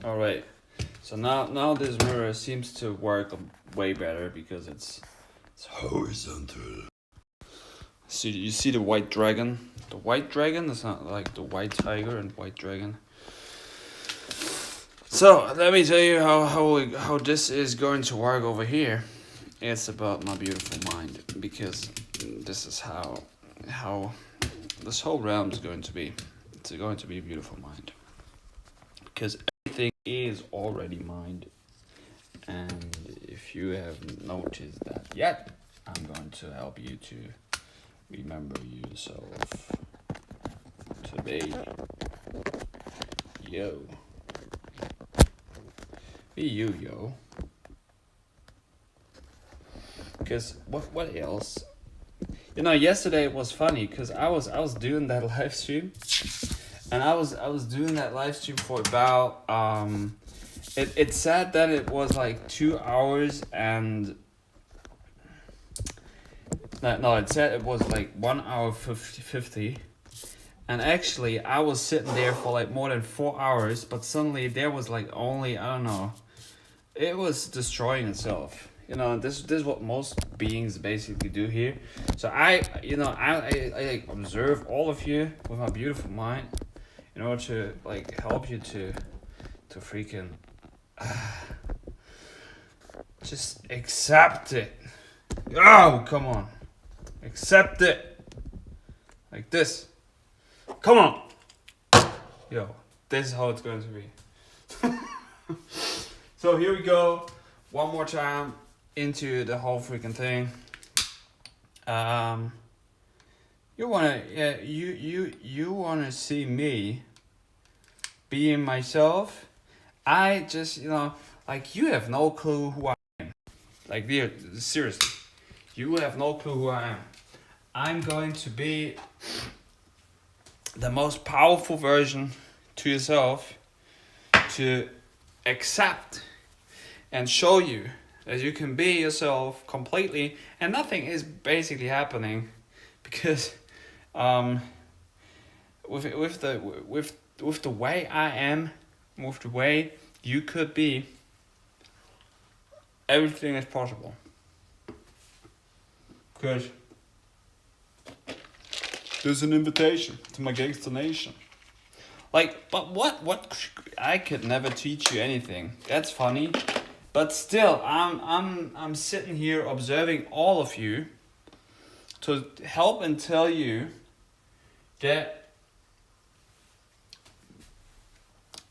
All right. So now this mirror seems to work way better because it's horizontal. See, you see the white dragon? The white dragon is not like the white tiger and white dragon. So let me tell you how this is going to work over here. It's about my beautiful mind, because this is how this whole realm is going to be. It's going to be a beautiful mind, because everything is already mind. And if you haven't noticed that yet, I'm going to help you to remember yourself today. Yo. Be you, yo. Because what else? You know, yesterday it was funny because I was doing that live stream, and I was doing that live stream for about it said that it was like 2 hours and no, it said it was like 1 hour 50, and actually I was sitting there for like more than 4 hours, but suddenly there was like only, I don't know, it was destroying itself. You know, this is what most beings basically do here. So I like observe all of you with my beautiful mind in order to like help you to freaking just accept it. Oh, come on. Accept it. Like this. Come on. Yo, this is how it's going to be. So here we go. One more time into the whole freaking thing. You wanna see me being myself? I just, like, you have no clue who I am. Like, seriously, you have no clue who I am. I'm going to be the most powerful version to yourself, to accept and show you that you can be yourself completely, and nothing is basically happening, because with the way I am, with the way you could be, everything is possible. Because there's an invitation to my gangster nation. Like, but what I could never teach you anything. That's funny. But still, I'm sitting here observing all of you to help and tell you that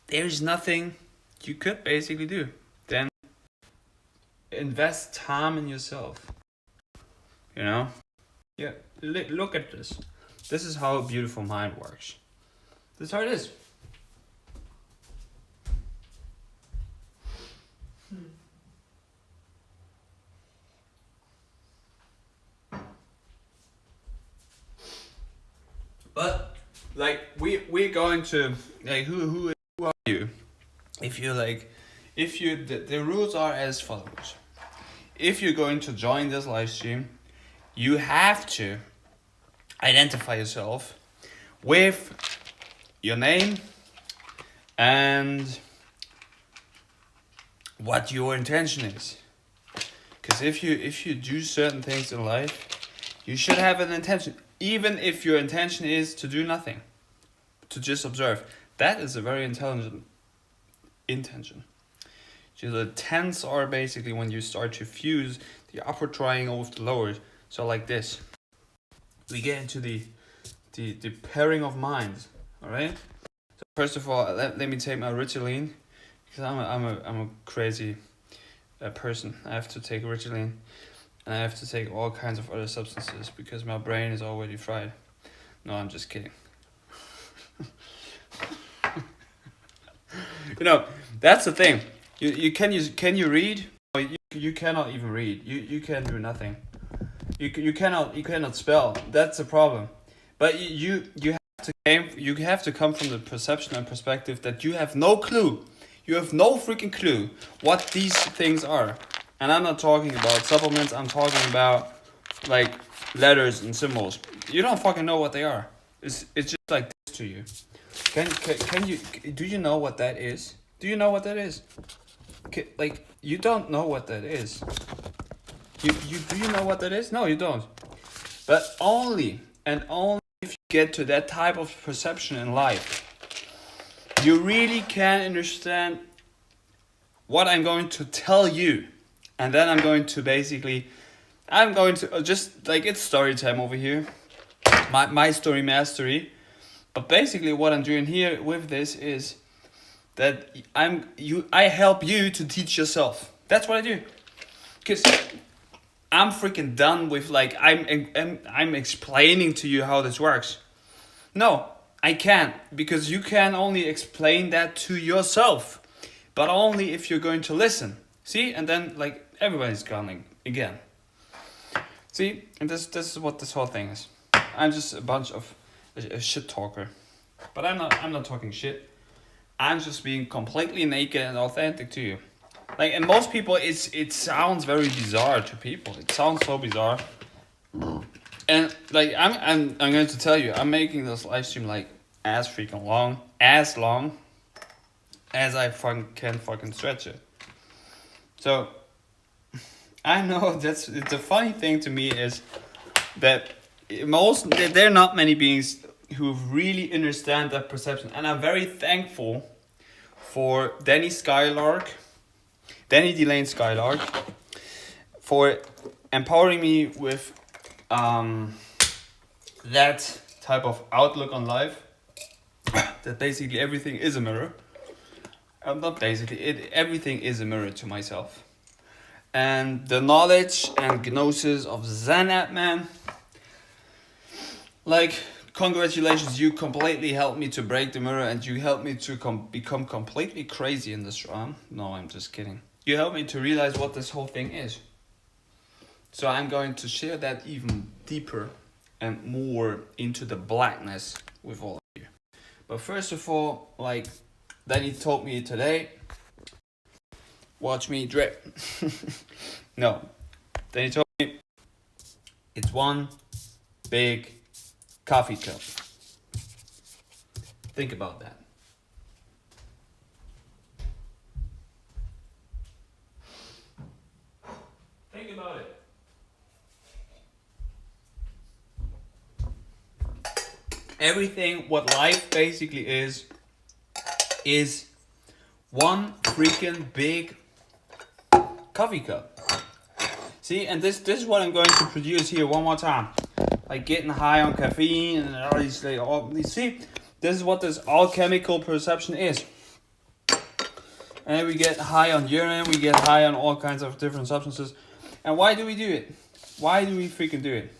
there's nothing you could basically do than invest time in yourself. You know? Yeah, look at this. This is how a beautiful mind works. This is how it is. But like we're going to, like, who are you? If you the rules are as follows. If you're going to join this live stream, you have to identify yourself with your name and what your intention is. Because if you do certain things in life, you should have an intention. Even if your intention is to do nothing, to just observe. That is a very intelligent intention. So the tens are basically when you start to fuse the upper triangle with the lower. So like this. We get into the pairing of minds. Alright? So first of all, let me take my Ritalin, because I'm a crazy person. I have to take Ritalin. And I have to take all kinds of other substances because my brain is already fried. No, I'm just kidding. That's the thing. Can you read? You cannot even read. You can do nothing. You cannot spell. That's the problem. But you have to come from the perception and perspective that you have no clue. You have no freaking clue what these things are. And I'm not talking about supplements, I'm talking about like letters and symbols. You don't fucking know what they are. It's just like this to you. Can you do you know what that is? Do you know what that is? Like, you don't know what that is. Do you know what that is? No, you don't. But only and only if you get to that type of perception in life, you really can understand what I'm going to tell you. And then I'm going to just, like, it's story time over here. My story mastery. But basically what I'm doing here with this is that I help you to teach yourself. That's what I do. Because I'm freaking done with, like, I'm explaining to you how this works. No, I can't, because you can only explain that to yourself, but only if you're going to listen. See, and then, like, everybody's gone again. See, and this is what this whole thing is. I'm just a bunch of a shit talker, but I'm not talking shit. I'm just being completely naked and authentic to you. Like, and most people, it sounds very bizarre to people. It sounds so bizarre. And, like, I'm going to tell you, I'm making this live stream, like, as freaking long as I can fucking stretch it. So I know that's the funny thing to me is that there are not many beings who really understand that perception, and I'm very thankful for Danny Delane Skylark, for empowering me with that type of outlook on life, that basically everything is a mirror. Everything is a mirror to myself. And the knowledge and gnosis of Zen Atman, like, congratulations, you completely helped me to break the mirror, and you helped me to become completely crazy in this realm. No, I'm just kidding. You helped me to realize what this whole thing is. So I'm going to share that even deeper and more into the blackness with all of you. But first of all, like Danny told me today, watch me drip. No, Danny told me it's one big coffee cup. Think about that. Think about it. Everything what life basically is one freaking big coffee cup. See, and this is what I'm going to produce here one more time. Like getting high on caffeine and all these, see, this is what this alchemical perception is. And we get high on urine, we get high on all kinds of different substances. And why do we do it? Why do we freaking do it?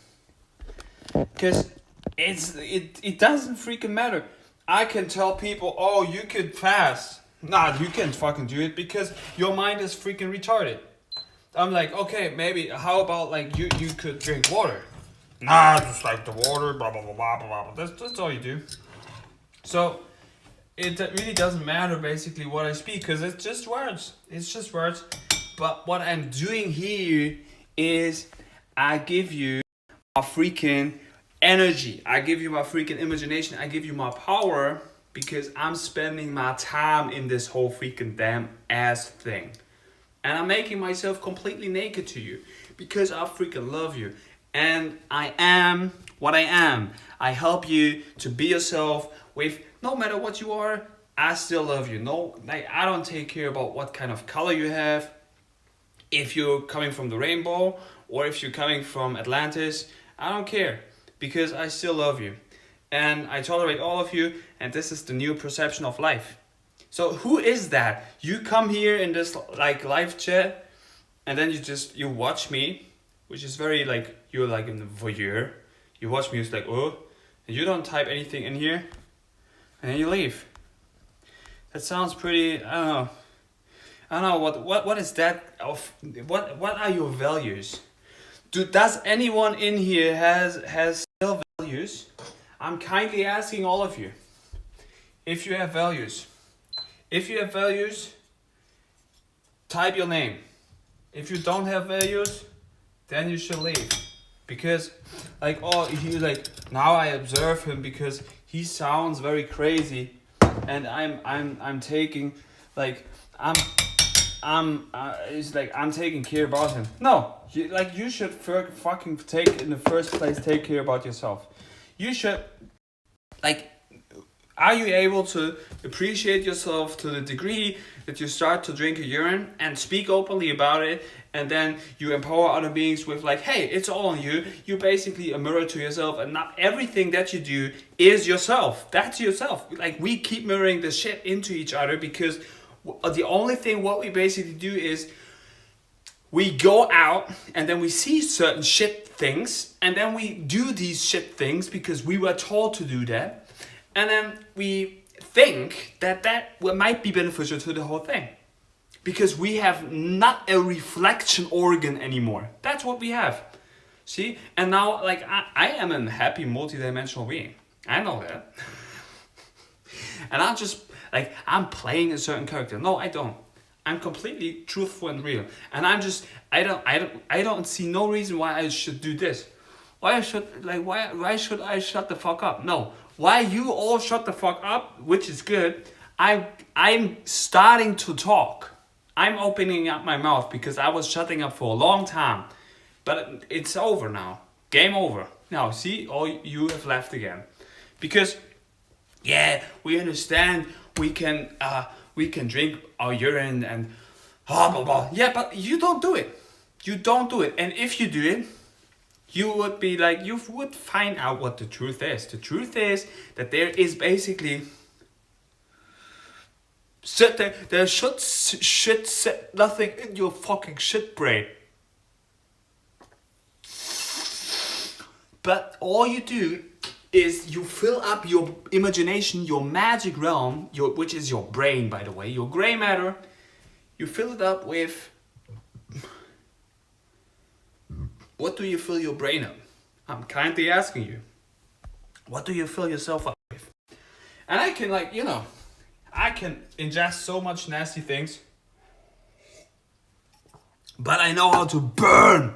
Because it doesn't freaking matter. I can tell people, oh, you could fast. Nah, you can't fucking do it because your mind is freaking retarded. I'm like, okay, maybe, how about, like, you could drink water? Nah, just like the water, blah, blah, blah, blah, blah, blah. That's all you do. So, it really doesn't matter, basically, what I speak, because it's just words. It's just words. But what I'm doing here is I give you my freaking energy. I give you my freaking imagination. I give you my power because I'm spending my time in this whole freaking damn ass thing. And I'm making myself completely naked to you because I freaking love you. And I am what I am. I help you to be yourself with, no matter what you are, I still love you. No, like, I don't take care about what kind of color you have. If you're coming from the rainbow or if you're coming from Atlantis, I don't care because I still love you. And I tolerate all of you, and this is the new perception of life. So who is that? You come here in this, like, live chat, and then you watch me, which is very, like, you're like in the voyeur. You watch me, it's like, oh, and you don't type anything in here, and then you leave. That sounds pretty, I don't know what is that of, what are your values? Does anyone in here has still values? I'm kindly asking all of you if you have values. If you have values, type your name. If you don't have values, then you should leave. Because, like, oh, he's like, now I observe him because he sounds very crazy, and I'm taking like it's like I'm taking care about him. No, you should fucking take in the first place take care about yourself. You should like. Are you able to appreciate yourself to the degree that you start to drink a urine and speak openly about it, and then you empower other beings with like, hey, it's all on you. You basically a mirror to yourself, and not everything that you do is yourself. That's yourself. Like we keep mirroring the shit into each other because the only thing what we basically do is we go out and then we see certain shit things, and then we do these shit things because we were told to do that. And then we think that might be beneficial to the whole thing. Because we have not a reflection organ anymore. That's what we have. See? And now, like, I am a happy multidimensional being. I know that. And I'm just, like, I'm playing a certain character. No, I don't. I'm completely truthful and real. And I'm just, I don't see no reason why I should do this. Why should I shut the fuck up? No. Why you all shut the fuck up, which is good. I'm starting to talk. I'm opening up my mouth because I was shutting up for a long time. But it's over now. Game over. Now, see, all you have left again. Because, yeah, we understand we can drink our urine and blah, blah, blah. Yeah, but you don't do it. You don't do it. And if you do it, you would be like, you would find out what the truth is. The truth is that there is basically there should sit nothing in your fucking shit brain. But all you do is you fill up your imagination, your magic realm, which is your brain, by the way, your gray matter. You fill it up with. What do you fill your brain up? I'm kindly asking you. What do you fill yourself up with? And I can I can ingest so much nasty things. But I know how to burn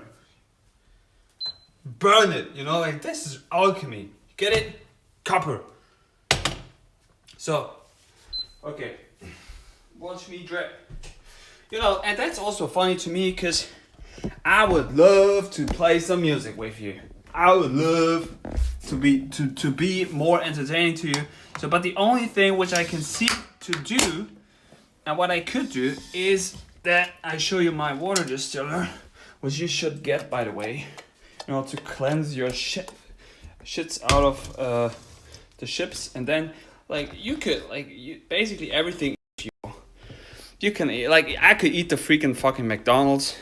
it, like this is alchemy. Get it? Copper. So, okay. Watch me drip. And that's also funny to me because I would love to play some music with you. I would love to be more entertaining to you. So, but the only thing which I can see to do, and what I could do, is that I show you my water distiller, which you should get, by the way, to cleanse your shits out of the ships, and then you could basically everything. You can eat, I could eat the freaking fucking McDonald's.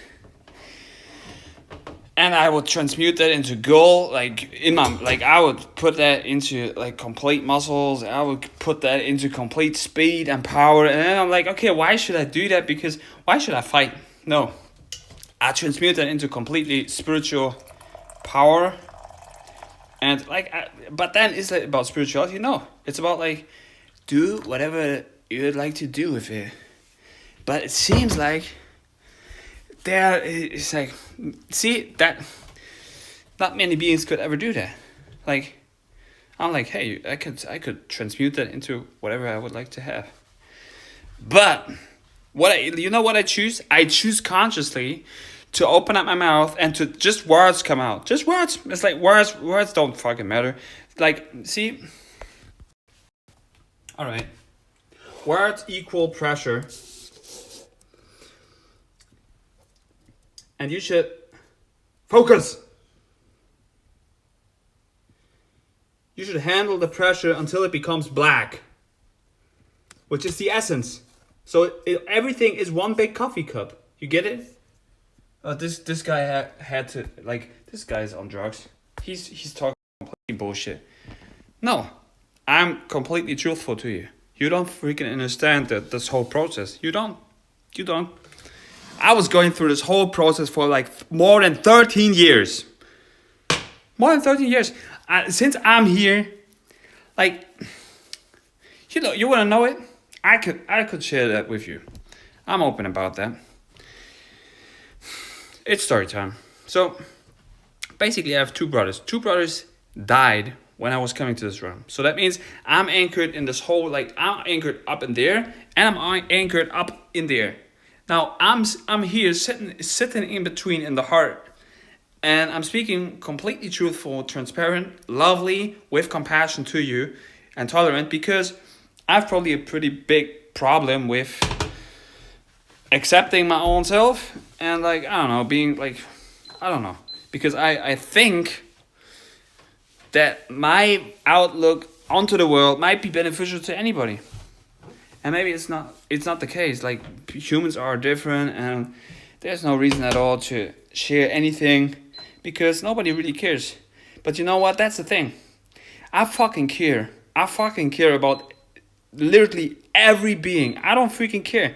And I would transmute that into gold, I would put that into complete muscles. I would put that into complete speed and power. And then I'm like, okay, why should I do that? Because why should I fight? No, I transmute that into completely spiritual power. And but then is it about spirituality? No, it's about do whatever you'd like to do with it. But it seems like. It's see that not many beings could ever do that. I'm like, hey, I could transmute that into whatever I would like to have. But what I choose? I choose consciously to open up my mouth and to just words come out. Just words. It's like words don't fucking matter. See? Alright. Words equal pressure. And you should focus. You should handle the pressure until it becomes black, which is the essence. So everything is one big coffee cup. You get it? This guy had to this guy's on drugs. He's talking complete bullshit. No, I'm completely truthful to you. You don't freaking understand this whole process. You don't. I was going through this whole process for more than 13 years. More than 13 years. Since I'm here, you want to know it? I could share that with you. I'm open about that. It's story time. So, basically I have two brothers. Two brothers died when I was coming to this room. So that means I'm anchored in this whole, like, I'm anchored up in there, and I'm anchored up in there. Now I'm here sitting in between in the heart, and I'm speaking completely truthful, transparent, lovely, with compassion to you, and tolerant, because I've probably a pretty big problem with accepting my own self, and like, I don't know, being like, I don't know, because I think that my outlook onto the world might be beneficial to anybody. And maybe it's not the case. Like, humans are different, and there's no reason at all to share anything, because nobody really cares. But you know what? That's the thing. I fucking care. I fucking care about literally every being. I don't freaking care.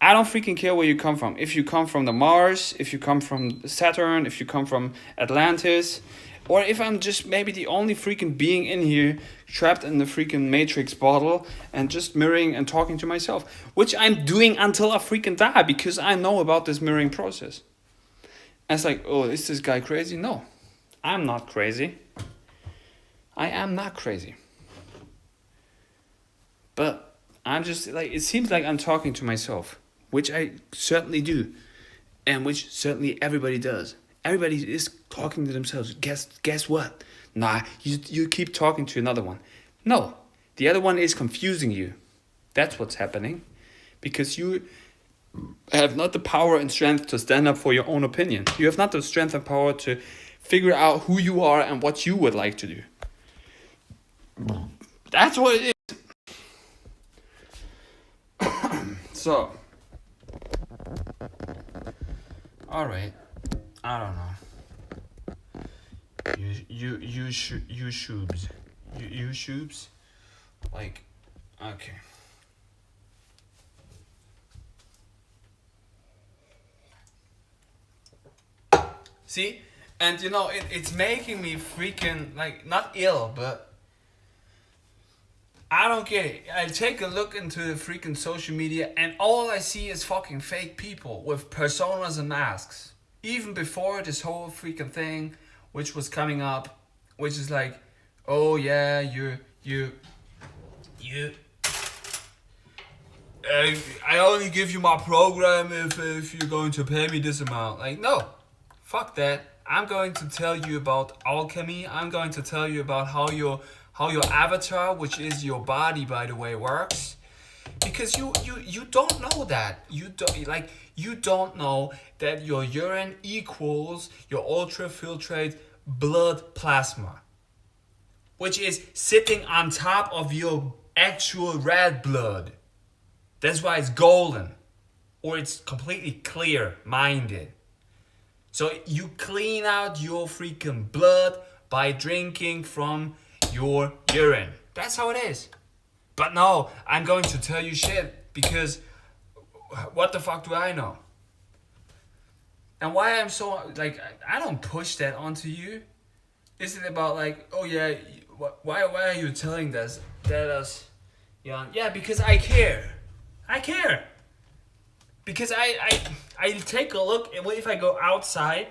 I don't freaking care where you come from. If you come from the Mars, if you come from Saturn, if you come from Atlantis, or if I'm just maybe the only freaking being in here trapped in the freaking Matrix bottle and just mirroring and talking to myself, which I'm doing until I freaking die, because I know about this mirroring process. And it's like, oh, is this guy crazy? No, I'm not crazy. I am not crazy. But I'm just like, it seems like I'm talking to myself, which I certainly do, and which certainly everybody does. Everybody is talking to themselves. Guess what? Nah, you keep talking to another one. No, the other one is confusing you. That's what's happening, because you have not the power and strength to stand up for your own opinion. You have not the strength and power to figure out who you are and what you would like to do. That's what it is. So, all right. I don't know. You shoobs. Like, okay. See? And you know, it's making me freaking, like, not ill, but I don't get it. I take a look into the freaking social media, and all I see is fucking fake people with personas and masks. Even before this whole freaking thing, which was coming up, which is like, oh yeah, I only give you my program if you're going to pay me this amount. Like, no, fuck that. I'm going to tell you about alchemy. I'm going to tell you about how your avatar, which is your body, by the way, works. Because you don't know that. You don't know that your urine equals your ultrafiltrate blood plasma, which is sitting on top of your actual red blood. That's why it's golden, or it's completely clear-minded. So you clean out your freaking blood by drinking from your urine. That's how it is. But no, I'm going to tell you shit, because what the fuck do I know? And why I'm so, like, I don't push that onto you. Is it about like, oh yeah, why are you telling us? Yeah, because I care. I care. Because I take a look, and if I go outside,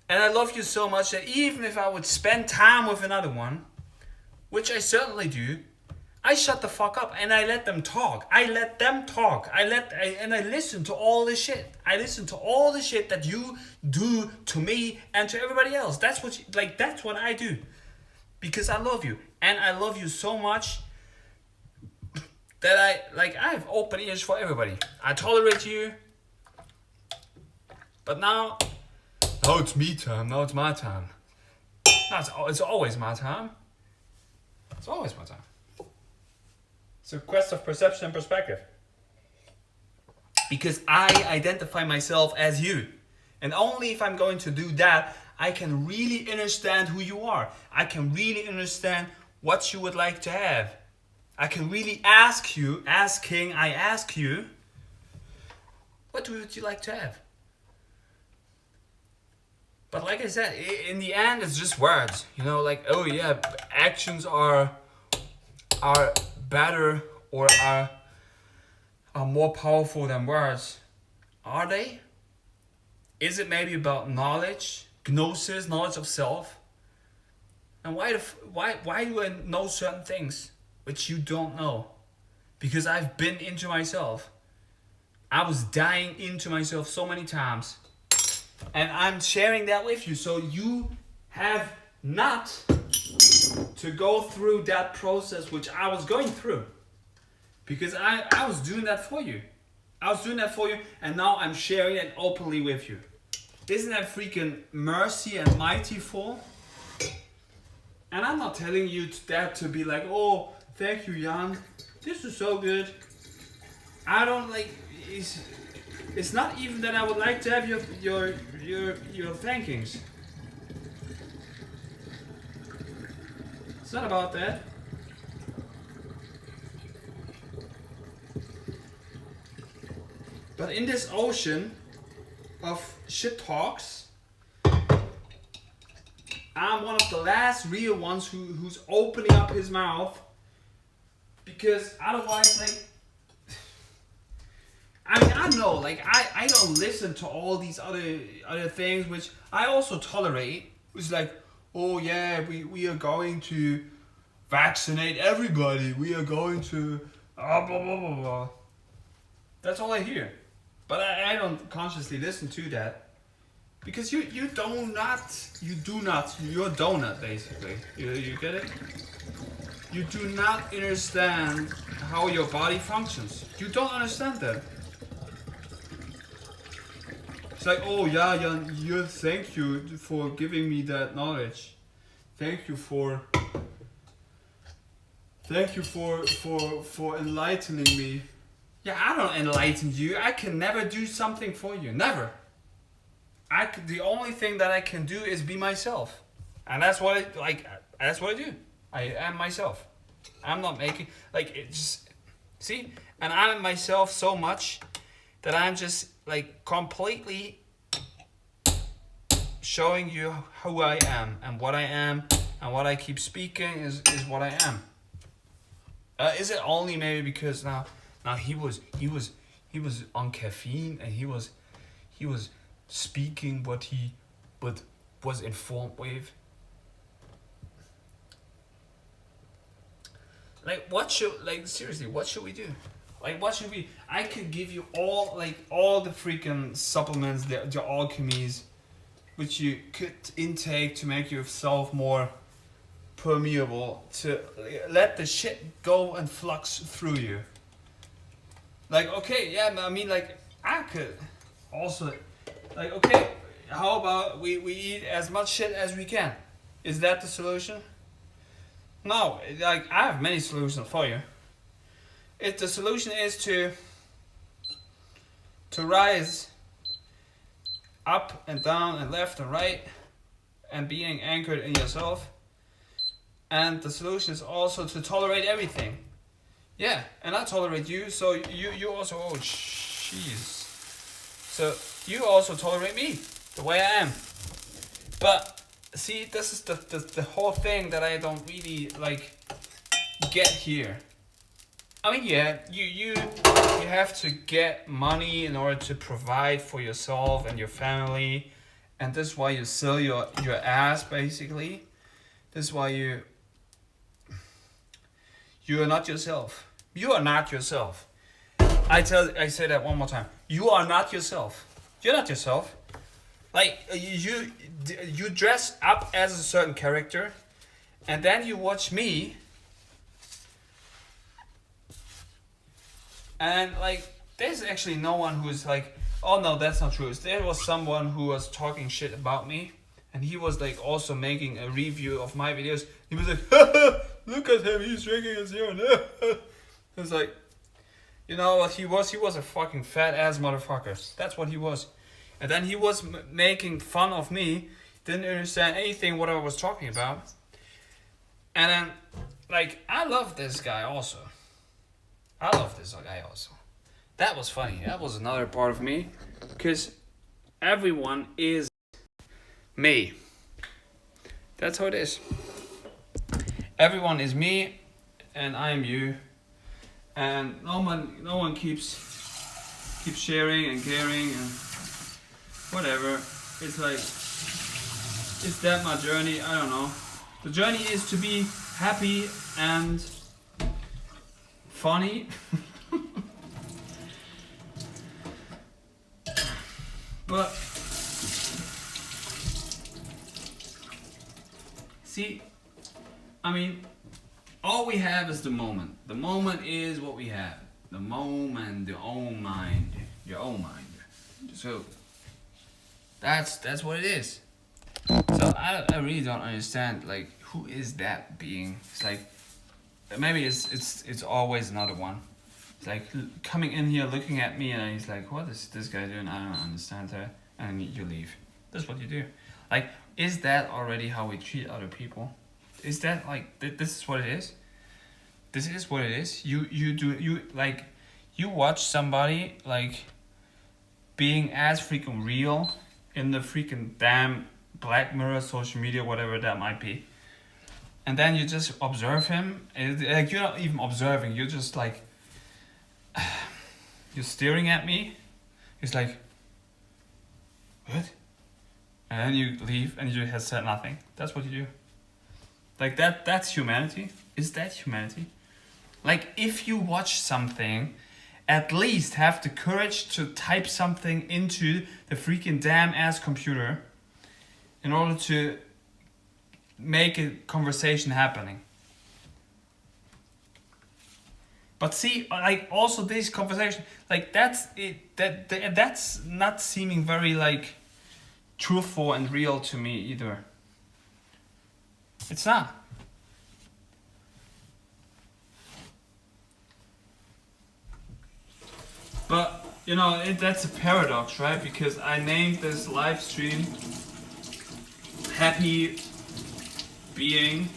and I love you so much that even if I would spend time with another one, which I certainly do, I shut the fuck up and I let them talk. I listen to all this shit. I listen to all the shit that you do to me and to everybody else. That's what I do. Because I love you. And I love you so much that I have open ears for everybody. I tolerate you. But now it's me time. Now it's my time. No, it's always my time. It's always my time. It's a quest of perception and perspective. Because I identify myself as you. And only if I'm going to do that, I can really understand who you are. I can really understand what you would like to have. I can really ask you, what would you like to have? But like I said, in the end, it's just words. You know, like, oh yeah, actions are better or are more powerful than words. Are they? Is it maybe about knowledge, gnosis, knowledge of self? And why do I know certain things which you don't know? Because I've been into myself. I was dying into myself so many times. And I'm sharing that with you so you have not to go through that process which I was going through. Because I was doing that for you. I was doing that for you, and now I'm sharing it openly with you. Isn't that freaking mercy and mightyful? And I'm not telling you that to be like, oh, thank you, Jan. This is so good. I don't like. It's not even that I would like to have your thankings. It's not about that. But in this ocean of shit talks, I'm one of the last real ones who's opening up his mouth, because otherwise, like, I mean, I know, like, I don't listen to all these other things which I also tolerate. It's like, oh yeah, we are going to vaccinate everybody. We are going to blah blah blah blah. That's all I hear. But I don't consciously listen to that. Because you're a donut basically. You get it? You do not understand how your body functions. You don't understand that. It's like, oh yeah, Jan, thank you for giving me that knowledge. Thank you for enlightening me. Yeah, I don't enlighten you. I can never do something for you. Never. The only thing that I can do is be myself, and that's what I do. I am myself. I'm not making it just see, and I'm myself so much that I'm just like completely showing you who I am, and what I keep speaking is what I am. Is it only maybe because now he was on caffeine, and he was speaking what he was informed with? Seriously, what should we do? I could give you all the freaking supplements, the alchemies which you could intake to make yourself more permeable, to let the shit go and flux through you. Okay, yeah, I mean, I could also, okay, how about we eat as much shit as we can? Is that the solution? No, I have many solutions for you. If the solution is to rise up and down and left and right and being anchored in yourself, and the solution is also to tolerate everything. Yeah, and I tolerate you, so you also, oh jeez. So you also tolerate me, the way I am. But see, this is the whole thing that I don't really get here. I mean, yeah, you have to get money in order to provide for yourself and your family, and this is why you sell your ass basically. This is why you are not yourself. You are not yourself. I say that one more time. You are not yourself. You're not yourself. You dress up as a certain character, and then you watch me, and there's actually no one who's oh no, that's not true. There was someone who was talking shit about me, and he was also making a review of my videos. He was like, look at him, he's drinking his urine. It's you know what he was? He was a fucking fat ass motherfucker. That's what he was. And then he was making fun of me, didn't understand anything what I was talking about. And then, I love this guy also. That was funny. That was another part of me. Because everyone is me. That's how it is. Everyone is me, and I am you. And no one keeps sharing and caring and whatever. It's that my journey. I don't know. The journey is to be happy and funny. But see, I mean, all we have is the moment. The moment is what we have. The moment, the own mind, your own mind. So that's what it is. So I really don't understand, like, who is that being? It's like, maybe it's always another one. It's like coming in here, looking at me, and he's like, what is this guy doing? I don't understand her. And you leave. That's what you do. Like, is that already how we treat other people? Is that like, this is what it is? This is what it is? You watch somebody, like, being as freaking real in the freaking damn Black Mirror, social media, whatever that might be. And then you just observe him. And like, you're not even observing. You're just like, you're staring at me. He's like, what? And then you leave and you have said nothing. That's what you do. Like, that's humanity. Is that humanity? Like, if you watch something, at least have the courage to type something into the freaking damn ass computer in order to make a conversation happening. But see, like, also this conversation, like, that's it, that's not seeming very, like, truthful and real to me either. It's not. But, you know, that's a paradox, right? Because I named this live stream Happy Being,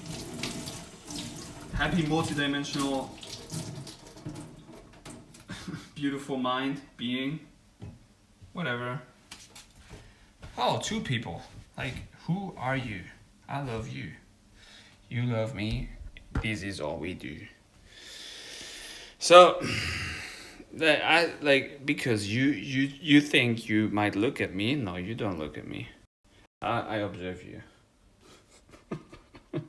Happy Multidimensional Beautiful Mind, Being, whatever. Oh, 2 people. Like, who are you? I love you. You love me. This is all we do. So, I like, because you think you might look at me. No, you don't look at me. I observe you. No,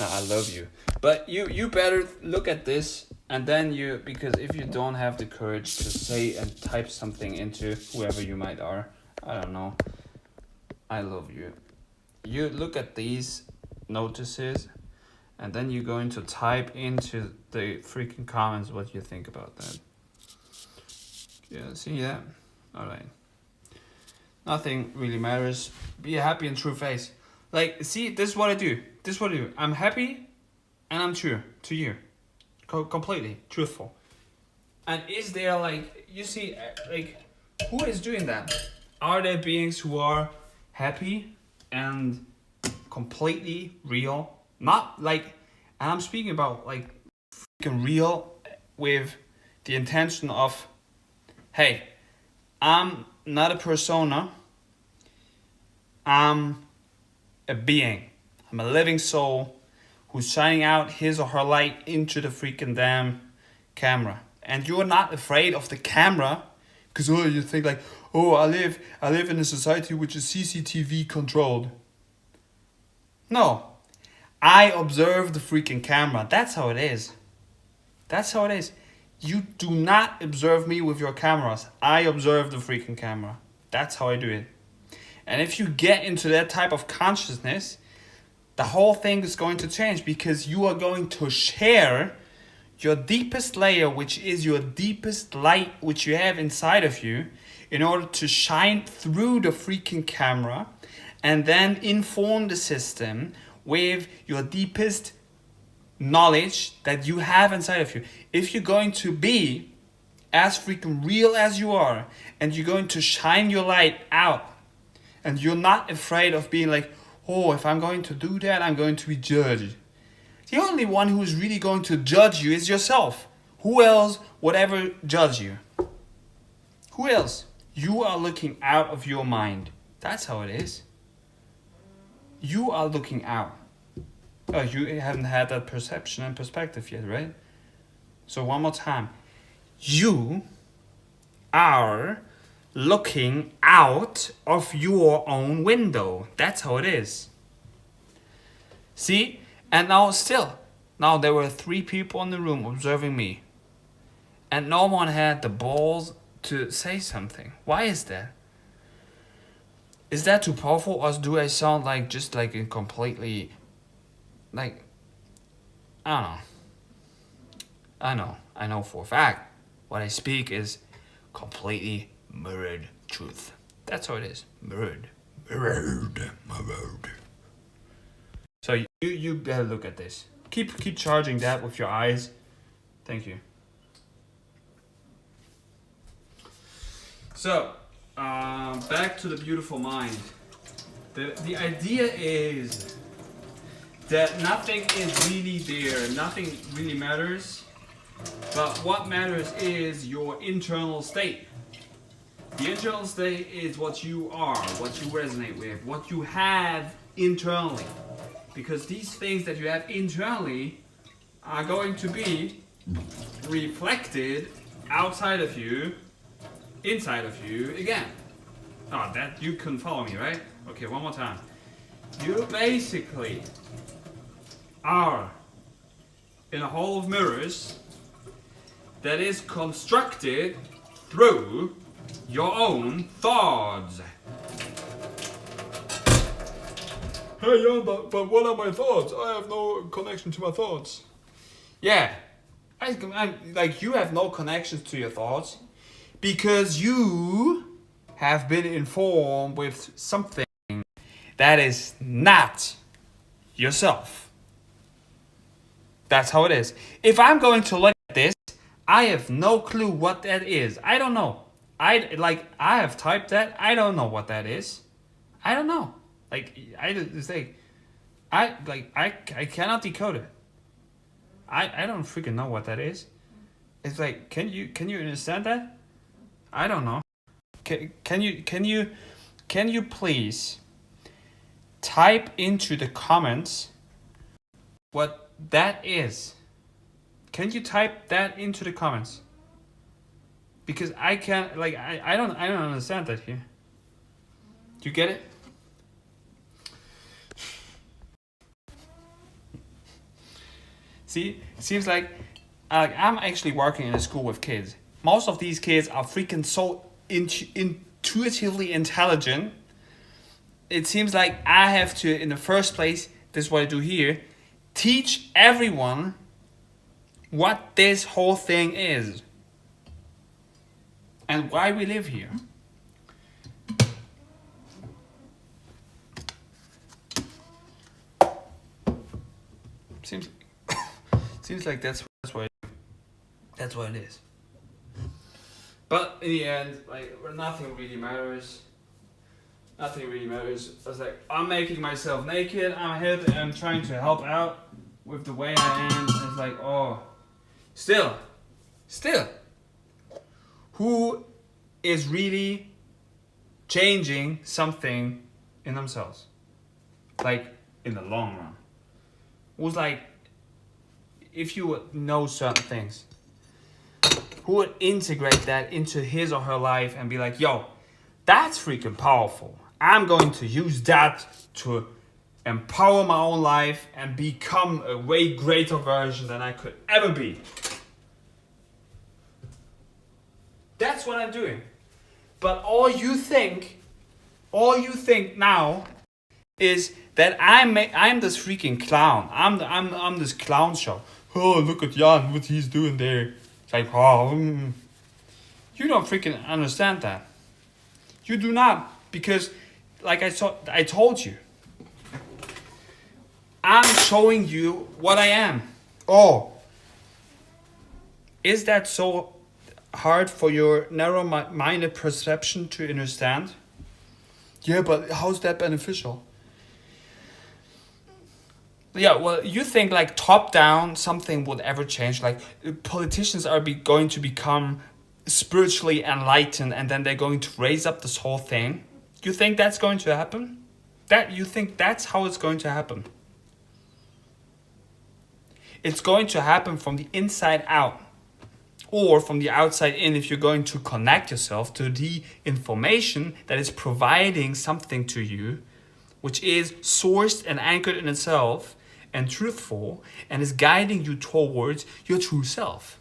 I love you. But you better look at this, and then because if you don't have the courage to say and type something into whoever you might are, I don't know, I love you. You look at these notices, and then you're going to type into the freaking comments what you think about that. Yeah, see that? Alright. Nothing really matters. Be a happy and true face. Like, see, this is what I do. This is what I do. I'm happy and I'm true to you. Completely truthful. And is there, like, you see, like, who is doing that? Are there beings who are happy and completely real? Not like, and I'm speaking about, like, freaking real with the intention of, hey, I'm not a persona. I'm a being. I'm a living soul who's shining out his or her light into the freaking damn camera. And you're not afraid of the camera because, oh, you think like, oh, I live in a society which is CCTV controlled. No. I observe the freaking camera. That's how it is. That's how it is. You do not observe me with your cameras. I observe the freaking camera. That's how I do it. And if you get into that type of consciousness, the whole thing is going to change because you are going to share your deepest layer, which is your deepest light, which you have inside of you, in order to shine through the freaking camera and then inform the system with your deepest knowledge that you have inside of you. If you're going to be as freaking real as you are and you're going to shine your light out and you're not afraid of being like, oh, if I'm going to do that, I'm going to be judged. The only one who is really going to judge you is yourself. Who else would ever judge you? Who else? You are looking out of your mind. That's how it is. You are looking out. Oh, you haven't had that perception and perspective yet, right? So one more time. You are looking out of your own window. That's how it is. See? And now there were 3 people in the room observing me. And no one had the balls to say something. Why is that? Is that too powerful, or do I sound like just like a completely, like, I don't know. I know for a fact what I speak is completely mirrored truth. That's how it is. Mirrored. So you better look at this. Keep charging that with your eyes. Thank you. So, back to the beautiful mind. The idea is that nothing is really there. Nothing really matters. But what matters is your internal state. The internal state is what you are, what you resonate with, what you have internally. Because these things that you have internally are going to be reflected outside of you, inside of you again. Oh, that you couldn't follow me, right? Okay, one more time. You basically are in a hall of mirrors that is constructed through your own thoughts. Hey, yeah, but what are my thoughts? I have no connection to my thoughts. Yeah, I'm like, you have no connections to your thoughts because you have been informed with something that is not yourself. That's how it is. If I'm going to look at this, I have no clue what that is. I don't know. I have typed that. I don't know what that is. I don't know. I cannot decode it. I don't freaking know what that is. It's like, can you understand that? I don't know. Can you please type into the comments what that is? Can you type that into the comments? Because I can't, I don't understand that here. Do you get it? See, it seems like I'm actually working in a school with kids. Most of these kids are freaking so intuitively intelligent. It seems like I have to, in the first place, this is what I do here, teach everyone what this whole thing is and why we live here. Seems like that's what it is. But in the end, nothing really matters. Nothing really matters. I was like, I'm making myself naked. I'm trying to help out with the way I am. It's like, oh, still, who is really changing something in themselves? Like, in the long run. Who's like, if you would know certain things, who would integrate that into his or her life and be like, yo, that's freaking powerful. I'm going to use that to empower my own life and become a way greater version than I could ever be. That's what I'm doing. But all you think now is that I'm this freaking clown. I'm this clown show. Oh, look at Jan, what he's doing there. It's like, you don't freaking understand that. You do not, because like I told you, I'm showing you what I am. Oh, is that so hard for your narrow-minded perception to understand? Yeah, but how's that beneficial? Yeah, well, you think like top down something would ever change? Like politicians are going to become spiritually enlightened and then they're going to raise up this whole thing? You think that's going to happen? You think that's how it's going to happen? It's going to happen from the inside out or from the outside in if you're going to connect yourself to the information that is providing something to you, which is sourced and anchored in itself, and truthful and is guiding you towards your true self.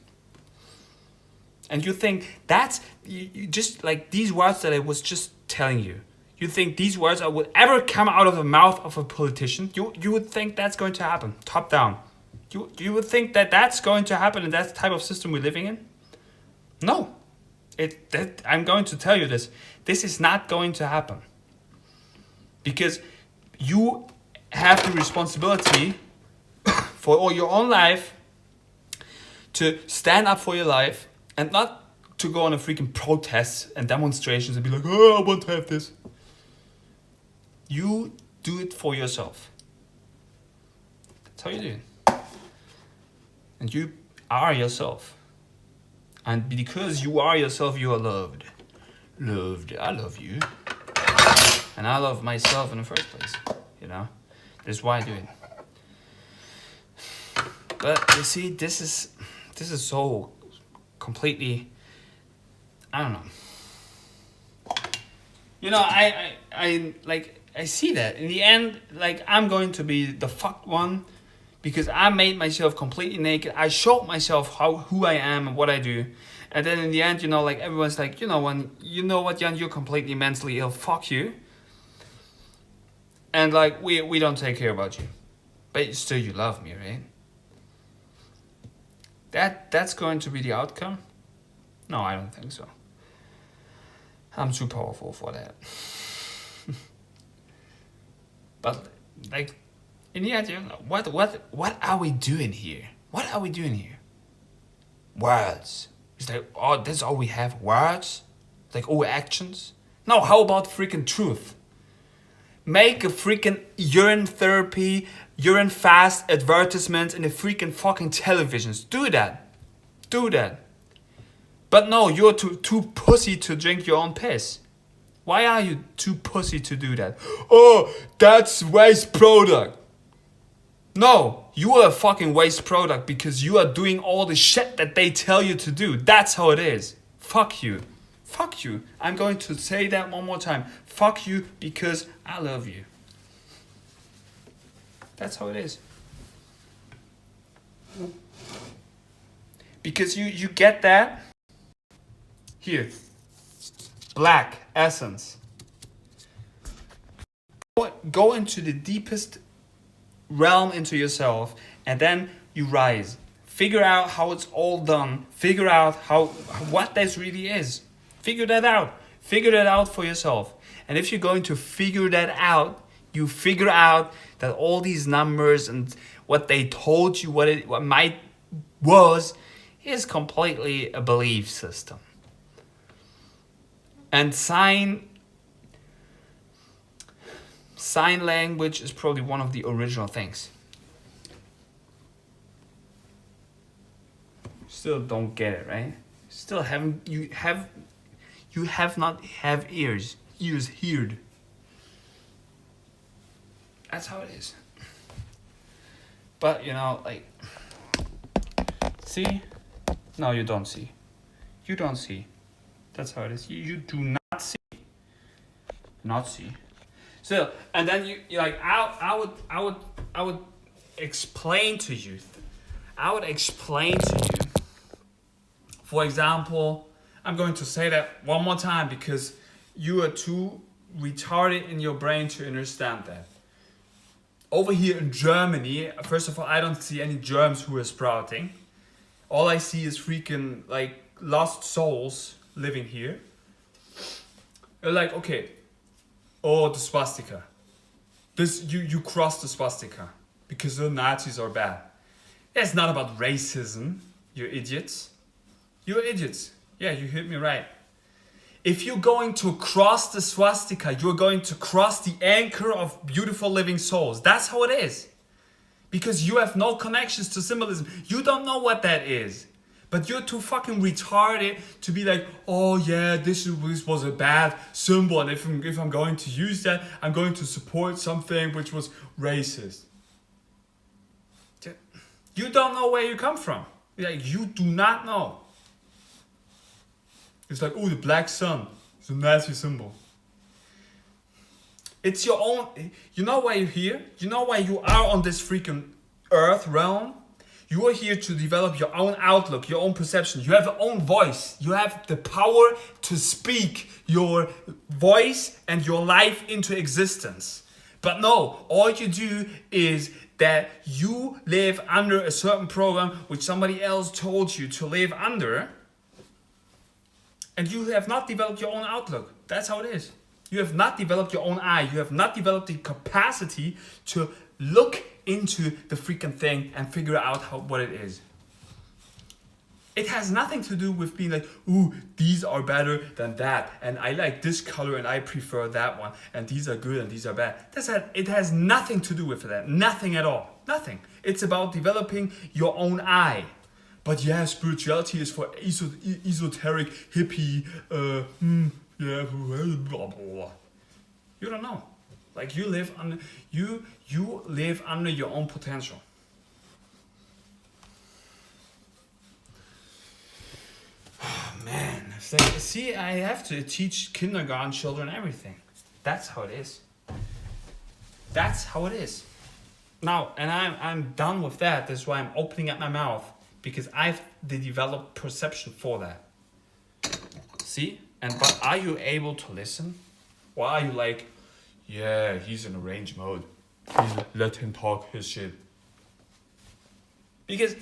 And you think that's, you just like these words that I was just telling you, you think these words would ever come out of the mouth of a politician? You would think that's going to happen, top down. You would think that that's going to happen in that type of system we're living in? No. I'm going to tell you this. This is not going to happen. Because you have the responsibility for all your own life to stand up for your life and not to go on a freaking protests and demonstrations and be like, oh, I want to have this. You do it for yourself. That's how you do it. And you are yourself. And because you are yourself, you are loved. Loved. I love you. And I love myself in the first place. You know? That's why I do it. But you see, this is so completely, I don't know. You know, I see that. In the end, like, I'm going to be the fucked one because I made myself completely naked. I showed myself who I am and what I do. And then in the end, you know, like, everyone's like, you know what, Jan, you're completely mentally ill. Fuck you. And, like, we don't take care about you. But still you love me, right? That's going to be the outcome? No, I don't think so. I'm too powerful for that. But, like, in the end, what are we doing here? What are we doing here? Words. It's like, oh, that's all we have? Words? Like, all actions? No, how about freaking truth? Make a freaking urine therapy, urine fast advertisements in the freaking fucking televisions. Do that. Do that. But no, you're too pussy to drink your own piss. Why are you too pussy to do that? Oh, that's waste product. No, you are a fucking waste product because you are doing all the shit that they tell you to do. That's how it is. Fuck you. Fuck you. I'm going to say that one more time. Fuck you because I love you. That's how it is. Because you get that? Here. Black essence. Go into the deepest realm into yourself and then you rise. Figure out how it's all done. Figure out what this really is. Figure that out. Figure that out for yourself. And if you're going to figure that out, you figure out that all these numbers and what they told you, what might was, is completely a belief system. And sign language is probably one of the original things. Still don't get it, right? Still haven't, you have not have ears heard. That's how it is. But, you know, like, see? No, you don't see. You don't see. That's how it is. You do not see. Not see. So, and then you like, I would explain to you. I would explain to you. For example, I'm going to say that one more time because you are too retarded in your brain to understand that. Over here in Germany, first of all, I don't see any germs who are sprouting. All I see is freaking like lost souls living here. They're like, okay, oh, the swastika. This you cross the swastika because the Nazis are bad. It's not about racism, you idiots. You're idiots. Yeah, you hit me right. If you're going to cross the swastika, you're going to cross the anchor of beautiful living souls. That's how it is. Because you have no connections to symbolism. You don't know what that is. But you're too fucking retarded to be like, oh yeah, this was a bad symbol. And if I'm going to use that, I'm going to support something which was racist. You don't know where you come from. Like, you do not know. It's like, oh, the black sun. It's a Nazi symbol. It's your own. You know why you're here? You know why you are on this freaking earth realm. You are here to develop your own outlook, your own perception. You have your own voice. You have the power to speak your voice and your life into existence. But no, all you do is that you live under a certain program which somebody else told you to live under, and you have not developed your own outlook. That's how it is. You have not developed your own eye. You have not developed the capacity to look into the freaking thing and figure out what it is. It has nothing to do with being like, ooh, these are better than that, and I like this color and I prefer that one, and these are good and these are bad. It has nothing to do with that. Nothing at all. Nothing. It's about developing your own eye. But yeah, spirituality is for esoteric, hippie, yeah, blah, blah, blah. You don't know. Like you live under your own potential. Man, it's like, see, I have to teach kindergarten children everything. That's how it is. That's how it is. Now, and I'm done with that. That's why I'm opening up my mouth, because I've developed perception for that. See? But are you able to listen? Or are you like, yeah, he's in a range mode. Let him talk his shit. Because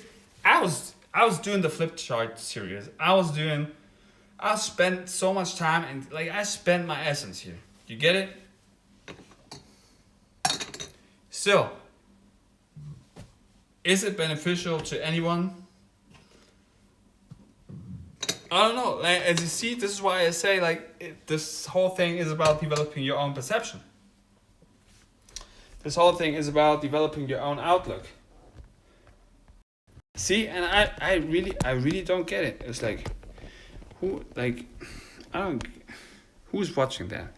I was doing the flip chart series. I spent so much time and like I spent my essence here. You get it? So, is it beneficial to anyone? I don't know. Like, as you see, this is why I say this whole thing is about developing your own perception. This whole thing is about developing your own outlook. See, and I really don't get it. It's like, who's watching that?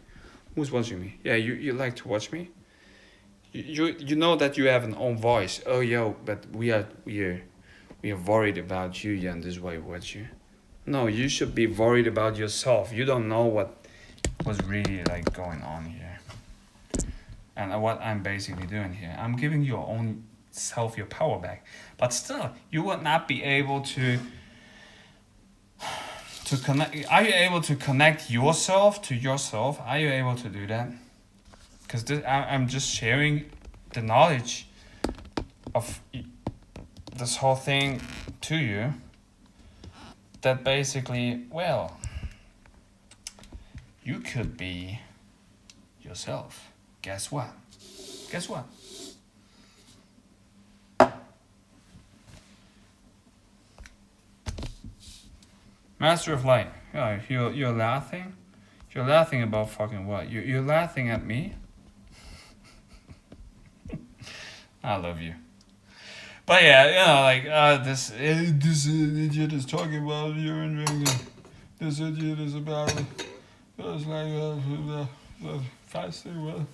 Who's watching me? Yeah, you like to watch me? You know that you have an own voice. Oh, yo, but we are worried about you, Jan. This is why we watch you. No, you should be worried about yourself. You don't know what was really like going on here. And what I'm basically doing here. I'm giving your own self your power back. But still, you would not be able to connect. Are you able to connect yourself to yourself? Are you able to do that? Because I'm just sharing the knowledge of this whole thing to you. That basically, well, you could be yourself. Guess what? Guess what? Master of Light. Yeah, you're laughing? You're laughing about fucking what? You're laughing at me? I love you. But yeah, this idiot is talking about urine drinking. This idiot is about it's like fasting. Well,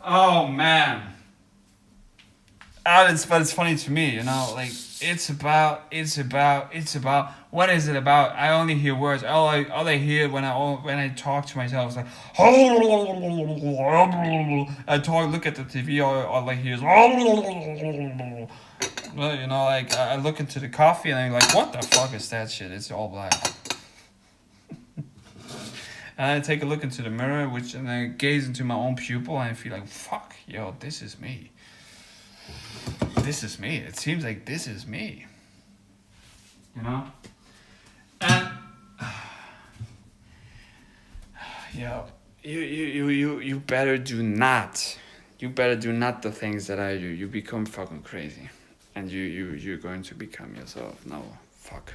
oh man. But it's funny to me, like it's about what is it about? I only hear words. All I hear when I talk to myself is like I look at the TV, all I hear is well, like I look into the coffee and I'm like, what the fuck is that shit? It's all black. And I take a look into the mirror, and I gaze into my own pupil and I feel like, fuck, yo, this is me. This is me. It seems like this is me. And yo, you better do not. You better do not the things that I do. You become fucking crazy, and you're going to become yourself. No, fuck.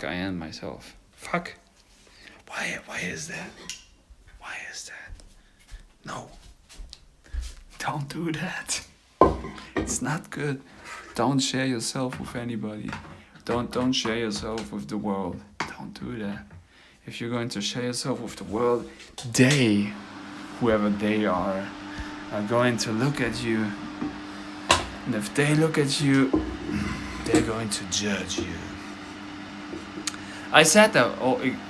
I am myself. Fuck. Why is that? Why is that? No. Don't do that. It's not good. Don't share yourself with anybody. Don't share yourself with the world. Don't do that. If you're going to share yourself with the world, they, whoever they are going to look at you. And if they look at you, they're going to judge you. I said that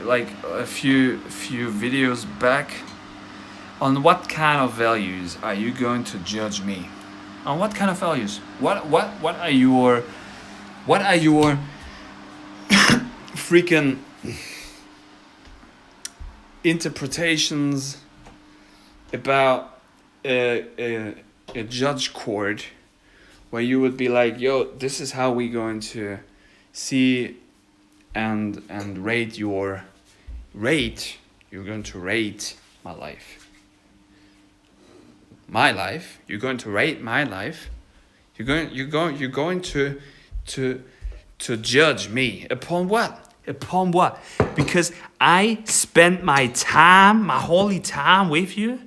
like a few videos back. On what kind of values are you going to judge me? On what kind of values? What are your freaking interpretations about a judge court where you would be like, yo, this is how we're going to see and rate you're going to rate my life. My life, you're going to rate my life. You're going to judge me upon what? Upon what? Because I spent my time, my holy time with you.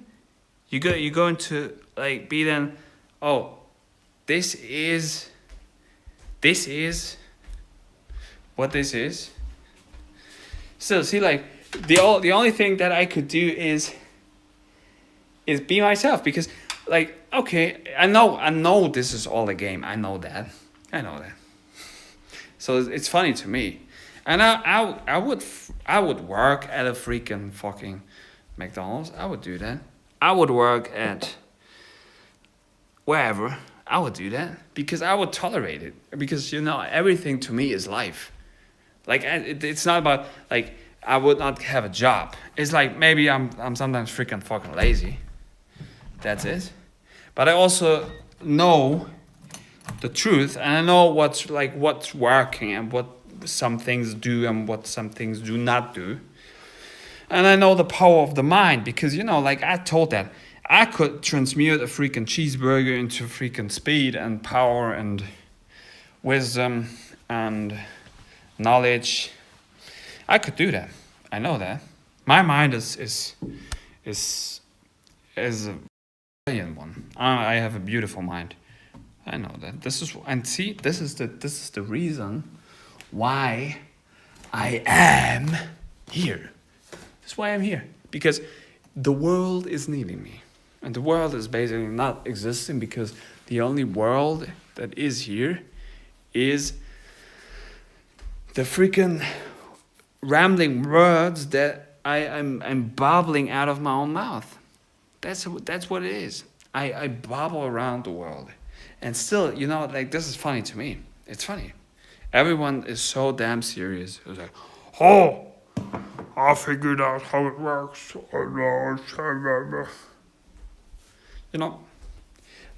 You're going to like be then, oh, this is what this is. So see, like the only thing that I could do is be myself, because like, okay, I know this is all a game. I know that. So it's funny to me. And I would work at a freaking fucking McDonald's. I would do that. I would work at wherever. I would do that because I would tolerate it, because everything to me is life. Like it's not about like I would not have a job. It's like maybe I'm sometimes freaking fucking lazy. That's it. But I also know the truth, and I know what's working and what some things do and what some things do not do. And I know the power of the mind, because like I told that I could transmute a freaking cheeseburger into freaking speed and power and wisdom and knowledge. I could do that. I know that. My mind is a brilliant one. I have a beautiful mind. I know that. This is the reason why I am here. That's why I'm here. Because the world is needing me. And the world is basically not existing, because the only world that is here is the freaking rambling words that I'm babbling out of my own mouth. That's what it is. I babble around the world. And still, like, this is funny to me. It's funny. Everyone is so damn serious. It's like, oh, I figured out how it works.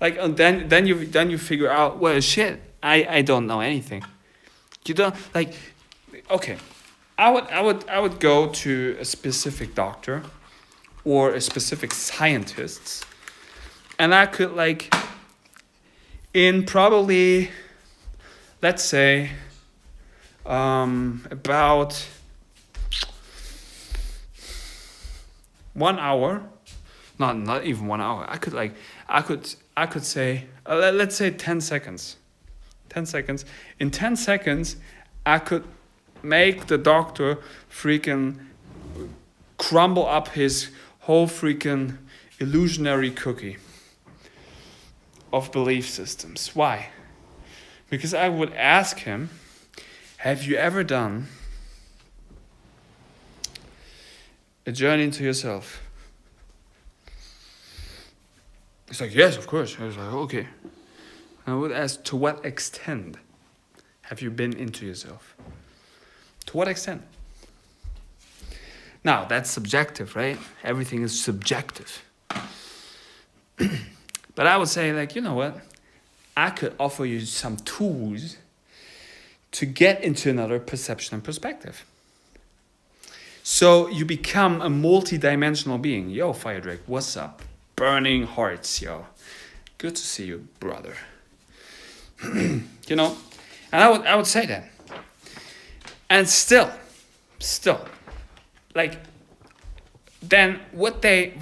Like, and then you figure out, well, shit, I don't know anything. You don't, like, okay, I would go to a specific doctor or a specific scientist, and I could, like, in probably, let's say, about 1 hour, not even 1 hour. I could say, let's say 10 seconds. 10 seconds. In 10 seconds, I could make the doctor freaking crumble up his whole freaking illusionary cookie of belief systems. Why? Because I would ask him, have you ever done a journey into yourself? It's like, yes, of course. I was like, okay. I would ask, to what extent have you been into yourself? To what extent? Now, that's subjective, right? Everything is subjective. But I would say, like, you know what? I could offer you some tools to get into another perception and perspective. So you become a multidimensional being. Yo, Fire Drake, what's up? Burning hearts, yo. Good to see you, brother. And I would say that. And still, like, then would they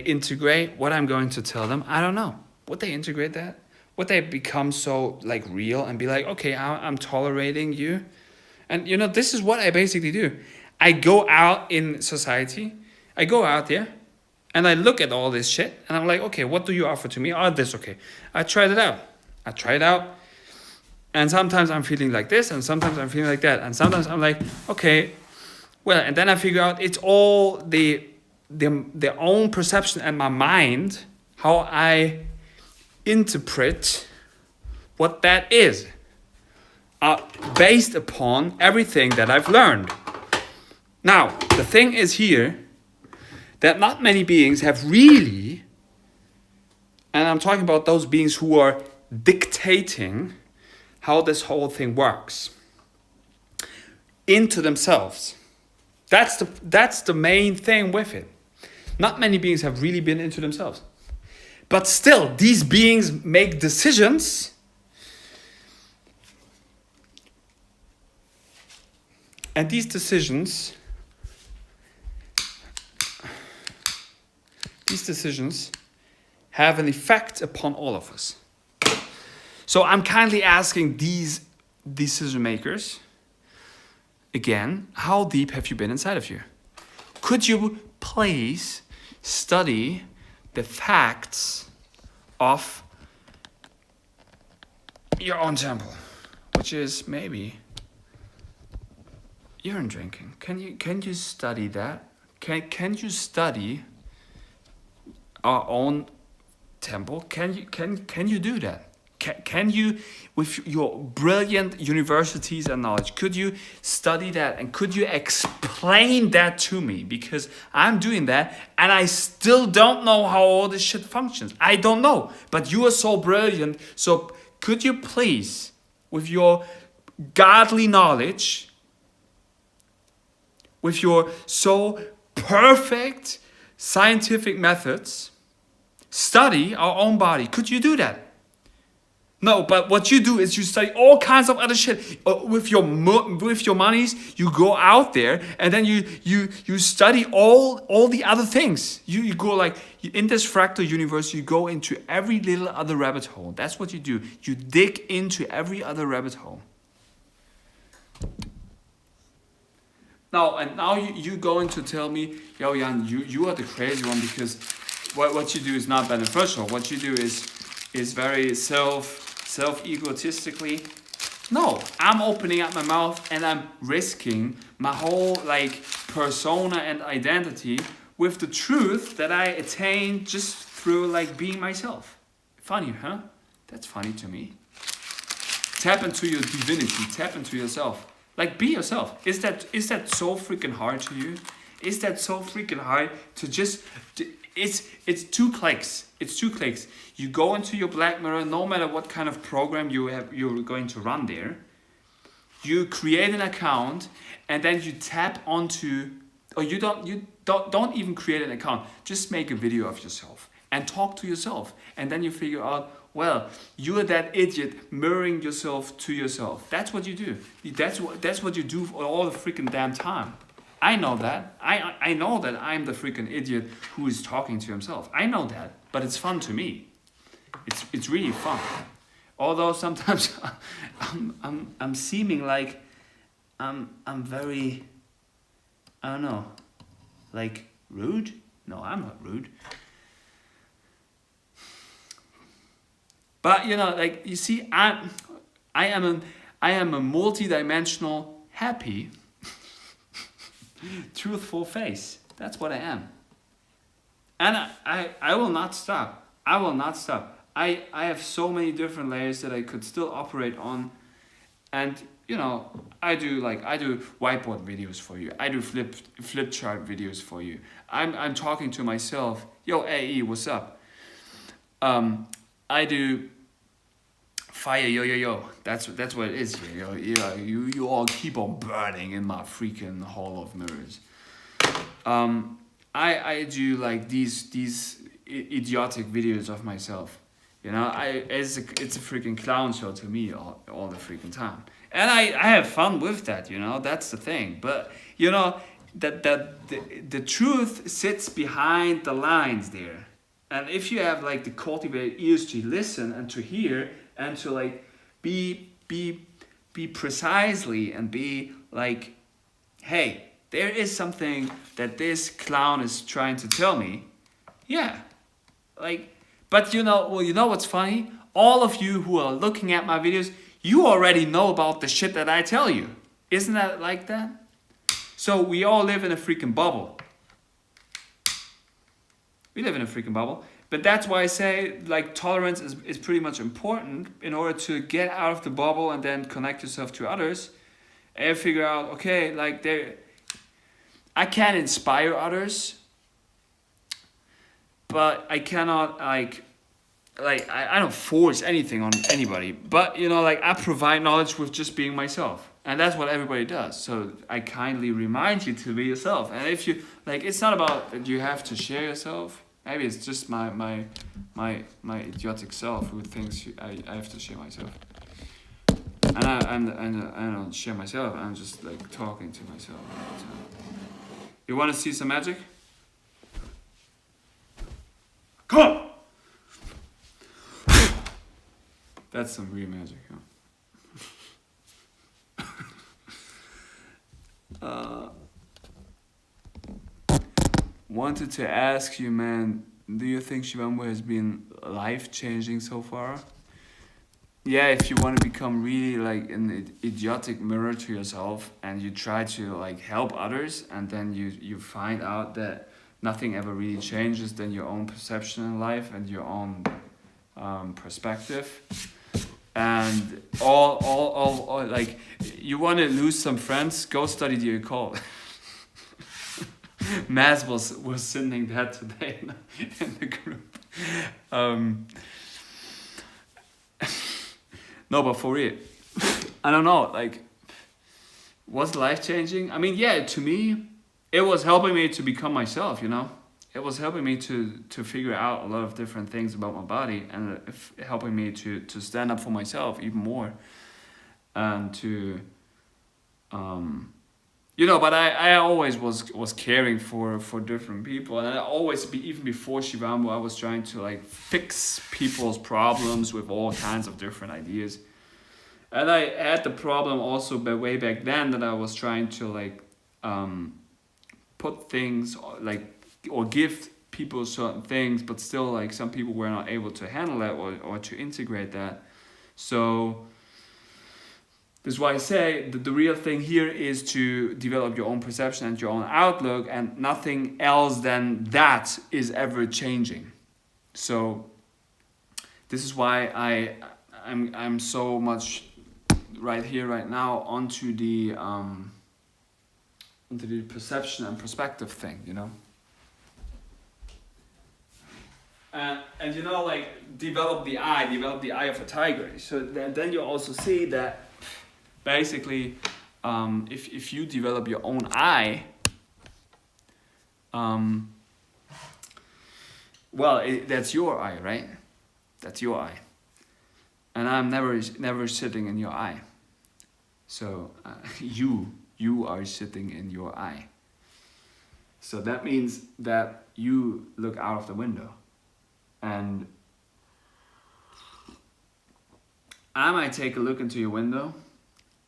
integrate what I'm going to tell them? I don't know. Would they integrate that? Would they become so, like, real and be like, okay, I'm tolerating you? And, this is what I basically do. I go out in society. I go out there and I look at all this shit and I'm like, okay, what do you offer to me? Oh, this, okay. I try it out. And sometimes I'm feeling like this and sometimes I'm feeling like that. And sometimes I'm like, okay, well, and then I figure out it's all the their own perception and my mind, how I interpret what that is, based upon everything that I've learned. Now, the thing is here that not many beings have really, and I'm talking about those beings who are dictating how this whole thing works, into themselves. That's the main thing with it. Not many beings have really been into themselves. But still, these beings make decisions and these decisions have an effect upon all of us. So I'm kindly asking these decision makers, again, how deep have you been inside of you? Could you please study the facts of your own temple, which is maybe urine drinking? Can you study that? Can you study our own temple? Can you do that? Can you, with your brilliant universities and knowledge, could you study that and could you explain that to me? Because I'm doing that and I still don't know how all this shit functions. I don't know, but you are so brilliant. So could you please, with your godly knowledge, with your so perfect scientific methods, study our own body? Could you do that? No, but what you do is you study all kinds of other shit. With your monies, you go out there and then you study all the other things. You go like, in this fractal universe, you go into every little other rabbit hole. That's what you do. You dig into every other rabbit hole. Now you going to tell me, yo Jan, you are the crazy one because what you do is not beneficial. What you do is very self-egotistically. No, I'm opening up my mouth and I'm risking my whole persona and identity with the truth that I attain just through being myself. Funny, huh? That's funny to me. Tap into your divinity, tap into yourself. Be yourself. Is that so freaking hard to you? Is that so freaking hard to just... It's 2 clicks. It's 2 clicks. You go into your Black Mirror, no matter what kind of program you're going to run there. You create an account, and then you tap onto, or you don't even create an account. Just make a video of yourself and talk to yourself, and then you figure out, well, you are that idiot mirroring yourself to yourself. That's what you do. That's what you do all the freaking damn time. I know that. I know that I'm the freaking idiot who is talking to himself. I know that, but it's fun to me. It's really fun. Although sometimes I'm seeming like I'm very, I don't know, rude. No, I'm not rude. But you see, I am a multidimensional happy. Truthful face. That's what I am. And I will not stop. I will not stop. I have so many different layers that I could still operate on. And I do whiteboard videos for you. I do flip chart videos for you. I'm talking to myself. Yo, AE, what's up? I do fire, yo. That's what it is here. You all keep on burning in my freaking hall of mirrors. I do these idiotic videos of myself. It's a freaking clown show to me all the freaking time. And I have fun with that, that's the thing. But that the truth sits behind the lines there. And if you have the cultivated ears to listen and to hear and to be precisely and be hey, there is something that this clown is trying to tell me. Yeah. But what's funny? All of you who are looking at my videos, you already know about the shit that I tell you. Isn't that like that? So we all live in a freaking bubble. We live in a freaking bubble. But that's why I say like tolerance is pretty much important in order to get out of the bubble and then connect yourself to others and figure out, okay, like I can inspire others, but I cannot I don't force anything on anybody. But you know, like I provide knowledge with just being myself. And that's what everybody does. So I kindly remind you to be yourself. And if you like, it's not about that you have to share yourself. Maybe it's just my idiotic self who thinks I have to share myself. And I don't share myself. I'm just like talking to myself all the time. You want to see some magic? Come on! That's some real magic, huh? Wanted to ask you, man, do you think Shivambu has been life-changing so far? Yeah, if you want to become really like an idiotic mirror to yourself and you try to like help others and then you find out that nothing ever really changes than your own perception in life and your own perspective. And all like you want to lose some friends, go study the occult. Maz was sending that today in the group. No, but for real, I don't know. Like, was life changing? I mean, yeah, to me, it was helping me to become myself. You know, it was helping me to figure out a lot of different things about my body and helping me to stand up for myself even more, and to you know, but I always was caring for different people, and I always even before Shivambu, I was trying to like fix people's problems with all kinds of different ideas. And I had the problem also way back then that I was trying to like put things like or give people certain things, but still like some people were not able to handle that or to integrate that. So this is why I say that the real thing here is to develop your own perception and your own outlook, and nothing else than that is ever changing. So this is why I'm so much right here, right now, onto the perception and perspective thing, you know. And you know, like develop the eye of a tiger. So then you also see that basically, if you develop your own eye, well, that's your eye, right? That's your eye, and I'm never sitting in your eye. So you are sitting in your eye. So that means that you look out of the window, and I might take a look into your window.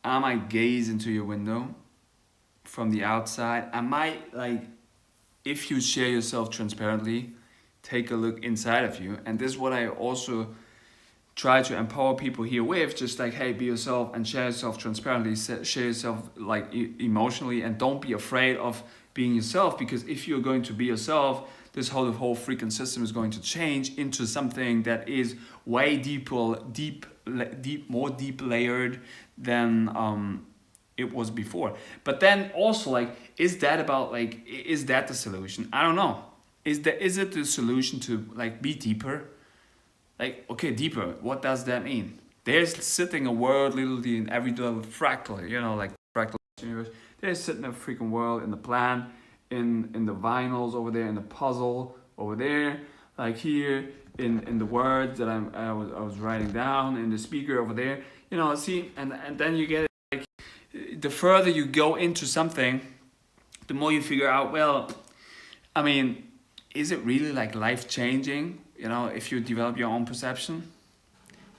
I might gaze into your window from the outside. I might, like, if you share yourself transparently, take a look inside of you. And this is what I also try to empower people here with, just like, hey, be yourself and share yourself transparently, share yourself like emotionally, and don't be afraid of being yourself, because if you're going to be yourself, this whole freaking system is going to change into something that is way more deep layered than it was before. But then also, like, is that the solution? I don't know. Is it the solution to like be deeper? Like, okay, deeper, what does that mean? There's sitting a world literally in every little fractal, you know, like fractal universe. There's sitting a freaking world in the plan, in the vinyls over there, in the puzzle over there, like here, in the words that I was writing down, in the speaker over there. You know, see, and then you get it, like, the further you go into something, the more you figure out, well, I mean, is it really like life-changing? You know, if you develop your own perception,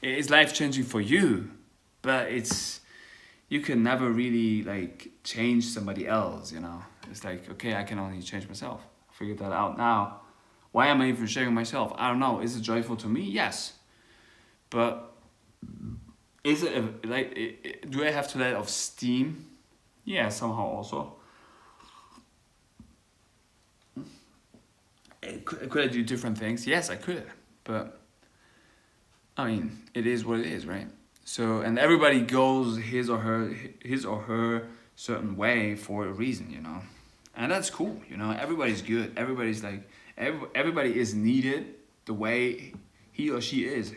it's life-changing for you, but you can never really like change somebody else, you know. It's like, okay, I can only change myself. I figured that out now. Why am I even sharing myself? I don't know. Is it joyful to me? Yes. But is it do I have to let off steam? Yeah, somehow also. Could I do different things? Yes, I could. But I mean, it is what it is, right? So, and everybody goes his or her certain way for a reason, you know, and that's cool. You know, everybody's good. Everybody's like, everybody is needed the way he or she is,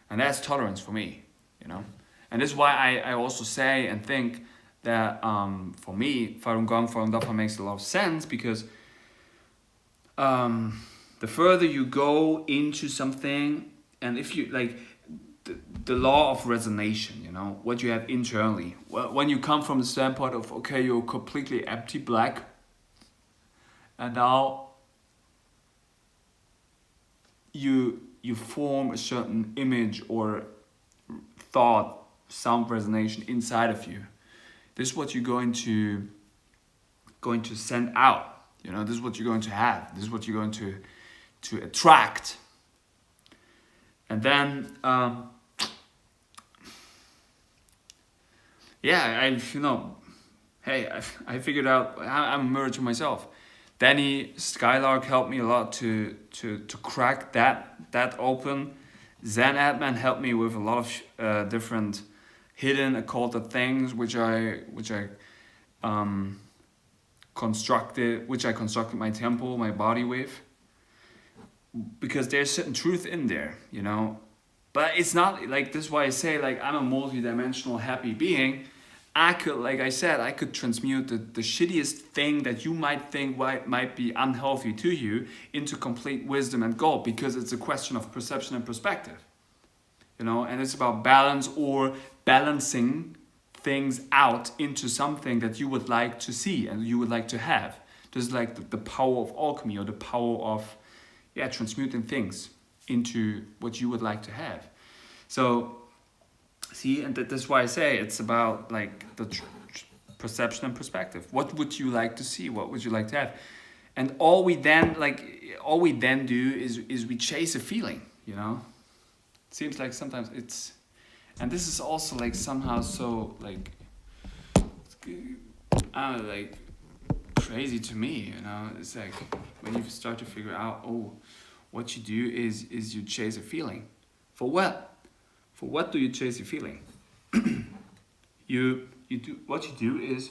and that's tolerance for me, you know. And this is why I also say and think that for me, Falun Gong, Falun Dafa makes a lot of sense, because the further you go into something, and if you like the law of resonance, you know, what you have internally. Well, when you come from the standpoint of, okay, you're completely empty black, and now you form a certain image or thought, sound resonance inside of you. This is what you're going to send out. You know, this is what you're going to have. This is what you're going to attract. And then, yeah, I figured out I'm a mirror to myself. Danny Skylark helped me a lot to crack that open. Zen Adman helped me with a lot of different hidden occulted things which I constructed my temple, my body with, because there's certain truth in there, you know. But it's not like, this is why I say, like, I'm a multi-dimensional happy being. I could transmute the shittiest thing that you might think might be unhealthy to you into complete wisdom and gold, because it's a question of perception and perspective, you know. And it's about balance, or balancing things out into something that you would like to see and you would like to have. This is like the power of alchemy, or the power of transmuting things into what you would like to have. So see, and that's why I say it's about like the perception and perspective. What would you like to see? What would you like to have? And all we then do is we chase a feeling, you know. It seems like sometimes it's, and this is also like somehow so like, I don't know, like crazy to me, you know. It's like when you start to figure out, what you do is you chase a feeling. For what? For what do you chase a feeling? you do what you do is,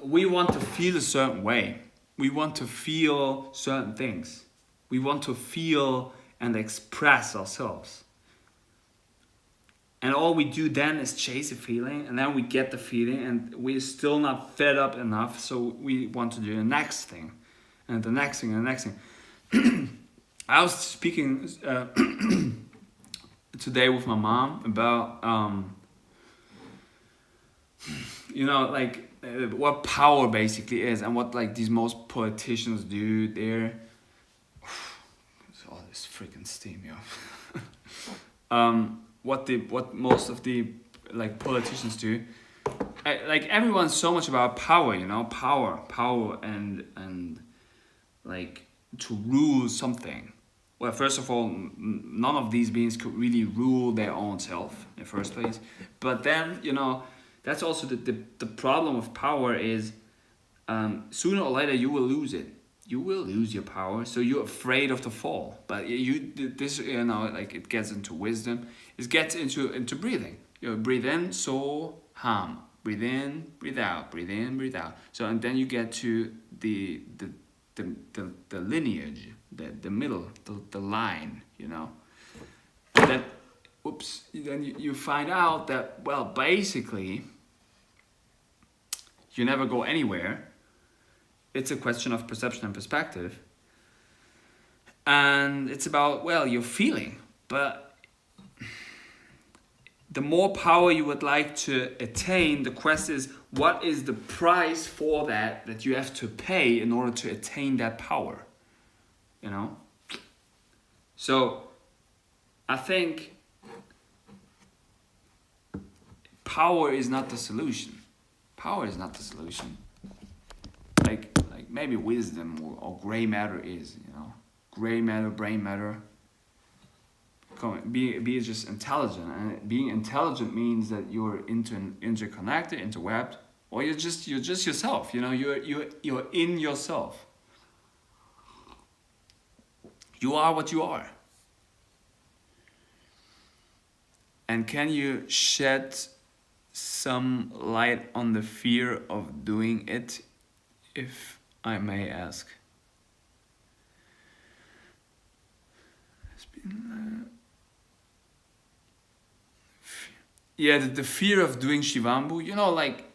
we want to feel a certain way. We want to feel certain things. We want to feel and express ourselves. And all we do then is chase a feeling, and then we get the feeling, and we're still not fed up enough, so we want to do the next thing, and the next thing, and the next thing. I was speaking today with my mom about, you know, like what power basically is, and what like these most politicians do there. All this freaking steam, yo. What most of the like politicians do, like everyone's so much about power, you know, power, and like to rule something. Well, first of all, none of these beings could really rule their own self in the first place. But then, you know, that's also the problem with power is, sooner or later you will lose it. You will lose your power, so you're afraid of the fall. But this, you know, like it gets into wisdom. It gets into breathing. You know, breathe in, so hum. Breathe in, breathe out. Breathe in, breathe out. So, and then you get to the lineage, the middle, the line, you know. And then, then you find out that, well, basically, you never go anywhere. It's a question of perception and perspective. And it's about, well, your feeling. But the more power you would like to attain, the question is, what is the price for that you have to pay in order to attain that power? You know? So, I think power is not the solution. Power is not the solution. Like maybe wisdom or gray matter is, you know. Gray matter, brain matter. Be just intelligent. And being intelligent means that you're interconnected, interwebbed, or you're just yourself. You know, you're in yourself. You are what you are. And can you shed some light on the fear of doing it, if I may ask? It's been, yeah, the fear of doing Shivambu. You know, like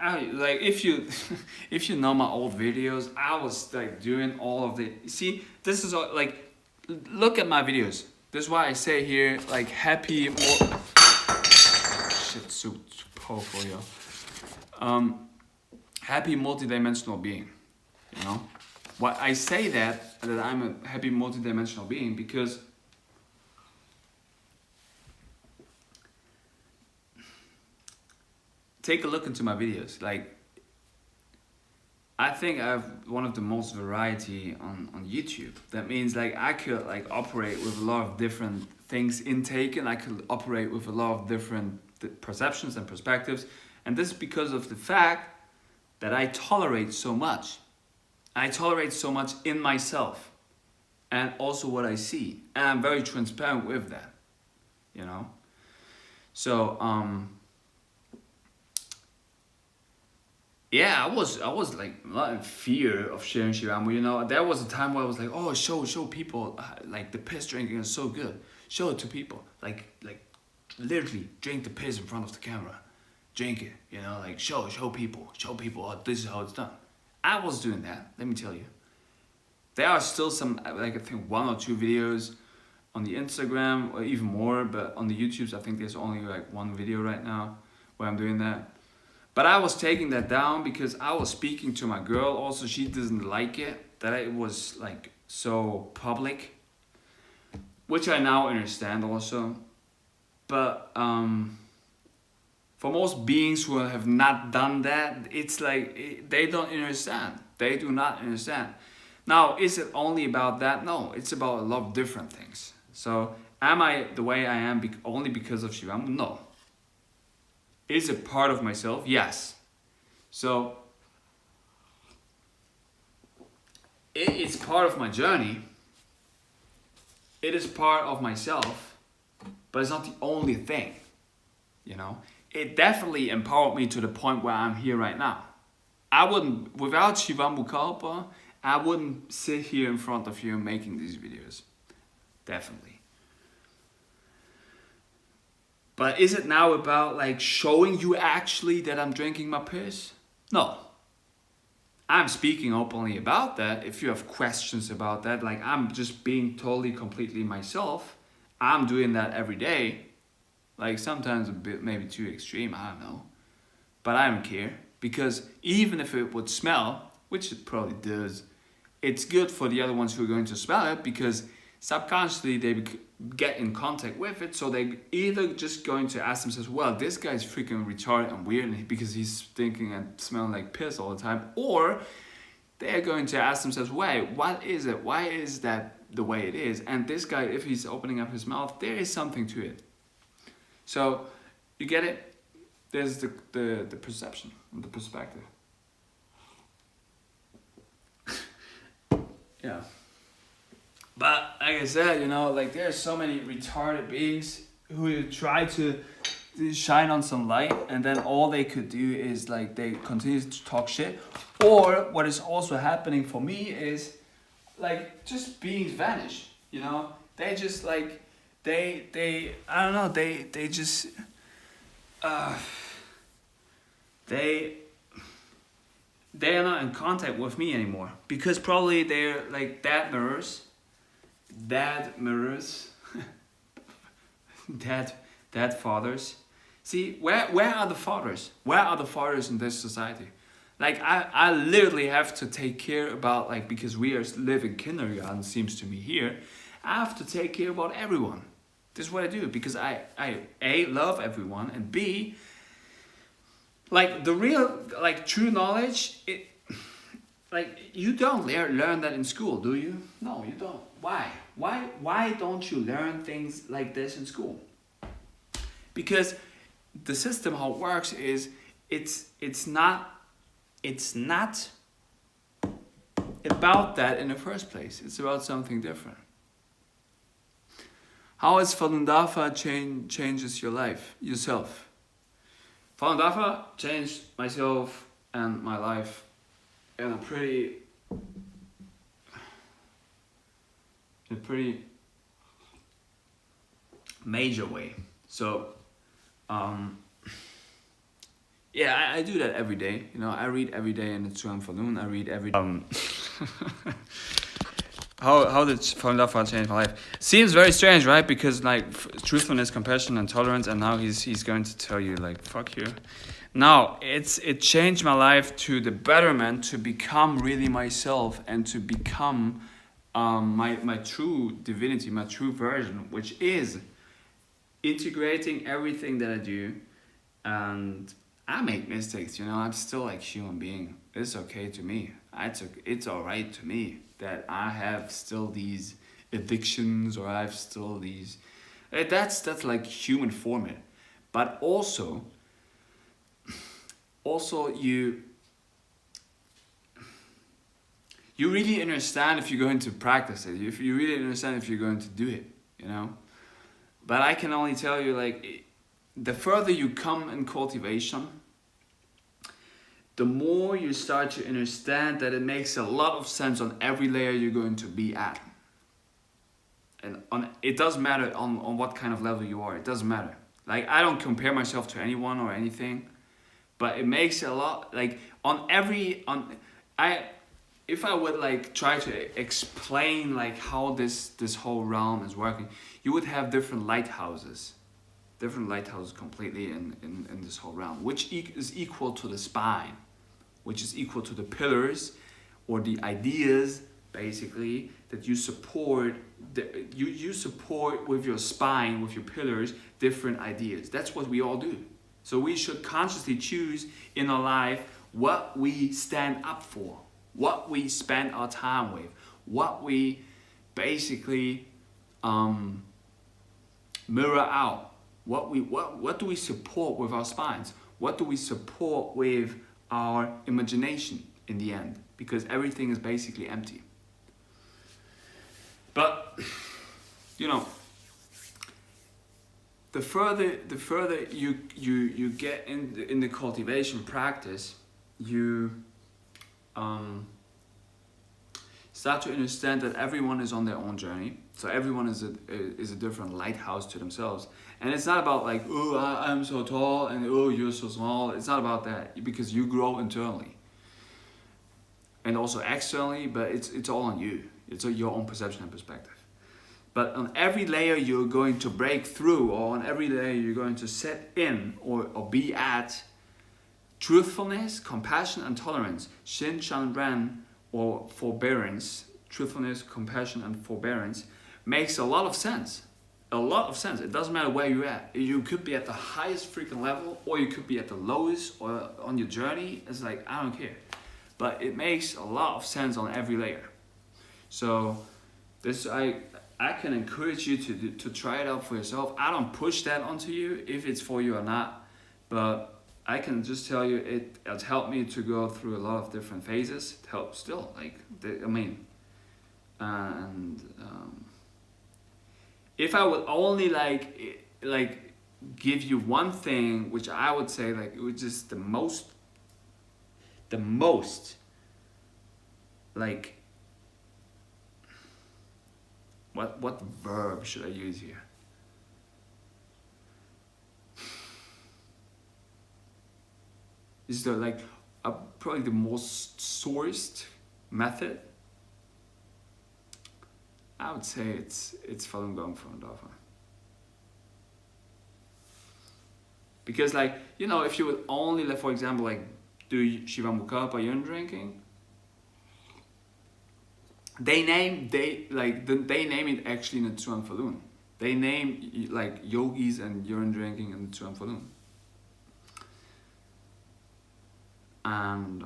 if you if you know my old videos, I was like doing all of the. See, this is all, like, look at my videos. This is why I say here, like, happy. Shit, so powerful, yo. Happy multidimensional being. You know, why I say that I'm a happy multidimensional being, because take a look into my videos. Like, I think I have one of the most variety on YouTube. That means, like, I could, like, operate with a lot of different things intaken. I could operate with a lot of different perceptions and perspectives. And this is because of the fact that I tolerate so much. I tolerate so much in myself and also what I see. And I'm very transparent with that, you know? So, yeah, I was like not in fear of sharing Shivambu, you know. There was a time where I was like, oh, show people, like, the piss drinking is so good. Show it to people, like literally drink the piss in front of the camera, drink it, you know, like show people, oh, this is how it's done. I was doing that, let me tell you. There are still some, like, I think 1 or 2 videos on the Instagram, or even more, but on the YouTubes, I think there's only like 1 video right now where I'm doing that. But I was taking that down because I was speaking to my girl. Also, she doesn't like it, that it was like so public, which I now understand also. But for most beings who have not done that, it's like they don't understand. They do not understand. Now, is it only about that? No, it's about a lot of different things. So, am I the way I am only because of Shivambu? No. Is it part of myself? Yes. So, it's part of my journey. It is part of myself, but it's not the only thing, you know? It definitely empowered me to the point where I'm here right now. I wouldn't, without Shivambu Kalpa, I wouldn't sit here in front of you making these videos. Definitely. But is it now about, like, showing you actually that I'm drinking my piss? No. I'm speaking openly about that. If you have questions about that, like, I'm just being totally, completely myself. I'm doing that every day. Like, sometimes a bit maybe too extreme, I don't know. But I don't care. Because even if it would smell, which it probably does, it's good for the other ones who are going to smell it, because subconsciously they get in contact with it. So they either just going to ask themselves, well, this guy's freaking retarded and weird because he's thinking and smelling like piss all the time. Or they're going to ask themselves, wait, what is it? Why is that the way it is? And this guy, if he's opening up his mouth, there is something to it. So, you get it? There's the perception, the perspective. Yeah. But like I said, you know, like, there's so many retarded beings who try to shine on some light, and then all they could do is, like, they continue to talk shit. Or what is also happening for me is, like, just beings vanish, you know? They just, like, they I don't know, they just they are not in contact with me anymore, because probably they're like dad mirrors, dad fathers. See, where are the fathers? Where are the fathers in this society? Like, I literally have to take care about, like, because we are living kindergarten, seems to me here, I have to take care about everyone. This is what I do, because I A, love everyone, and B, like, the real, like, true knowledge, it, like, you don't learn that in school, do you? No, you don't. Why? Why don't you learn things like this in school? Because the system, how it works is, it's not about that in the first place. It's about something different. How is Falun Dafa changes your life, yourself? Falun Dafa changed myself and my life in a pretty major way. So, yeah, I do that every day. You know, I read every day in the Tsuan Falun. I read every day. How did Falun Dafa change my life? Seems very strange, right? Because like truthfulness, compassion, and tolerance, and now he's going to tell you like fuck you. No, it changed my life to the betterment, to become really myself, and to become my true divinity, my true version, which is integrating everything that I do. And I make mistakes, you know, I'm still like human being. It's okay to me. It's alright to me that I have still these addictions, or I have still these, that's like human format. But also you really understand if you're going to practice it, if you really understand if you're going to do it, you know. But I can only tell you, like, the further you come in cultivation, the more you start to understand that it makes a lot of sense on every layer you're going to be at. And it doesn't matter on what kind of level you are, it doesn't matter. Like, I don't compare myself to anyone or anything, but it makes a lot, like, if I would like try to explain like how this whole realm is working, you would have different lighthouses completely in this whole realm, which is equal to the spine, which is equal to the pillars or the ideas basically that you support. You support with your spine, with your pillars, different ideas. That's what we all do. So we should consciously choose in our life what we stand up for, what we spend our time with, what we basically mirror out. What do we support with our spines? What do we support with our imagination in the end? Because everything is basically empty. But you know, the further you get in the cultivation practice, you start to understand that everyone is on their own journey. So everyone is a different lighthouse to themselves. And it's not about like, oh, I'm so tall and oh, you're so small. It's not about that, because you grow internally and also externally, but it's all on you. It's your own perception and perspective. But on every layer you're going to break through, or on every layer you're going to set in or be at, truthfulness, compassion, and tolerance, Shin Shan Ren, or forbearance, truthfulness, compassion, and forbearance, makes a lot of sense. A lot of sense. It doesn't matter where you're at. You could be at the highest freaking level, or you could be at the lowest, or on your journey. It's like, I don't care. But it makes a lot of sense on every layer. So this, I can encourage you to try it out for yourself. I don't push that onto you if it's for you or not, but I can just tell you it's helped me to go through a lot of different phases. It helps still, if I would only like give you one thing, which I would say like it was just the most like, what verb should I use here? Is the probably the most sourced method? I would say it's Falun Gong Falun Dafa. Because if you would only for example do Shiva Mukha urine drinking, they name it actually in the Tsuan Falun. They name yogis and urine drinking in the Tsuan Falun. And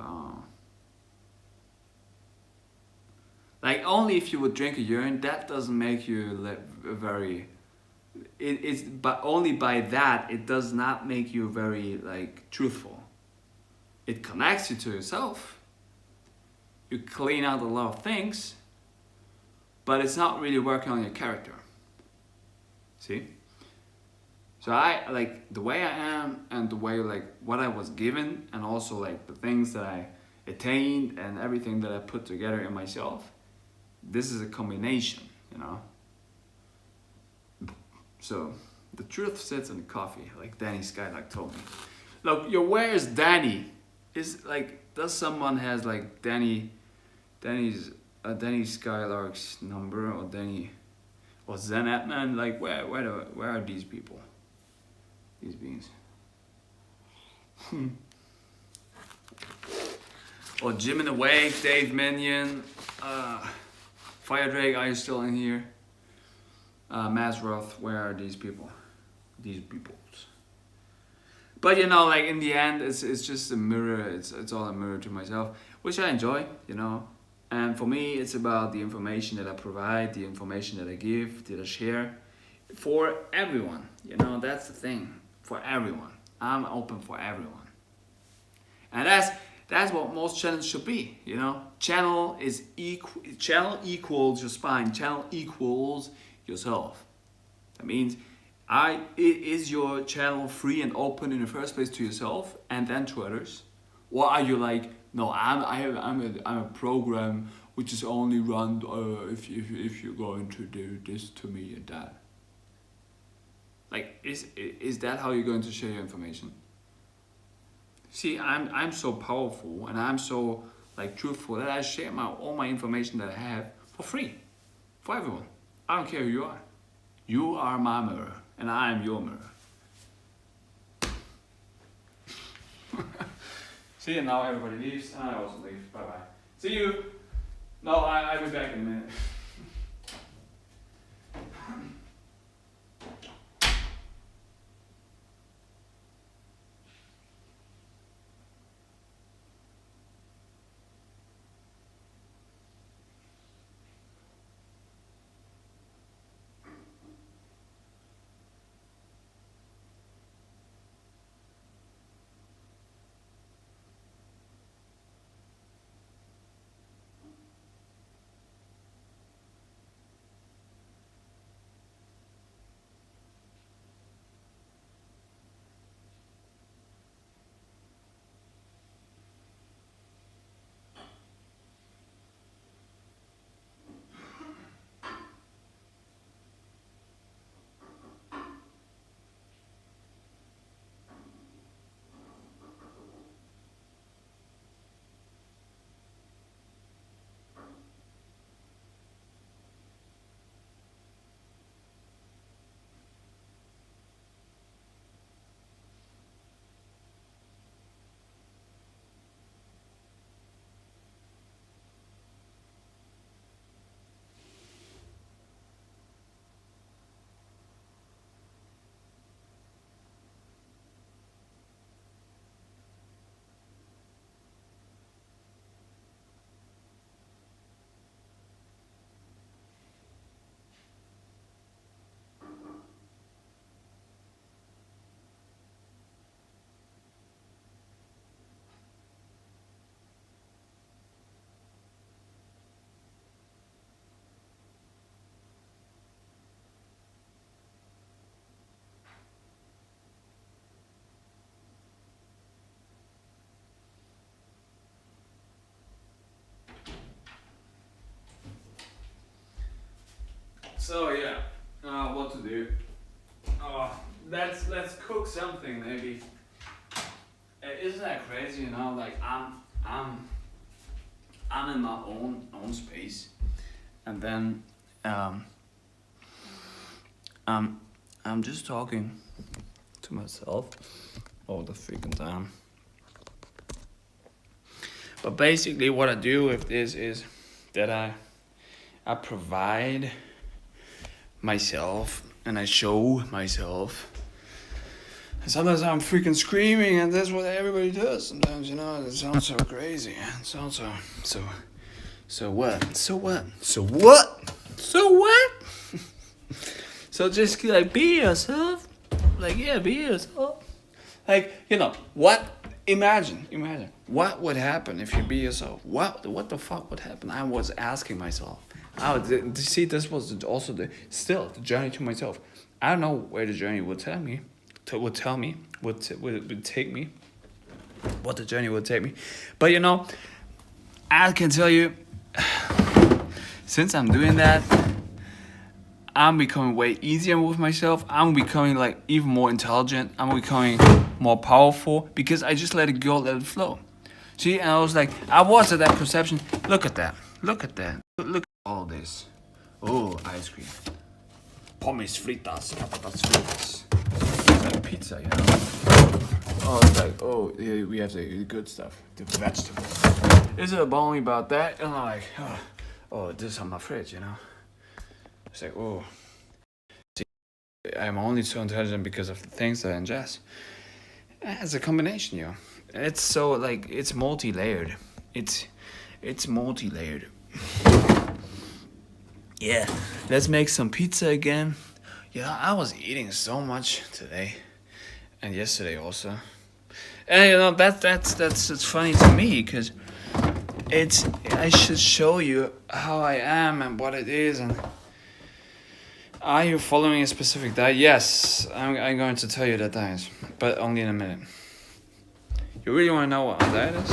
only if you would drink a urine, that doesn't make you very. But only by that it does not make you very truthful. it connects you to yourself. You clean out a lot of things, but it's not really working on your character. See? So I like the way I am and the way like what I was given, and also like the things that I attained and everything that I put together in myself. This is a combination, you know. So the truth sits in the coffee, like Danny Skylark told me. Look, where is Danny? Is like, does someone has like Danny Skylark's number, or Danny or Zen Atman? Like where are these people? These beings. Or Jim in the Wake, Dave Minion, Fire Drake, are you still in here? Mazroth, where are these people? These peoples. But you know, like in the end, it's just a mirror. It's all a mirror to myself, which I enjoy, you know. And for me, it's about the information that I provide, the information that I give, that I share, for everyone. You know, that's the thing. For everyone, I'm open for everyone, and that's what most channels should be. You know, channel equals your spine. Channel equals yourself. That means is your channel free and open in the first place to yourself and then to others, or are you like, no, I'm a program which is only run if you're going to do this to me and that. Like, is that how you're going to share your information? See, I'm so powerful and I'm so like truthful that I share all my information that I have for free, for everyone. I don't care who you are. You are my mirror and I am your mirror. See you now. Everybody leaves and I also leave. Bye bye. See you. No, I'll be back in a minute. So yeah, what to do? Let's cook something maybe. Isn't that crazy? You know, like I'm in my own space, and then I'm just talking to myself all the freaking time. But basically, what I do with this is that I provide myself and I show myself. And sometimes I'm freaking screaming, and that's what everybody does. Sometimes, you know, it sounds so crazy. It sounds so what? So what? So what? So what? So just like be yourself. Like, yeah, be yourself. Like, you know, what Imagine, what would happen if you be yourself? What the fuck would happen? I was asking myself. See, this was also the journey to myself. I don't know where the journey would tell me, would take me, what the journey would take me. But you know, I can tell you, since I'm doing that, I'm becoming way easier with myself. I'm becoming like even more intelligent. I'm becoming more powerful because I just let it go, let it flow. See, and I was like, I was at that perception. Look at that. Look at all this. Oh, ice cream. Pommes fritas, patatas fritas. It's like pizza, you know? Oh, it's like, oh, yeah, we have the good stuff, the vegetables. Is it about me about that? And I'm like, oh, this is on my fridge, you know? It's like, oh. See, I'm only so intelligent because of the things that I ingest. It's a combination, yo. It's so, like, it's multi-layered. It's multi-layered. Yeah, let's make some pizza again. Yeah, I was eating so much today. And yesterday also. And, you know, that's funny to me, because I should show you how I am and what it is. And are you following a specific diet? Yes, I'm going to tell you that diet, but only in a minute. You really want to know what my diet is?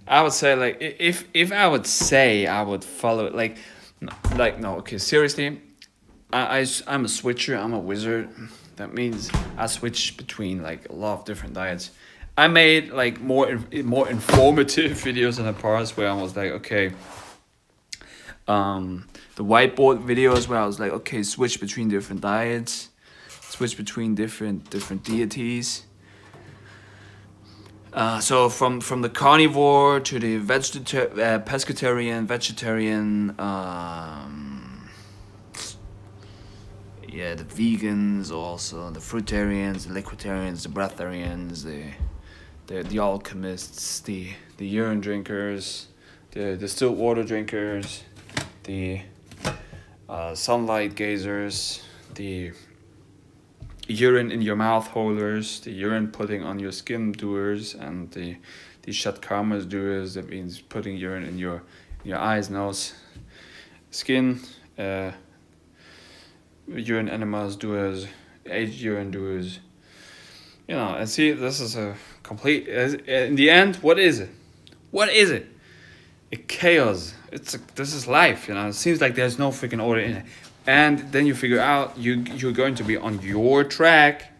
I would say, like, if I would say I would follow it, no, okay, seriously, I'm a switcher, I'm a wizard. That means I switch between, like, a lot of different diets. I made, like, more informative videos in the past where I was like, okay, the whiteboard videos where I was like, okay, switch between different diets, switch between different deities. So from the carnivore to the pescatarian, vegetarian, the vegans also, the fruitarians, the liquidarians, the breatharians, the alchemists, the urine drinkers, the distilled water drinkers, the sunlight gazers, the urine in your mouth holders, the urine putting on your skin doers, and the shatkarmas doers. That means putting urine in your eyes, nose, skin, urine enemas doers, aged urine doers. You know, and see, this is a complete. In the end, what is it? What is it? A chaos. This is life. You know, it seems like there's no freaking order in it. And then you figure out you're going to be on your track,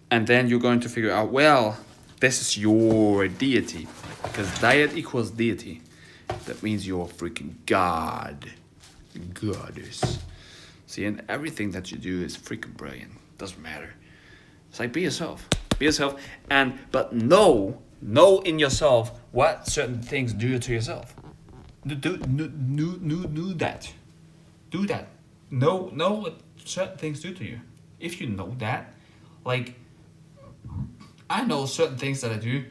and then you're going to figure out, well, this is your deity, because diet equals deity. That means you're a freaking god, goddess. See, and everything that you do is freaking brilliant. Doesn't matter. It's like, be yourself, but know in yourself what certain things do to yourself. Do that. Do that. Know what certain things do to you. If you know that, like, I know certain things that I do,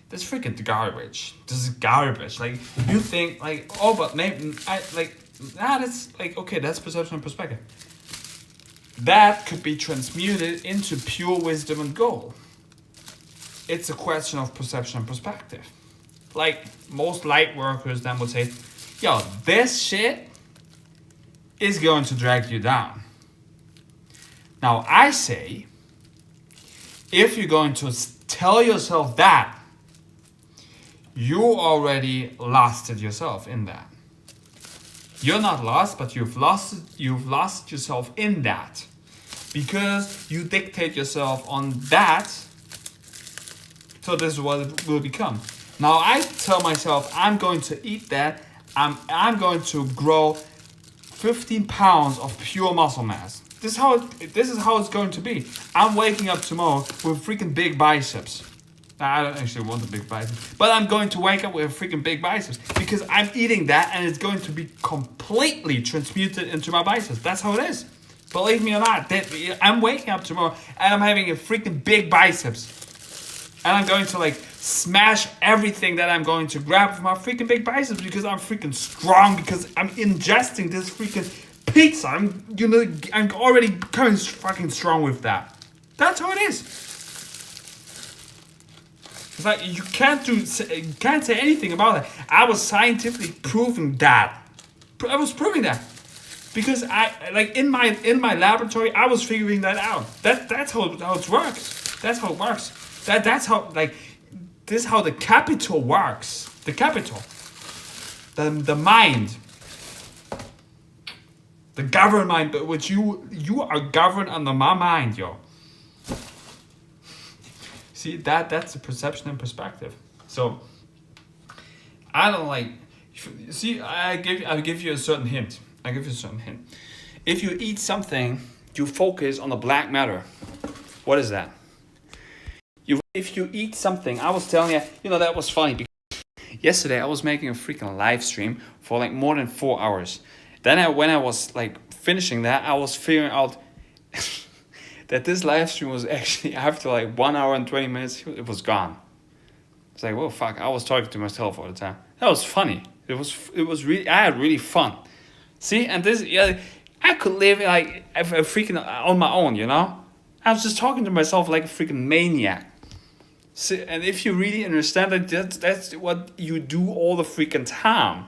that's freaking garbage. This is garbage. Like, you think, like, oh, but maybe, that's, like, okay, that's perception and perspective. That could be transmuted into pure wisdom and goal. It's a question of perception and perspective. Like, most light workers then would say, yo, this shit is going to drag you down. Now, I say, if you're going to tell yourself that, you already lost it yourself in that. You're not lost, but you've lost yourself in that, because you dictate yourself on that. So this is what it will become. Now I tell myself I'm going to eat that. I'm going to grow 15 pounds of pure muscle mass. This is how it's going to be. I'm waking up tomorrow with freaking big biceps. I don't actually want a big biceps, but I'm going to wake up with freaking big biceps because I'm eating that, and it's going to be completely transmuted into my biceps. That's how it is. Believe me or not, I'm waking up tomorrow and I'm having a freaking big biceps, and I'm going to, like, smash everything that I'm going to grab with my freaking big biceps because I'm freaking strong, because I'm ingesting this freaking pizza. I'm already coming fucking strong with that. That's how it is. It's like you can't say anything about it. I was scientifically proving that. I was proving that because in my laboratory I was figuring that out. That's how it works. That's how it works. That's how this is how the capital works. The capital. The mind. The governed mind, but which you are governed under my mind, yo. See, that's the perception and perspective. So I don't like. See, I'll give you a certain hint. If you eat something, you focus on the black matter. What is that? If you eat something, I was telling you, that was funny because yesterday I was making a freaking live stream for like more than 4 hours. Then when I was like finishing that, I was figuring out that this live stream was actually after like 1 hour and 20 minutes, it was gone. It's like, well, fuck, I was talking to myself all the time. That was funny. It was really, I had really fun. See, and this, I could live like a freaking on my own, I was just talking to myself like a freaking maniac. See, and if you really understand that, that's what you do all the freaking time.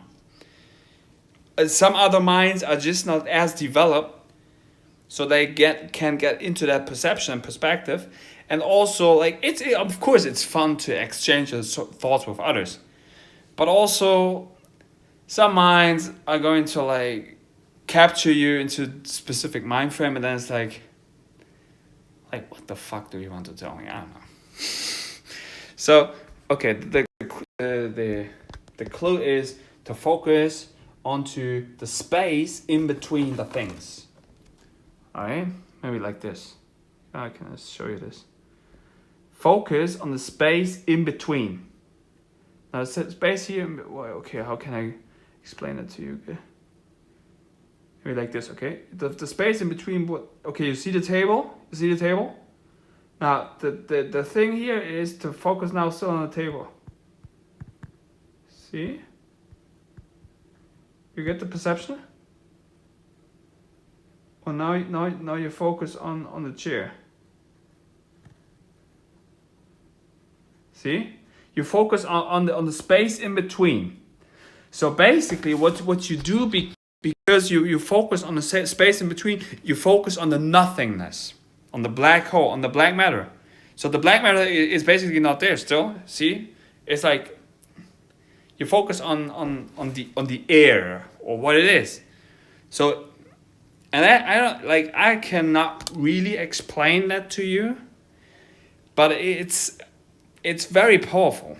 Some other minds are just not as developed, so they can get into that perception and perspective, and also like of course it's fun to exchange thoughts with others, but also some minds are going to like capture you into specific mind frame, and then it's like what the fuck do you want to tell me? I don't know. So okay, the clue is to focus onto the space in between the things. Alright, maybe like this. I can show you this. Focus on the space in between. Now the space here, okay, how can I explain it to you? Okay. Maybe like this, okay? The space in between, okay, you see the table? Now the thing here is to focus now still on the table. See? You get the perception? Well, now you focus on the chair. See? You focus on the space in between. So basically, what you do because you focus on the space in between, you focus on the nothingness, on the black hole, on the black matter. So the black matter is basically not there still. See? It's like you focus on the air or what it is. So, and I cannot really explain that to you, but it's very powerful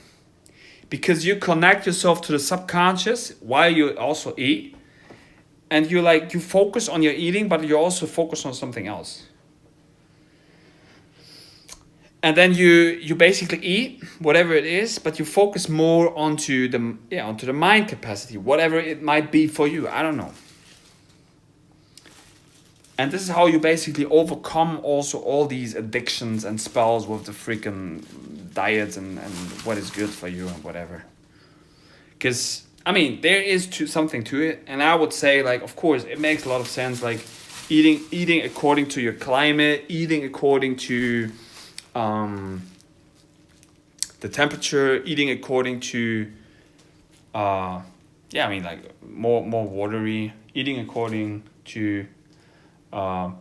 because you connect yourself to the subconscious while you also eat, and you focus on your eating, but you also focus on something else. And then you basically eat whatever it is, but you focus more onto the mind capacity, whatever it might be for you. I don't know. And this is how you basically overcome also all these addictions and spells with the freaking diets and what is good for you and whatever. Because there is something to it, and I would say of course it makes a lot of sense, eating according to your climate, eating according to the temperature, eating according to more watery, eating according to color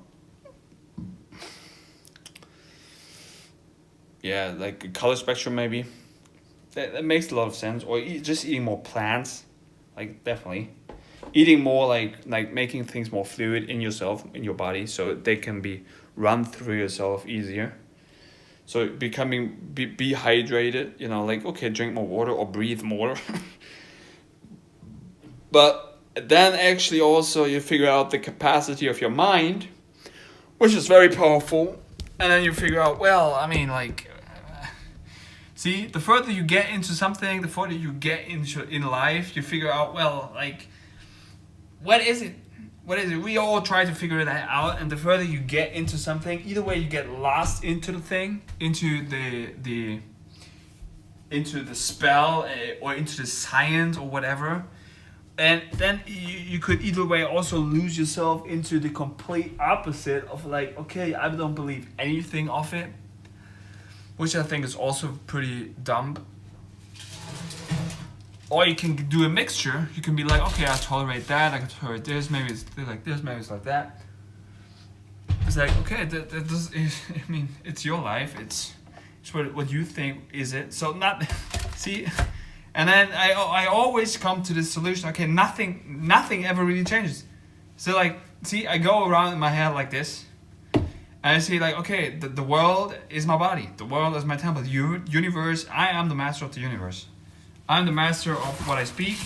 spectrum maybe. That makes a lot of sense. Or just eating more plants, definitely. Eating more making things more fluid in yourself, in your body, so they can be run through yourself easier. So becoming be hydrated, okay, drink more water or breathe more. But then actually also you figure out the capacity of your mind, which is very powerful. And then you figure out, see, the further you get into something, the further you get in life, you figure out, what is it? What is it? We all try to figure that out, and the further you get into something, either way you get lost into the thing, into the spell, or into the science or whatever, And then you could either way also lose yourself into the complete opposite of like, okay, I don't believe anything of it, which I think is also pretty dumb. Or you can do a mixture. You can be like, okay, I tolerate that, I can tolerate this, maybe it's like this, maybe it's like that. It's like, okay, that does, I mean, it's your life, it's what you think is it. So not, see, and then I always come to this solution, okay, nothing ever really changes. So like, see, I go around in my head like this, and I see like, okay, the world is my body, the world is my temple, the universe, I am the master of the universe. I'm the master of what I speak,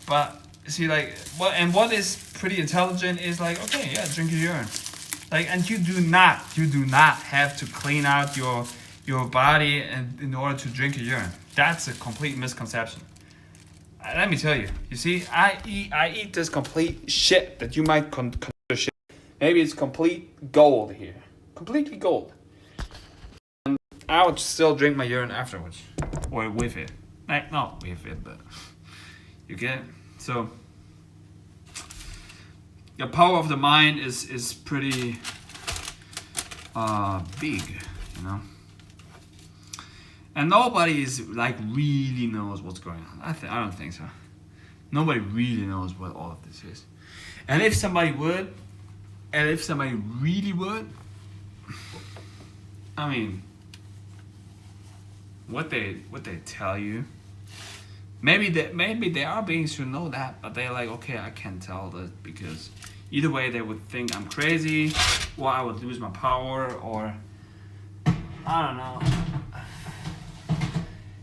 but see, like, what is pretty intelligent is like, okay, yeah, drink your urine, like, and you do not have to clean out your body and in order to drink your urine. That's a complete misconception. Let me tell you. You see, I eat this complete shit that you might consider shit. Maybe it's complete gold here, completely gold, and I would still drink my urine afterwards, or with it. Like, not with it, but you get it? So the power of the mind is pretty big, you know. And nobody is like really knows what's going on. I don't think so. Nobody really knows what all of this is. And if somebody would, and if somebody really would, I mean, what they tell you, maybe they are beings who know that, but they're like, okay, I can't tell that because either way they would think I'm crazy, or I would lose my power, or I don't know.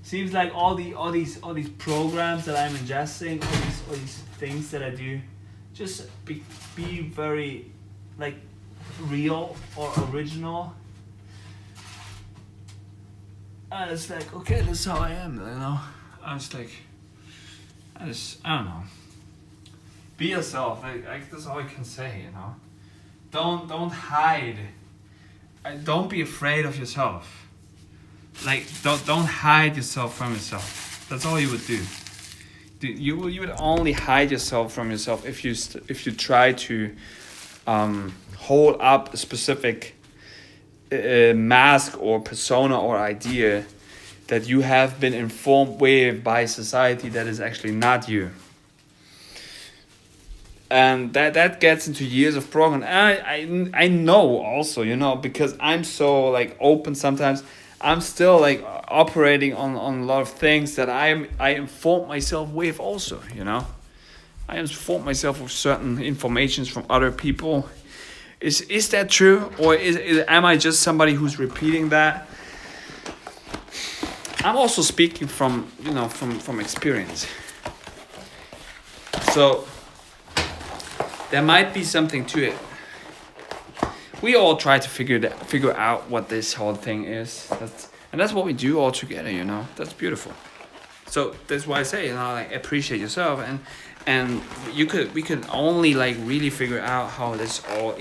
Seems like all these programs that I'm ingesting, all these things that I do, just be very like real or original. And it's like, okay, this is how I am, you know. I don't know. Be yourself. Like that's all I can say, you know. Don't hide. Don't be afraid of yourself. Like don't hide yourself from yourself. That's all you would do. You would only hide yourself from yourself if you try to hold up a specific mask or persona or idea that you have been informed with by society that is actually not you. And that gets into years of program. I know also, you know, because I'm so like open sometimes. I'm still like operating on a lot of things that I inform myself with also, you know. I inform myself with certain informations from other people. Is that true, or am I just somebody who's repeating that? I'm also speaking from, you know, from experience. So there might be something to it. We all try to figure out what this whole thing is. That's what we do all together, you know. That's beautiful. So that's why I say, you know, like appreciate yourself, and we could only like really figure out how this all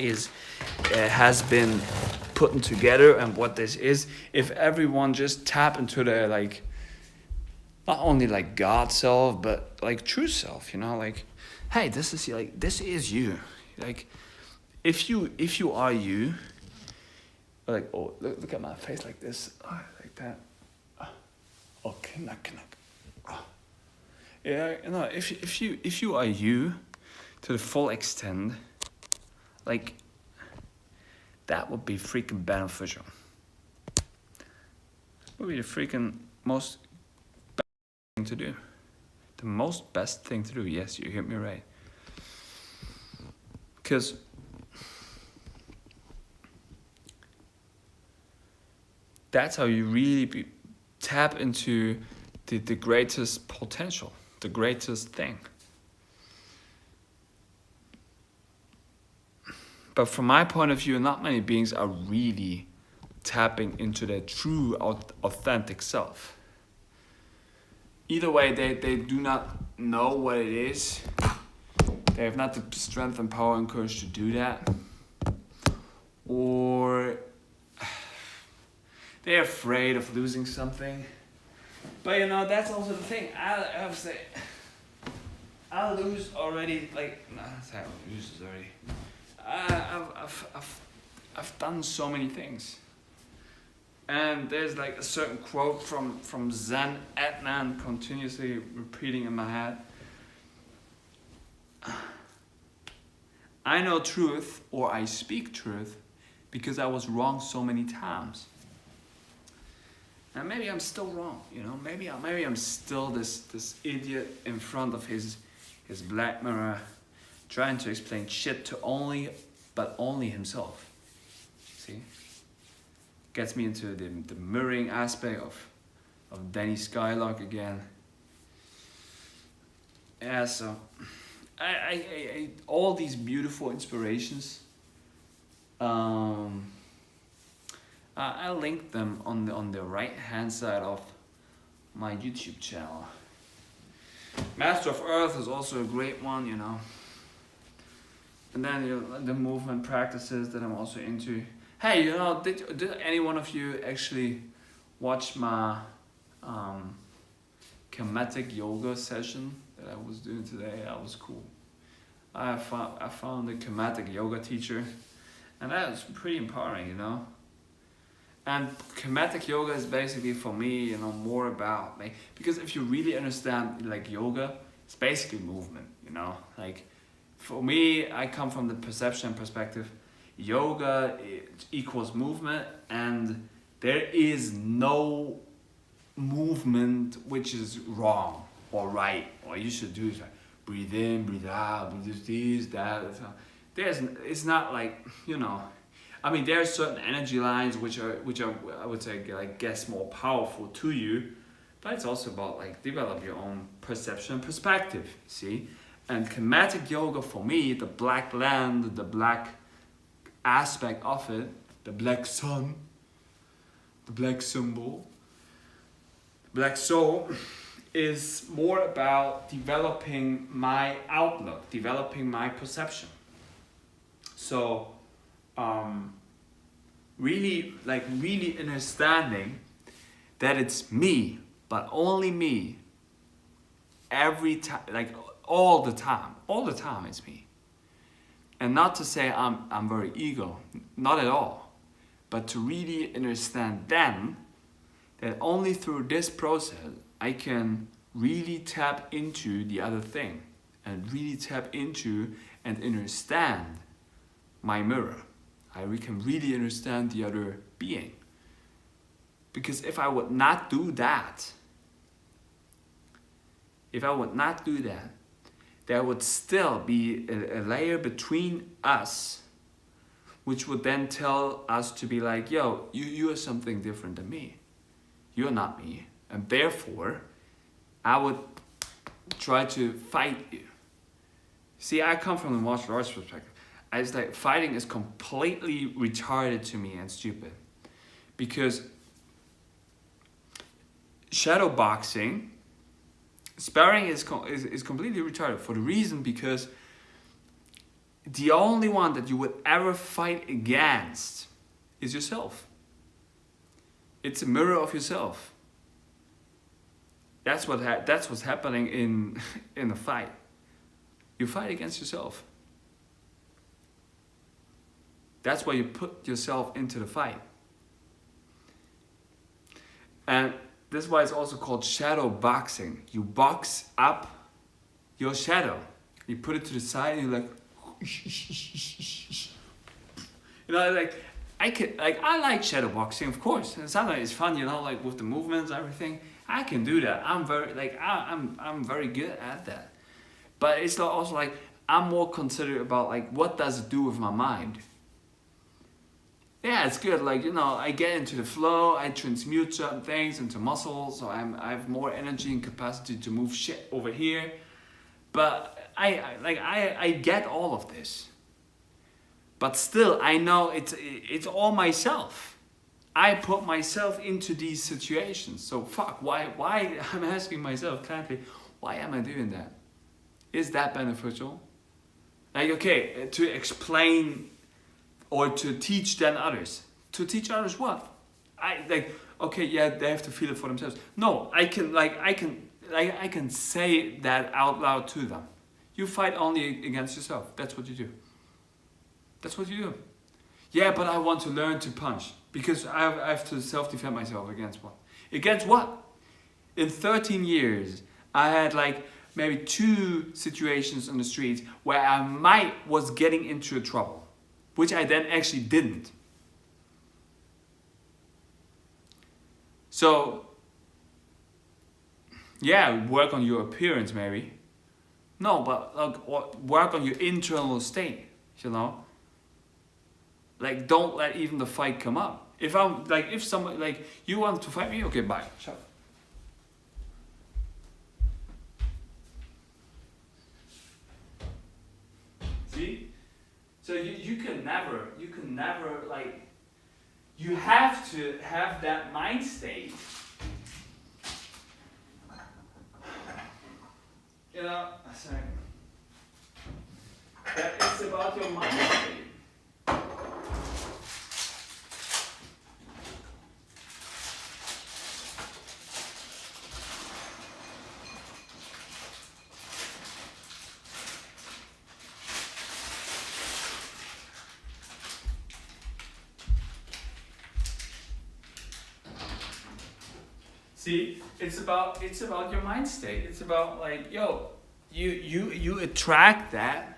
has been put together and what this is if everyone just tap into their like not only like God self but like true self, you know, like, hey, this is you, like. If you are you, like, oh, look at my face like this, like that. Oh, knack. Oh. Yeah, you know, if you are you to the full extent, like, that would be freaking beneficial. Would be the freaking most best thing to do. The most best thing to do. Yes, you hear me right. Because that's how you really tap into the greatest potential, the greatest thing. But from my point of view, not many beings are really tapping into their true, authentic self. Either way, they do not know what it is. They have not the strength and power and courage to do that. Or they're afraid of losing something. But you know, that's also the thing. I would say, I lose already. Like, nah, I lose already. I've done so many things. And there's like a certain quote from Zen Adnan continuously repeating in my head. I know truth, or I speak truth, because I was wrong so many times. And maybe I'm still wrong, you know. Maybe I'm still this idiot in front of his black mirror, trying to explain shit to only himself. See, gets me into the mirroring aspect of Danny Skylark again. Yeah, so I all these beautiful inspirations. I linked them on the right hand side of my YouTube channel. Master of Earth is also a great one, you know. And then the movement practices that I'm also into. Hey, you know, did any one of you actually watch my kinetic yoga session that I was doing today? That was cool. I found a kinetic yoga teacher, and that was pretty empowering, you know. And kinetic yoga is basically for me, you know, more about like, because if you really understand like yoga, it's basically movement, you know. Like for me, I come from the perception perspective. Yoga equals movement, and there is no movement which is wrong or right, or you should do like breathe in, breathe out, do this, that. It's not like, you know. I mean, there are certain energy lines which are I would say like gets more powerful to you, but it's also about like develop your own perception and perspective. See, and kinetic yoga for me, the black land, the black aspect of it, the black sun, the black symbol, black soul, is more about developing my outlook, developing my perception. So. Really understanding that it's me, but only me. Every time, like all the time it's me. And not to say I'm very ego, not at all, but to really understand then that only through this process I can really tap into the other thing and really tap into and understand my mirror. We can really understand the other being. Because if I would not do that, there would still be a layer between us, which would then tell us to be like, yo, you are something different than me. You're not me. And therefore, I would try to fight you. See, I come from the martial arts perspective. I just like fighting is completely retarded to me and stupid, because shadow boxing, sparring is completely retarded for the reason because the only one that you would ever fight against is yourself. It's a mirror of yourself. That's what's happening in a fight. You fight against yourself. That's why you put yourself into the fight. And this is why it's also called shadow boxing. You box up your shadow. You put it to the side and you're like, you know, like I like shadow boxing, of course. And sometimes it's fun, you know, like with the movements, everything. I can do that. I'm very good at that. But it's also like I'm more considerate about like what does it do with my mind. Yeah, it's good. Like, you know, I get into the flow. I transmute certain things into muscles, so I have more energy and capacity to move shit over here. But I get all of this. But still, I know it's all myself. I put myself into these situations. So fuck, why I'm asking myself currently, why am I doing that? Is that beneficial? Like, okay, to explain or to teach then others. To teach others what? Okay, yeah, they have to feel it for themselves. No, I can say that out loud to them. You fight only against yourself. That's what you do. That's what you do. Yeah, but I want to learn to punch because I have to self-defend myself against what? Against what? In 13 years, I had like maybe 2 situations on the streets where I was getting into trouble, which I then actually didn't. So, yeah, work on your appearance maybe. No, but like work on your internal state, you know? Like, don't let even the fight come up. If somebody, like, you want to fight me, okay, bye. Shut up. See? So you can never, like, you have to have that mind state. You know, sorry. That it's about your mind state. See, it's about your mind state. It's about like, yo, you attract that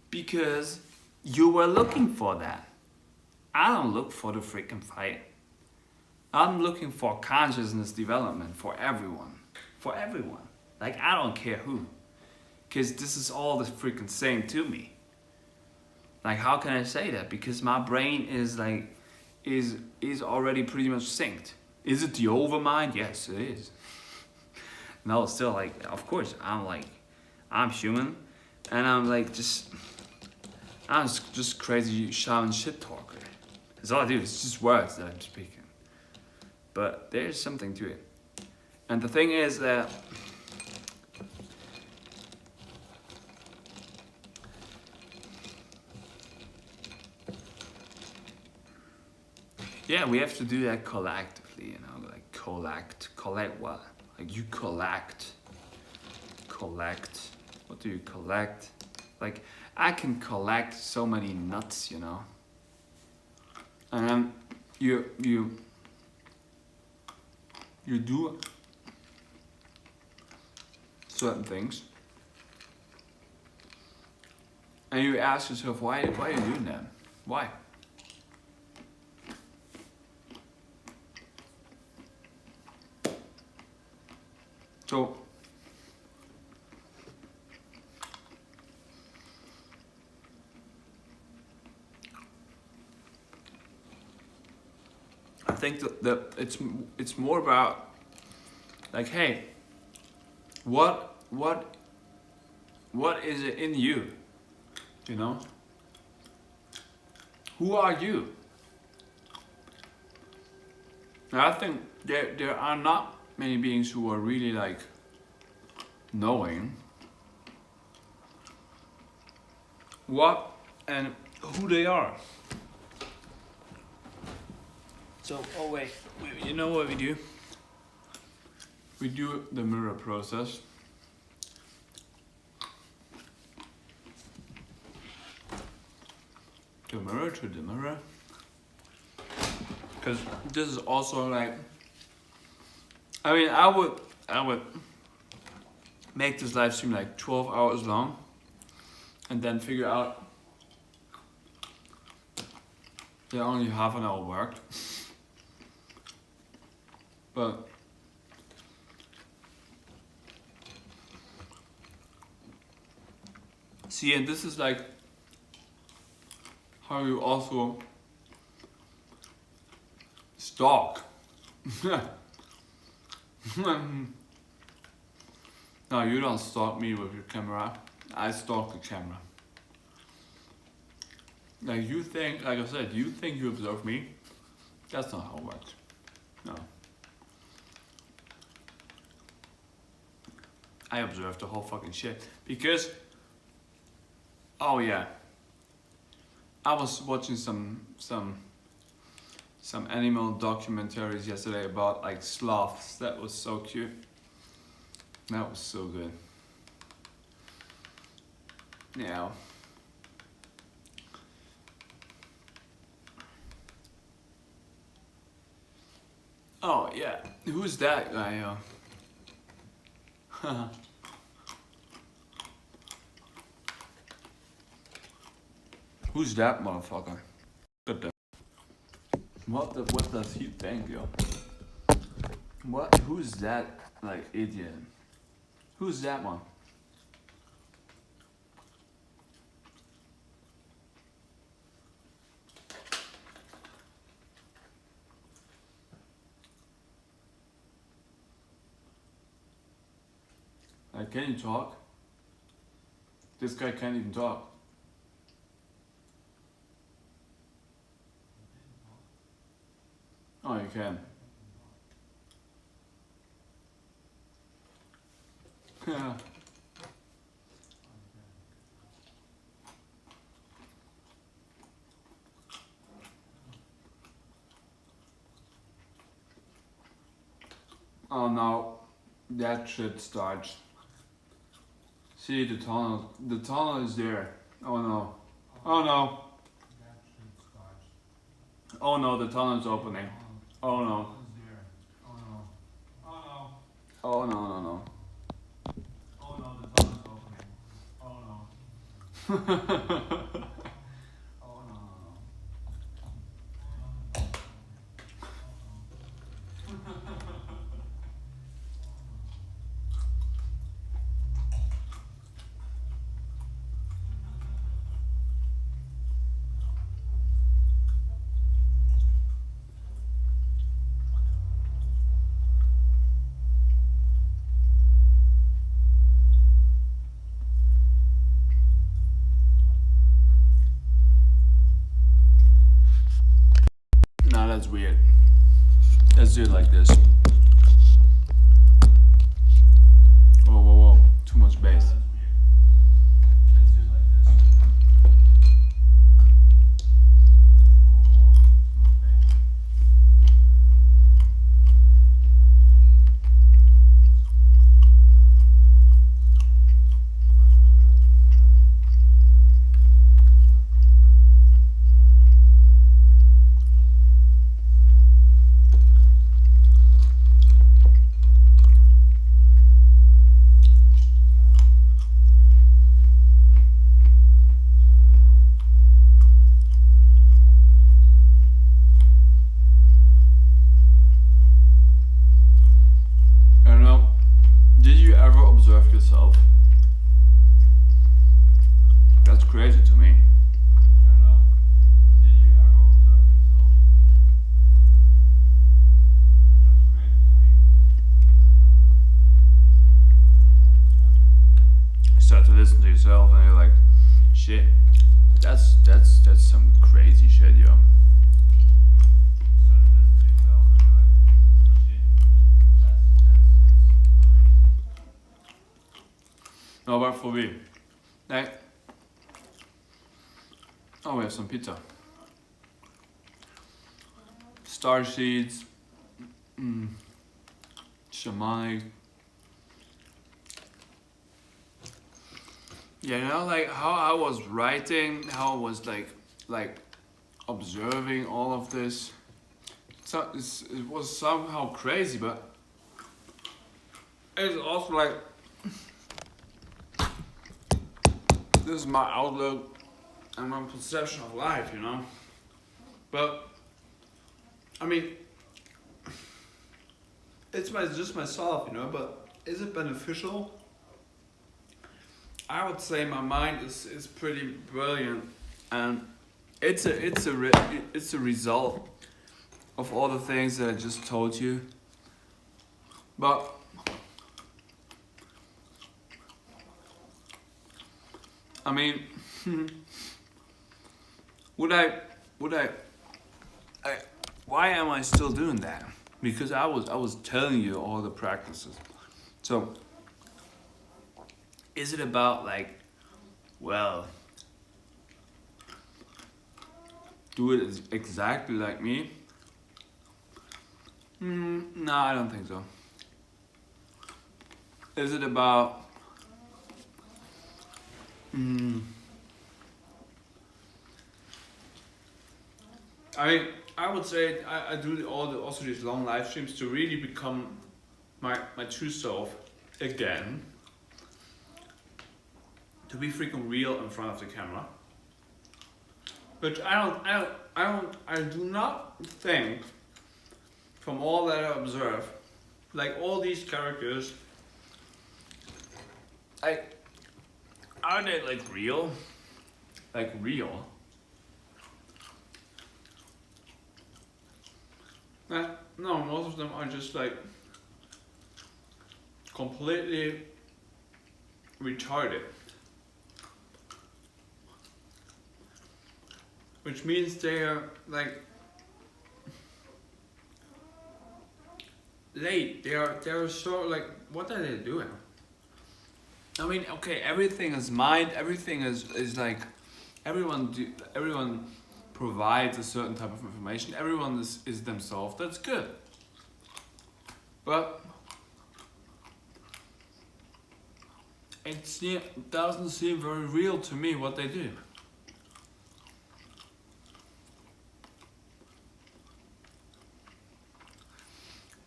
because you were looking for that. I don't look for the freaking fight. I'm looking for consciousness development for everyone. For everyone. Like, I don't care who. Because this is all the freaking same to me. Like, how can I say that? Because my brain is like, is already pretty much synced. Is it the overmind? Yes, it is. No, still, like, of course, I'm human, and I'm just crazy shaman shit talker. That's all I do. It's just words that I'm speaking. But there's something to it. And the thing is that yeah, we have to do that collectively, you know, like collect what? Like you collect. What do you collect? Like I can collect so many nuts, you know. And then you do certain things, and you ask yourself, why are you doing that? Why? So I think that it's more about like, hey, what is it in you? You know? Who are you? Now, I think there are not many beings who are really like knowing what and who they are. So, oh wait, you know what we do? We do the mirror process. The mirror to the mirror. Because this is also like, I mean, I would make this live stream like 12 hours long and then figure out that only half an hour worked. But see, and this is like how you also stalk. No, you don't stalk me with your camera. I stalk the camera. Like you think, like I said, you think you observe me. That's not how it works. No. I observed the whole fucking shit because, oh yeah, I was watching some animal documentaries yesterday about like sloths. That was so cute. That was so good. Yeah. Oh yeah. Who's that guy? Who's that motherfucker? What does he think, yo? Who's that like idiot? Who's that one? Like, can you talk? This guy can't even talk. Oh, you can. Yeah. Oh no, that shit starts. See the tunnel. The tunnel is there. Oh no. Oh no. Oh no, the tunnel is opening. Oh no. Oh no, no, no. Oh no, the tunnel is opening. Oh no. Oh no, no, no. Nah, that's weird. Let's do it like this. Whoa, whoa, whoa. Too much bass. Let's do it like this. I don't know. Did you ever observe yourself? That's crazy to me. I don't know. Did you ever observe yourself? That's crazy to me. You start to listen to yourself and you're like, shit, that's some crazy shit, yo. No, but for real. Like, oh, we have some pizza. Star seeds, shamanic. Yeah, you know, like how I was writing, how I was like observing all of this. So it was somehow crazy, but it's also like this is my outlook and my perception of life, you know. But I mean, it's just myself, you know. But is it beneficial? I would say my mind is pretty brilliant, and it's a result of all the things that I just told you. But I mean, why am I still doing that? Because I was telling you all the practices. So is it about like, well, do it exactly like me? No, I don't think so. Is it about I would say I do also these long live streams to really become my true self again. To be freaking real in front of the camera. But I do not think, from all that I observe, like all these characters, like, are they like real? Like real? No, most of them are just like completely retarded. Which means they are like late. They are so like, what are they doing? I mean, okay, everything is mind. Everything is like, everyone provides a certain type of information. Everyone is themselves. That's good. But it doesn't seem very real to me what they do.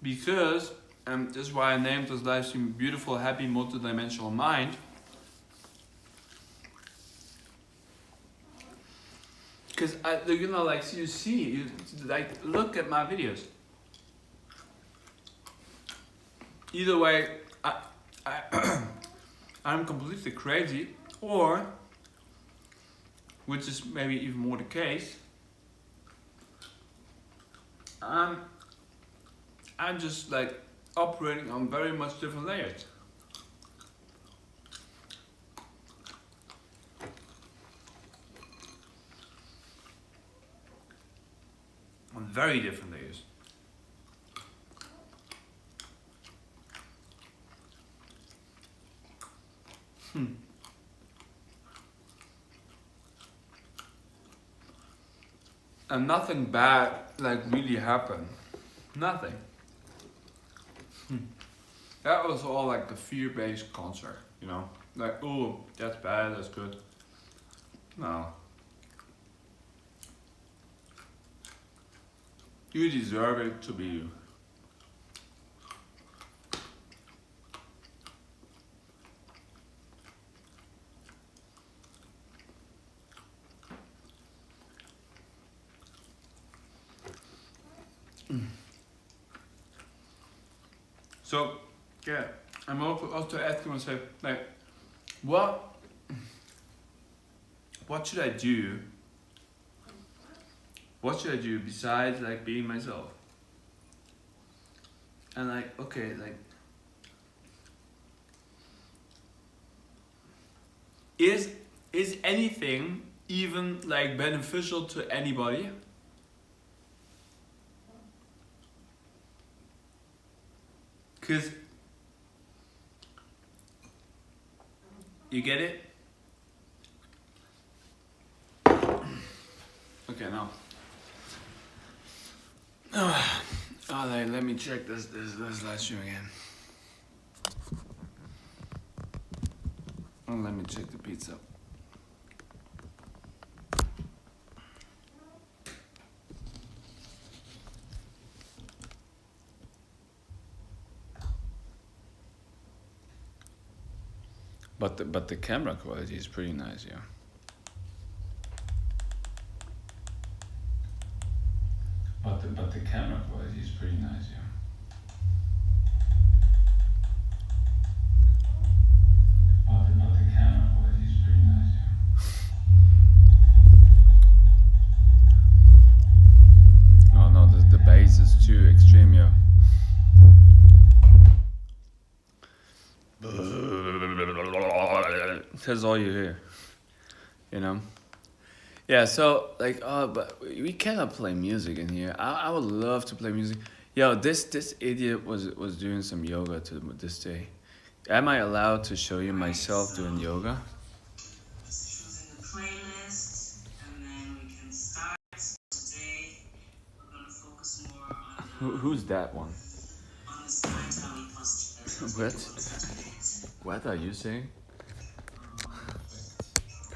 Because, and this is why I named this live stream Beautiful Happy Multidimensional Mind. Because you know, like you like look at my videos. Either way, I'm completely crazy, or, which is maybe even more the case, I'm just like operating on very much different layers. On very different layers. And nothing bad like really happened. Nothing. That was all like the fear-based concert, you know? Like, oh, that's bad, that's good. No. You deserve it to be you. So, yeah, I'm also asking myself, like, what should I do? What should I do besides like being myself? And like, okay, like, is anything even like beneficial to anybody? Cause you get it? Okay, now. Let me check this live stream again. Let me check the pizza. But the camera quality is pretty nice, yeah. But the camera quality is pretty nice, yeah. But the camera quality is pretty nice, yeah. Oh no, the bass is too extreme, yeah. That's all you hear, you know. Yeah, so like, but we cannot play music in here. I would love to play music. Yo, this idiot was doing some yoga to this day. Am I allowed to show you myself doing yoga? Choosing the playlist, and then we can start. Today, we're gonna focus more on Who's that one? on the storytelling posture. What are you saying?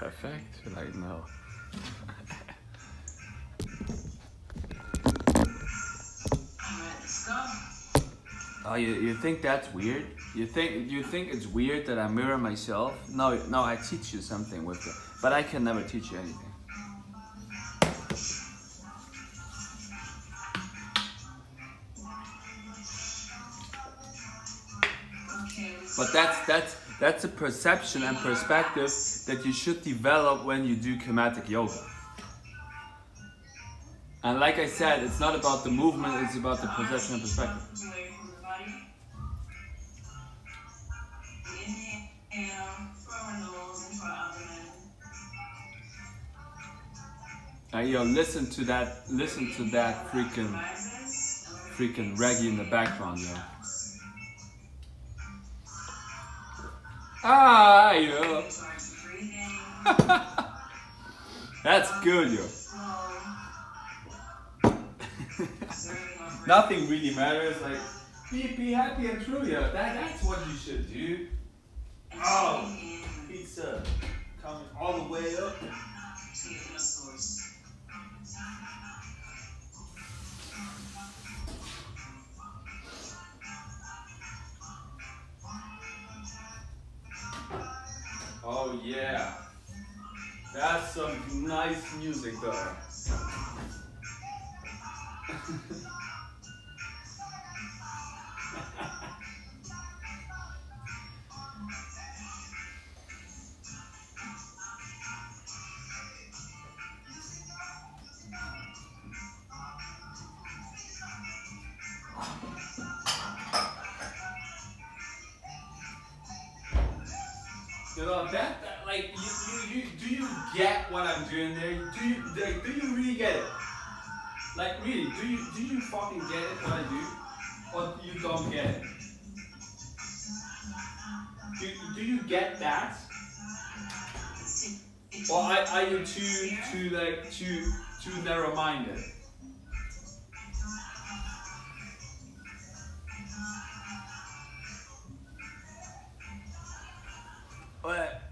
perfect? Like, no. Alright, let's go. Oh, you think that's weird? You think it's weird that I mirror myself? No, I teach you something with it, but I can never teach you anything. Okay, But that's a perception and perspective that you should develop when you do kinetic yoga. And like I said, it's not about the movement, it's about the perception and perspective. away from the body. Inhale from our nose into our abdomen. Yo, listen to that freaking reggae in the background, yo. Ah, yo. That's good, yo. Nothing really matters. Like, be happy and true, yo. That's what you should do. Oh, pizza coming all the way up. Oh yeah, that's some nice music though. You know that like you do you get what I'm doing there? Do you really get it? Like really, do you fucking get it what I do? Or you don't get it? Do you get that? Or are you too narrow-minded?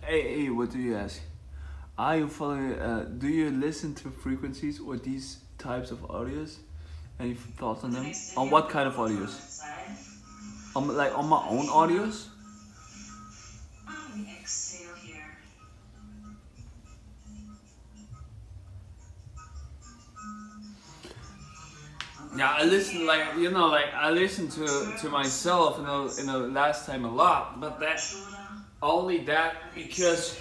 Hey, what do you ask? Are you following? Do you listen to frequencies or these types of audios? Any thoughts on them? On what kind of audios? On my own audios? Exhale here. Yeah, I listen I listen to myself in the last time a lot, but that only that because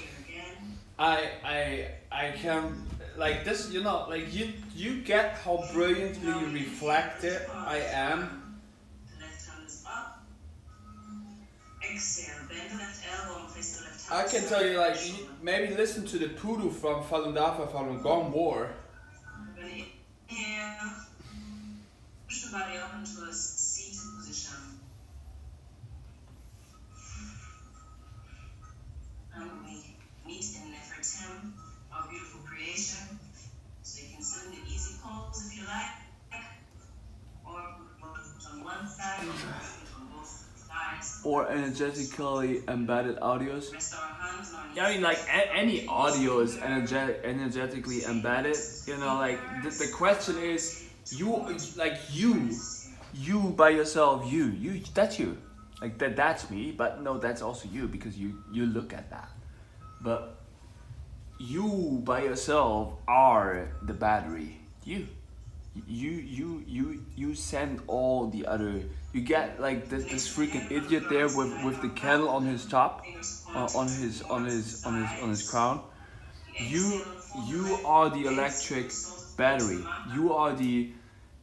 I can like this, like you get how brilliantly reflected I am. Left hand is up. Exhale, bend the left elbow and place the left I hand. can tell you, like, maybe listen to the Poodoo from Falun Dafa from Gone War. Inhale. Push the body up into a seated position. And we meet in Nefertim, our beautiful creation. So you can sit in the easy pose if you like, or put on one side, or on both sides. Or energetically embedded audios. Rest our hands on our Yeah, I mean, like any audio is energetically embedded. Like the question is, you by yourself, that's you, like that's me. But no, that's also you because you look at that. But you by yourself are the battery. You send all the other. You get like this freaking idiot there with the candle on his top, on his crown. You are the electric battery. You are the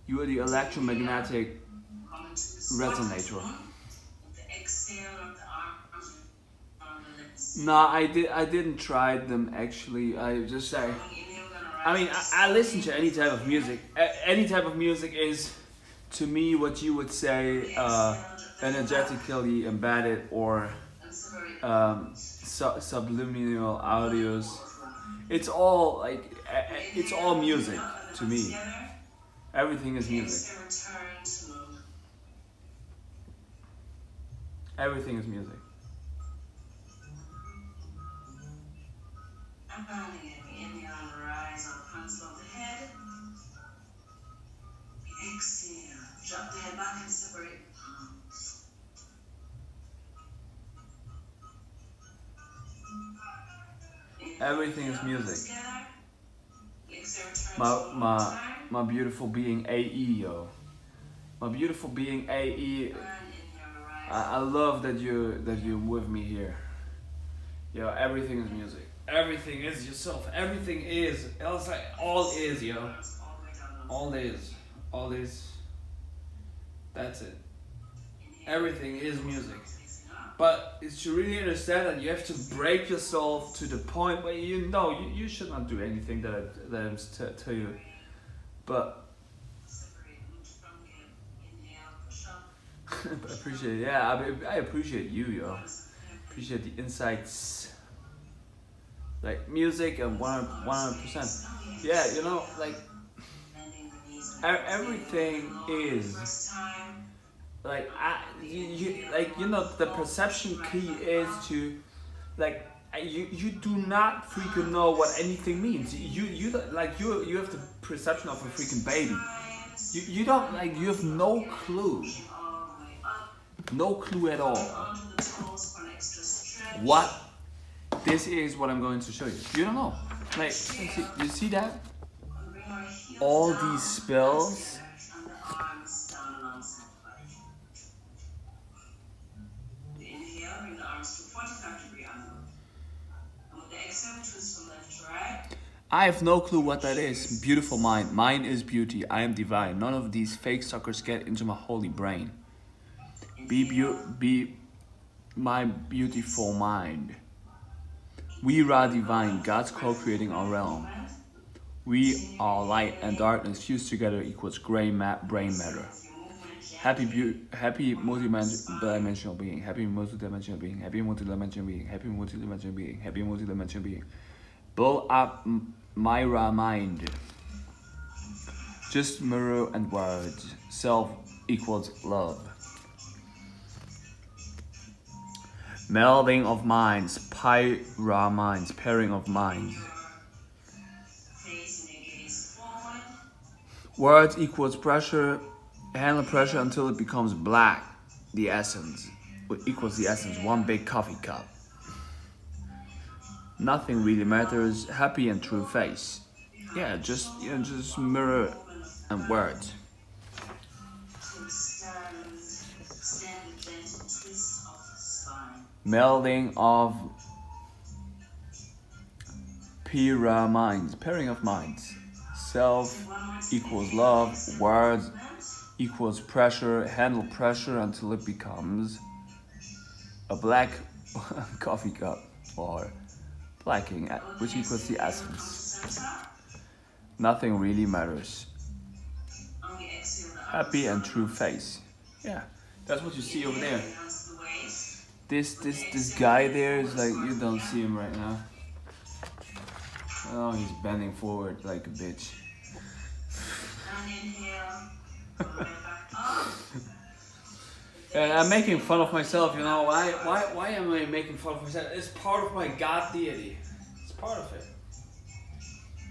electromagnetic resonator. No, I didn't try them actually. I just say. I mean, I listen to any type of music. Any type of music is, to me, what you would say, energetically embedded or subliminal audios. It's all like, it's all music to me. Everything is music. Everything is music. And again, inhale and rise up, hands above the head. Exhale, drop the head back and separate the palms. Everything is music. Together. Exhale, return to My one more my time. my beautiful being AE, yo. My beautiful being AE. And inhale, rise I love that you're with me here. Yo, everything is music. Everything is yourself. Everything is. Else like all is, yo. arms all the way down. All is. All is. That's it. Inhale, Everything is music. facing up. But it's to really understand that you have to break yourself to the point where you know you should not do anything that I'm tell you. But Separate root from hip. Inhale, push up. I appreciate it. Yeah, I appreciate you, yo. Appreciate the insights. Like music and 100%. Yeah, you know, like everything is like you know the perception key is to like you do not freaking know what anything means. You like you have the perception of a freaking baby. You don't like you have no clue. No clue at all. What this is what I'm going to show you. You don't know. Like you see that? All these spells. Inhale, bring the arms to a 45-degree angle. And with the exhale, twist from left to right. I have no clue what that is. Beautiful mind. Mine is beauty. I am divine. None of these fake suckers get into my holy brain. Be my beautiful mind. We are divine. God's co-creating our realm. We are light and darkness fused together equals brain matter. Happy multidimensional being. Happy multidimensional being. Happy multidimensional being. Happy multidimensional being. Happy multidimensional being. Build up Myra mind. Just mirror and words. Self equals love. Melding of minds. Pyra minds. Pairing of minds. Face and gaze forward. Words equals pressure. Handle pressure until it becomes black. The essence. Equals the essence. One big coffee cup. Nothing really matters. Happy and true face. Yeah, just mirror and words. To stand with gentle twist of the spine. Melding of Pyra minds. Pairing of minds. Self equals love. Words equals pressure. Handle pressure until it becomes a black coffee cup or blacking, which equals the essence. Nothing really matters. On the exhale, the Happy and true face. Yeah, that's what you see over there. hands to the waist. This guy there is like, you don't see him right now. Oh, he's bending forward like a bitch. And inhale. Come right back up. And I'm making fun of myself, you know. Why am I making fun of myself? It's part of my God deity. It's part of it.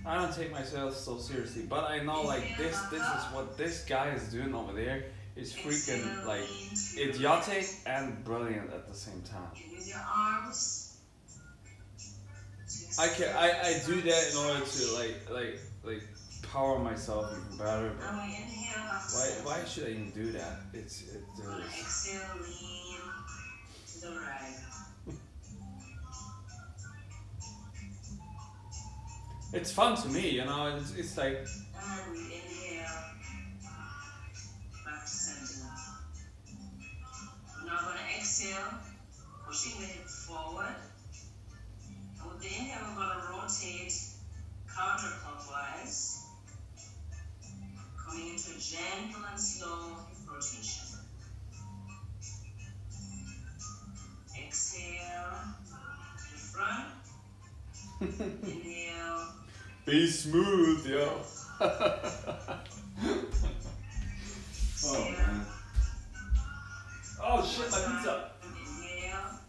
I don't take myself so seriously, but I know like this is what this guy is doing over there is freaking like idiotic and brilliant at the same time. Use your arms. I do that in order to like power myself even better. But And we inhale back to center. why should I even do that? On the exhale, lean to the right. it's fun to me, you know. It's like And we inhale back to center. Now we're going to exhale, pushing the hip forward. And with the inhale, we're going to rotate counterclockwise, coming into a gentle and slow hip rotation. Exhale to the front. Inhale. be smooth, yo. Oh man. Oh shit, my pizza. Inhale.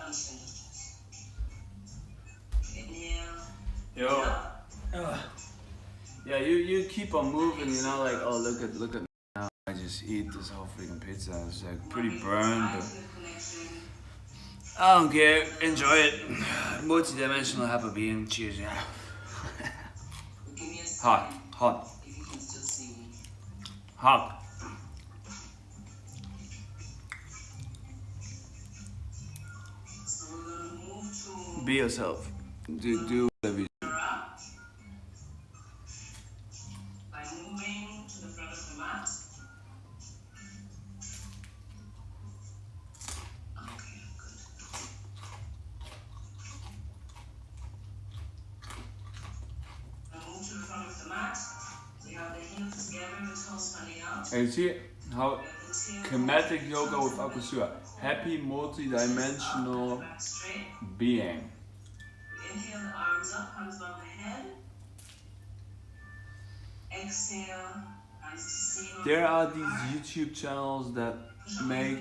function. Inhale. Yo. Yeah, you keep on moving, you know, like, oh, look at me now. I just eat this whole freaking pizza. It's like pretty burned, but I don't care. Enjoy it. Multidimensional happy being. Cheers, yeah. Give me a Hot, second hot, if you can still see me. hot. So we're gonna move to Be yourself. Do whatever you do. up by moving to the front of the mat. Okay, good. Now move to the front of the mat. So you have the heels together, the toes pointing out. And you see how The tail kinetic yoga with Akusua. Happy multidimensional back straight. being. Inhale, the arms up, hands above the head. Exhale, hands to ceiling. There are these YouTube channels that make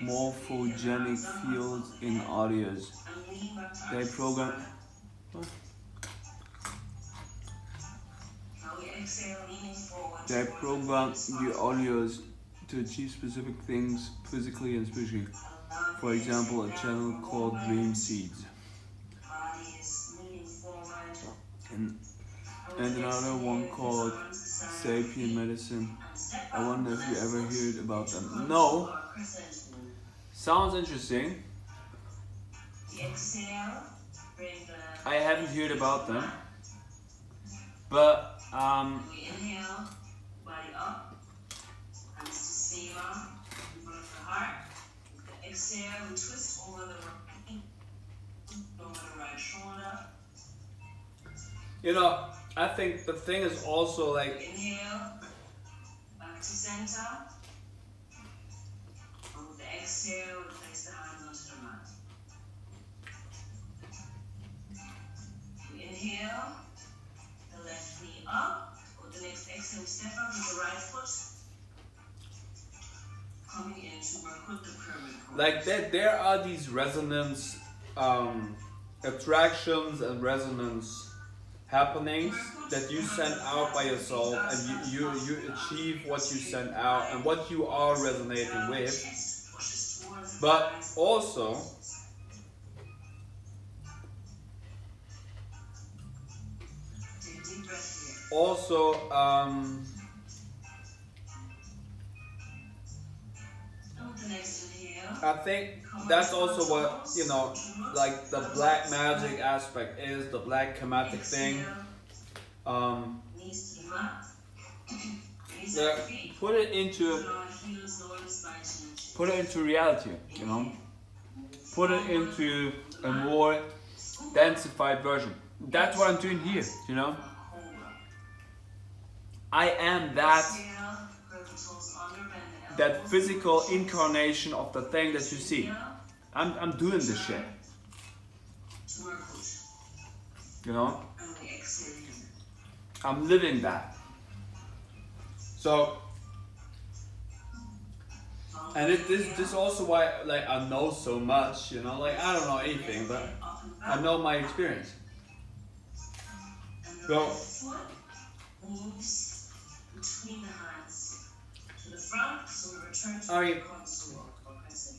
morphogenic fields in audios. They program. They program the audios to achieve specific things physically and spiritually. For example, a channel called Dream Seeds. And another one called Sapien Medicine. I wonder if you ever heard about them. No. Sounds interesting. I haven't heard about them. But We inhale, body up, hands to Sema, in front of the heart. With the exhale, we twist over the right knee, over the right shoulder. You know, I think the thing is also like, Inhale, back to center. And with the exhale, we place the hands onto the mat. We inhale, the left knee up. With the next exhale, step up with the right foot. Coming in to work with the pyramid pose. like that there are these resonance attractions and resonance happenings that you send out by yourself, and you achieve what you send out and what you are resonating with. But also Take a deep breath here. And with the next inhale, I think that's also what, you know, like the black magic aspect is, the black chematic thing. knees to the mat. Knees Yeah, at the feet. put it into Lower heels, lower the spine to the chin. put it into reality, you know. Put it into a more densified version. That's what I'm doing here, you know. Cobra. I am that Exhale, curve the toes under, bend the that elbows. physical incarnation of the thing that you see. I'm doing this shit, To work with. you know. And we exhale here. I'm living that. so. And this also why like I know so much, you know, like I don't know anything, but Up and I back. know my experience. And the Well- right foot moves between the hands to the front, so we return to I the mean- contour or crescent.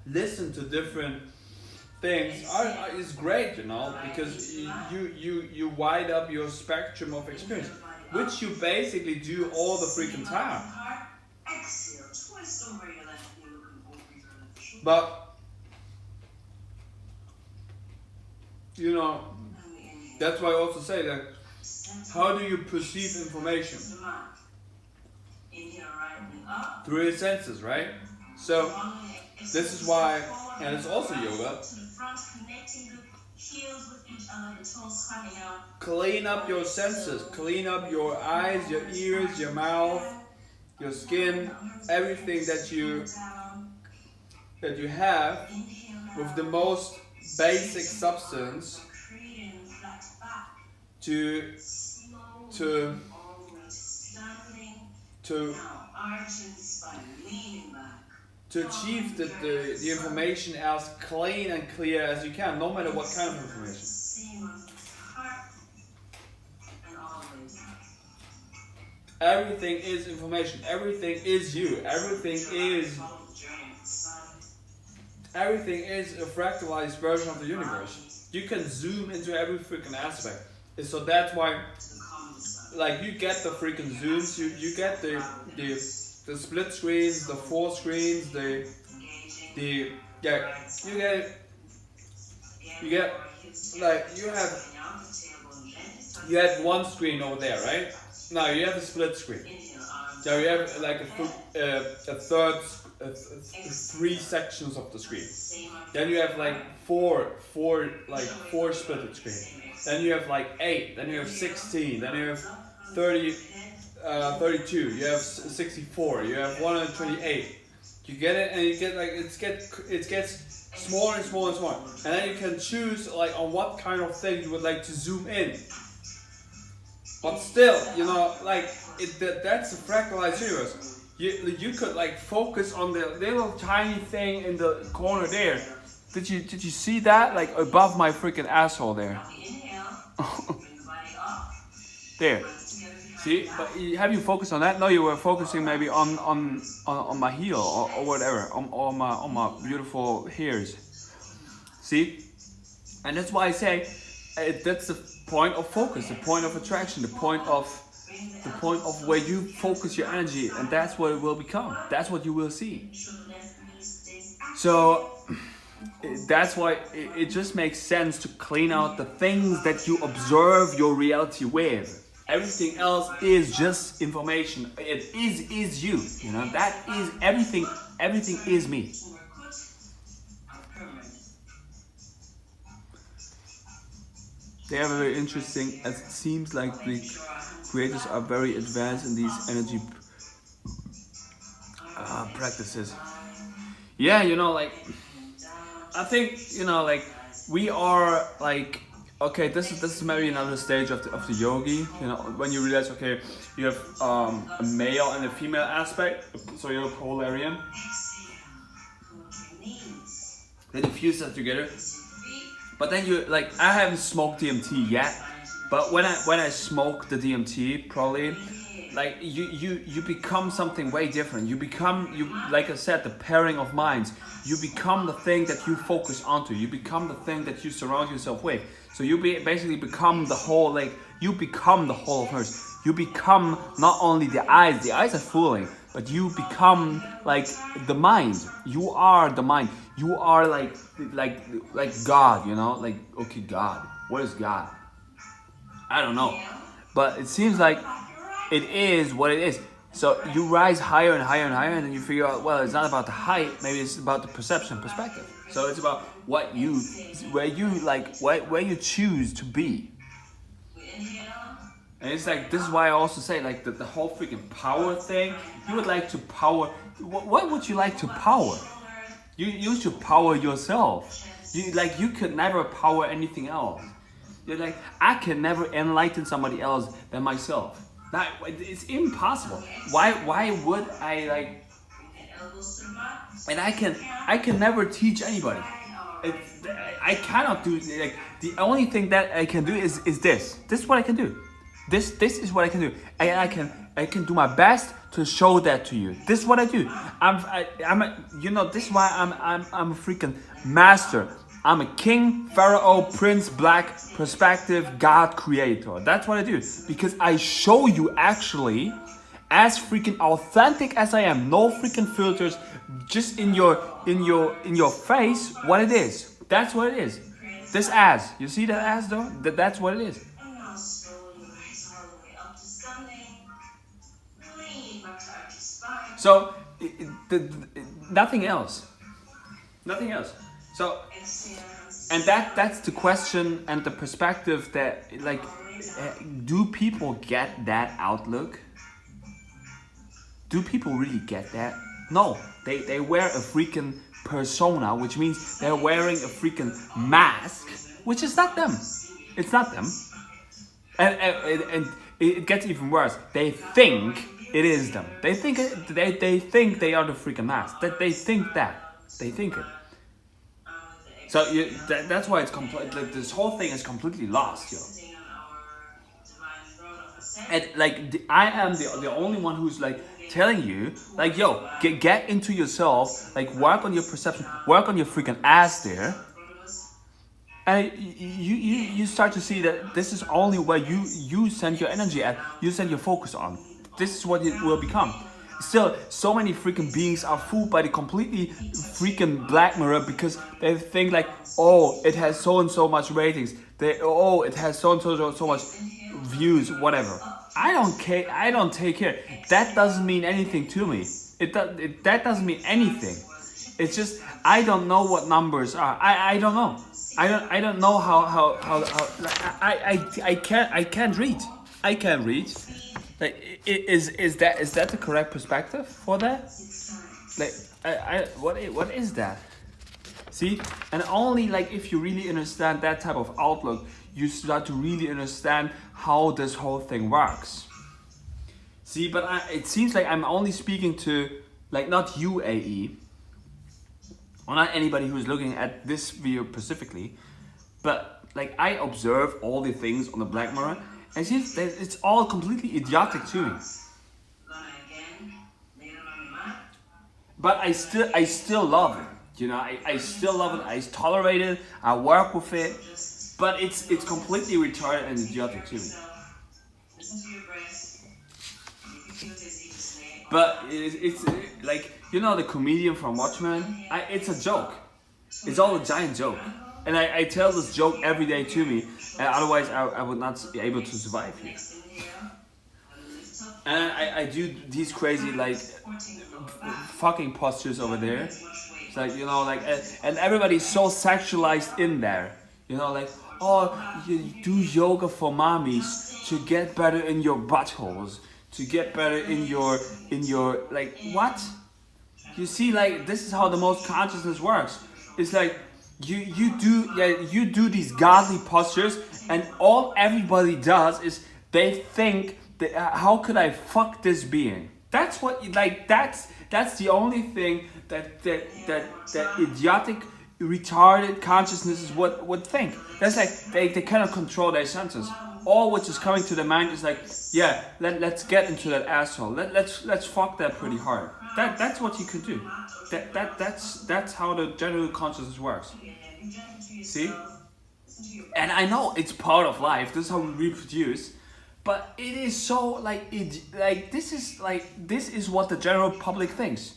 Listen to different things is great, you know, because you wide up your spectrum of experience, which you basically do all the freaking time. Exhale, twist over your left knee, looking over your left shoulder. But you know, And we inhale. that's why I also say that Center. how do you perceive information? To the mat. Inhale, right knee up. Through your senses, right? So this is why, and it's also yoga, To the front, connecting the heels with each other, the toes coming out. clean up your senses, clean up your eyes, your ears, your mouth, your skin, everything that you have with the most basic substance to to achieve the information as clean and clear as you can, no matter what kind of information. Everything is information. Everything is you. Everything is a fractalized version of the universe. You can zoom into every freaking aspect. And so that's why, like, you get the freaking zooms. You get the split screens, the full screens, you get like you have one screen over there, right? Now you have a split screen. So you have like three sections of the screen. Then you have like four splitted screens. Then you have like 8. Then you have 16. Then you have 32. You have 64. You have 128. You get it, and you get like it gets smaller and smaller and smaller. And then you can choose like on what kind of thing you would like to zoom in. But still, you know, like that's a fractalized universe. You could like focus on the little tiny thing in the corner there. Did you see that? Like above my freaking asshole there. There. See? But have you focused on that? No, you were focusing maybe on my heel or whatever, on my beautiful hairs. See? And that's why I say that's the point of focus, the point of attraction, the point of where you focus your energy, and that's what it will become. That's what you will see. So that's why it just makes sense to clean out the things that you observe your reality with. Everything else is just information. It is you. You know, that is everything. Everything is me. They are very interesting, as it seems like the creators are very advanced in these energy practices. Yeah, you know, like, I think, you know, like, we are, like, okay, this is maybe another stage of the yogi, you know, when you realize, okay, you have a male and a female aspect, so you're a Polarian. Then you fuse that together. But then you, like, I haven't smoked DMT yet, but when I smoke the DMT, probably, like, you become something way different. You become, like I said, the pairing of minds. You become the thing that you focus onto. You become the thing that you surround yourself with. So you basically become the whole, like, you become the whole of Earth. You become not only the eyes are fooling, but you become like the mind. You are the mind. You are like God, you know? Like, okay, God. What is God? I don't know. But it seems like it is what it is. So you rise higher and higher and higher, and then you figure out, well, it's not about the height, maybe it's about the perception, perspective. So it's about where you choose to be. And it's like, this is why I also say, like, the whole freaking power thing, you would like to power, what would you like to power? You should power yourself. You could never power anything else. You're like, I can never enlighten somebody else than myself. That, it's impossible. Why would I, like, and I can never teach anybody. I cannot do, like, the only thing that I can do is this. This is what I can do. This is what I can do. And I can do my best to show that to you. This is what I do. This is why I'm a freaking master. I'm a king, pharaoh, prince, black, perspective, God, creator. That's what I do. Because I show you actually as freaking authentic as I am. No freaking filters, just in your face what it is. That's what it is. This ass. You see that ass though? That's what it is. So nothing else. Nothing else. So, and that's the question and the perspective that, like, do people get that outlook? Do people really get that? No, they wear a freaking persona, which means they're wearing a freaking mask, which is not them. It's not them. And it gets even worse. They think it is them. They think they are the freaking mass. That they think it. So that's why it's complete. Like this whole thing is completely lost, yo. And like I am the only one who's like telling you, like, yo, get into yourself, like work on your perception, work on your freaking ass there. And you start to see that this is only where you send your energy at, you send your focus on. This is what it will become. Still, so many freaking beings are fooled by the completely freaking black mirror because they think like, oh, it has so and so much ratings. It has so and so much views, whatever. I don't care. I don't take care. That doesn't mean anything to me. That doesn't mean anything. It's just I don't know what numbers are. I don't know. I don't know how I can't read. I can't read. Like is that the correct perspective for that? Like what is that? See, and only like if you really understand that type of outlook, you start to really understand how this whole thing works. See, but it seems like I'm only speaking to like not you, AE, or not anybody who's looking at this video specifically, but like I observe all the things on the black mirror, and it seems that it's all completely idiotic to me. But I still love it. You know, I still love it. I tolerate it. I work with it, but it's completely retarded and idiotic to me. But it's like, you know, the comedian from Watchmen. It's a joke. It's all a giant joke, and I tell this joke every day to me. And otherwise, I would not be able to survive here. And I do these crazy like fucking postures over there. It's like, you know, like, and everybody's so sexualized in there. You know, like, oh, you do yoga for mommies to get better in your buttholes, to get better in your like, what? You see, like, this is how the most consciousness works. It's like you do these godly postures, and all everybody does is they think that, how could I fuck this being? That's what, like, that's the only thing that idiotic, retarded consciousnesses would think. That's like they cannot control their senses. All which is coming to their mind is like, yeah, let's get into that asshole. Let's fuck that pretty hard. That's what you can do. That's how the general consciousness works. See? And I know it's part of life. This is how we reproduce. But it is so like this is what the general public thinks.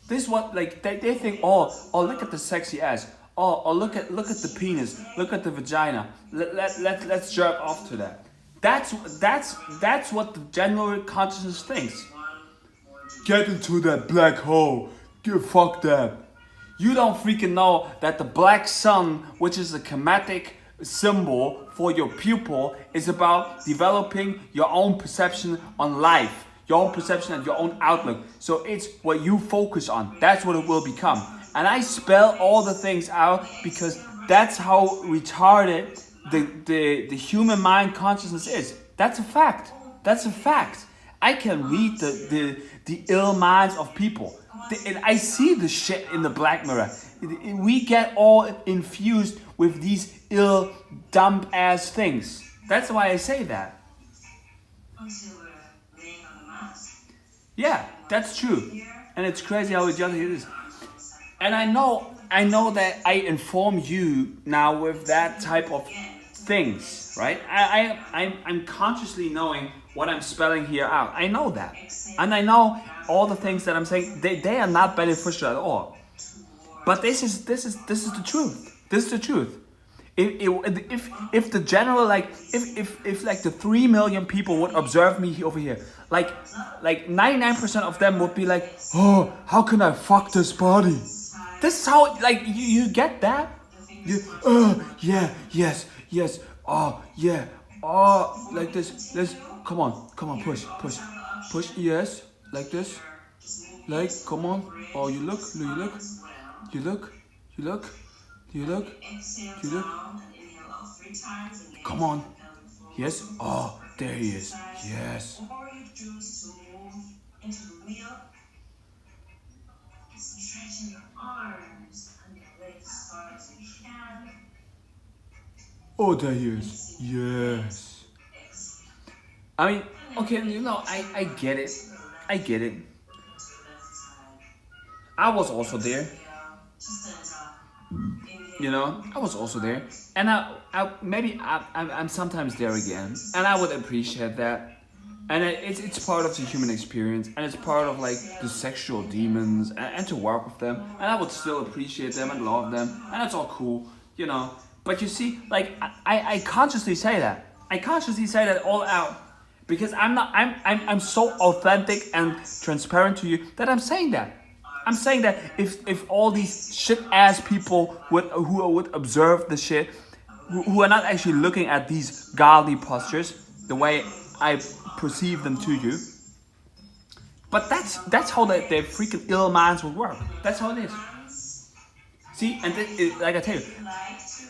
This is what, like, they think, oh look at the sexy ass. Oh look at the penis. Look at the vagina. Let's jerk off to that. That's what the general consciousness thinks. Get into that black hole. Fuck that. You don't freaking know that the black sun, which is a chematic symbol for your pupil, is about developing your own perception on life, your own perception and your own outlook. So it's what you focus on. That's what it will become. And I spell all the things out because that's how retarded the human mind consciousness is. That's a fact. That's a fact. I can read the ill minds of people. And I see the shit in the black mirror. We get all infused with these ill, dumb ass things. That's why I say that. Yeah, that's true. And it's crazy how idiotic it is. And I know that I inform you now with that type of things, right? I'm consciously knowing what I'm spelling here out. I know that. And I know all the things that I'm saying, they are not beneficial at all. But this is the truth. This is the truth. If the general, like, if like the 3 million people would observe me over here, like 99% of them would be like, oh, how can I fuck this body? This is how, like, you get that? Yeah, yes, oh, yeah, oh, like this, come on, push, yes, like this, like, come on, oh, you look, come on, yes, oh, there he is, yes, into the wheel. Stretching your arms and your legs as far as you can. Oh, there he is. Yes. Exhale. I mean, okay, you know, I get it. I get it. Look to the left side. I was also there. Exhale. To center. Inhale. You know, I was also there, and I'm sometimes there again, and I would appreciate that. And it's part of the human experience, and it's part of like the sexual demons, and to work with them, and I would still appreciate them and love them, and that's all cool, you know. But you see, like I consciously say that. I consciously say that all out, because I'm so authentic and transparent to you that I'm saying that. I'm saying that if all these shit ass people who would observe the shit, who are not actually looking at these godly postures the way I perceive them to you, but that's how their freaking ill minds would work. That's how it is. See, and like I tell you,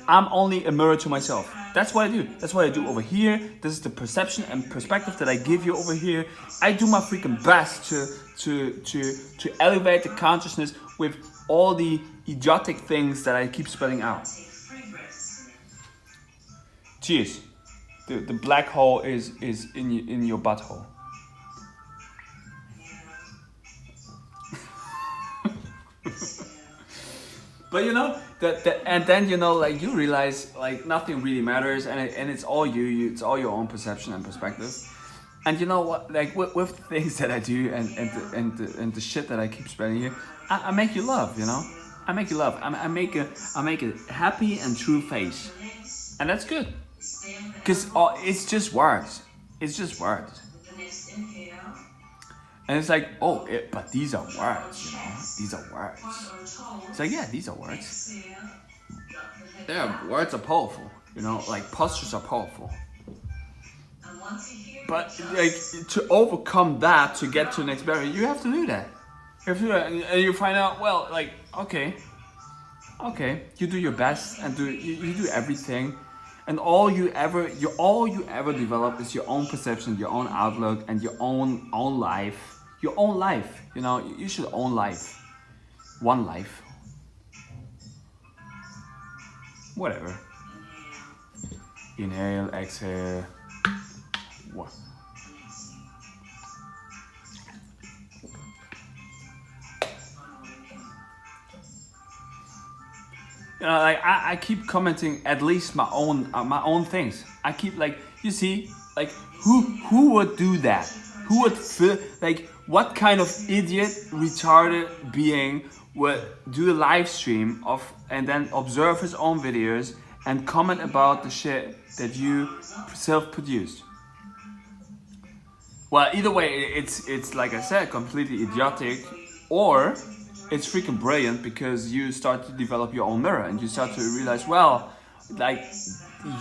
I'm only a mirror to myself. That's what I do. That's what I do over here. This is the perception and perspective that I give you over here. I do my freaking best to elevate the consciousness with all the idiotic things that I keep spelling out. Cheers. The black hole is in your butthole. But you know that and then you know like you realize like nothing really matters, and it's all you. It's all your own perception and perspective. And you know what, like with the things that I do and the shit that I keep spreading here, I make you laugh, you know. I make you laugh. I make a happy and true face, and that's good. Cause it's just words. It's just words. And it's like, oh, but these are words, you know. These are words. It's like, yeah, these are words. Words are powerful, you know. Like postures are powerful. But like to overcome that, to get to the next barrier, you have to do that. You have to do that, and you find out, well, like, okay, you do your best and you do everything, and all you ever develop is your own perception, your own outlook, and your own life. Your own life, you know. You should own life. One life. Whatever. Inhale, exhale. What? You know, like I keep commenting at least my own things. I keep like, you see, like who would do that? Who would feel like, what kind of idiot, retarded being would do a live stream of and then observe his own videos and comment about the shit that you self-produced? Well, either way, it's like I said, completely idiotic, or it's freaking brilliant, because you start to develop your own mirror and you start to realize, well, like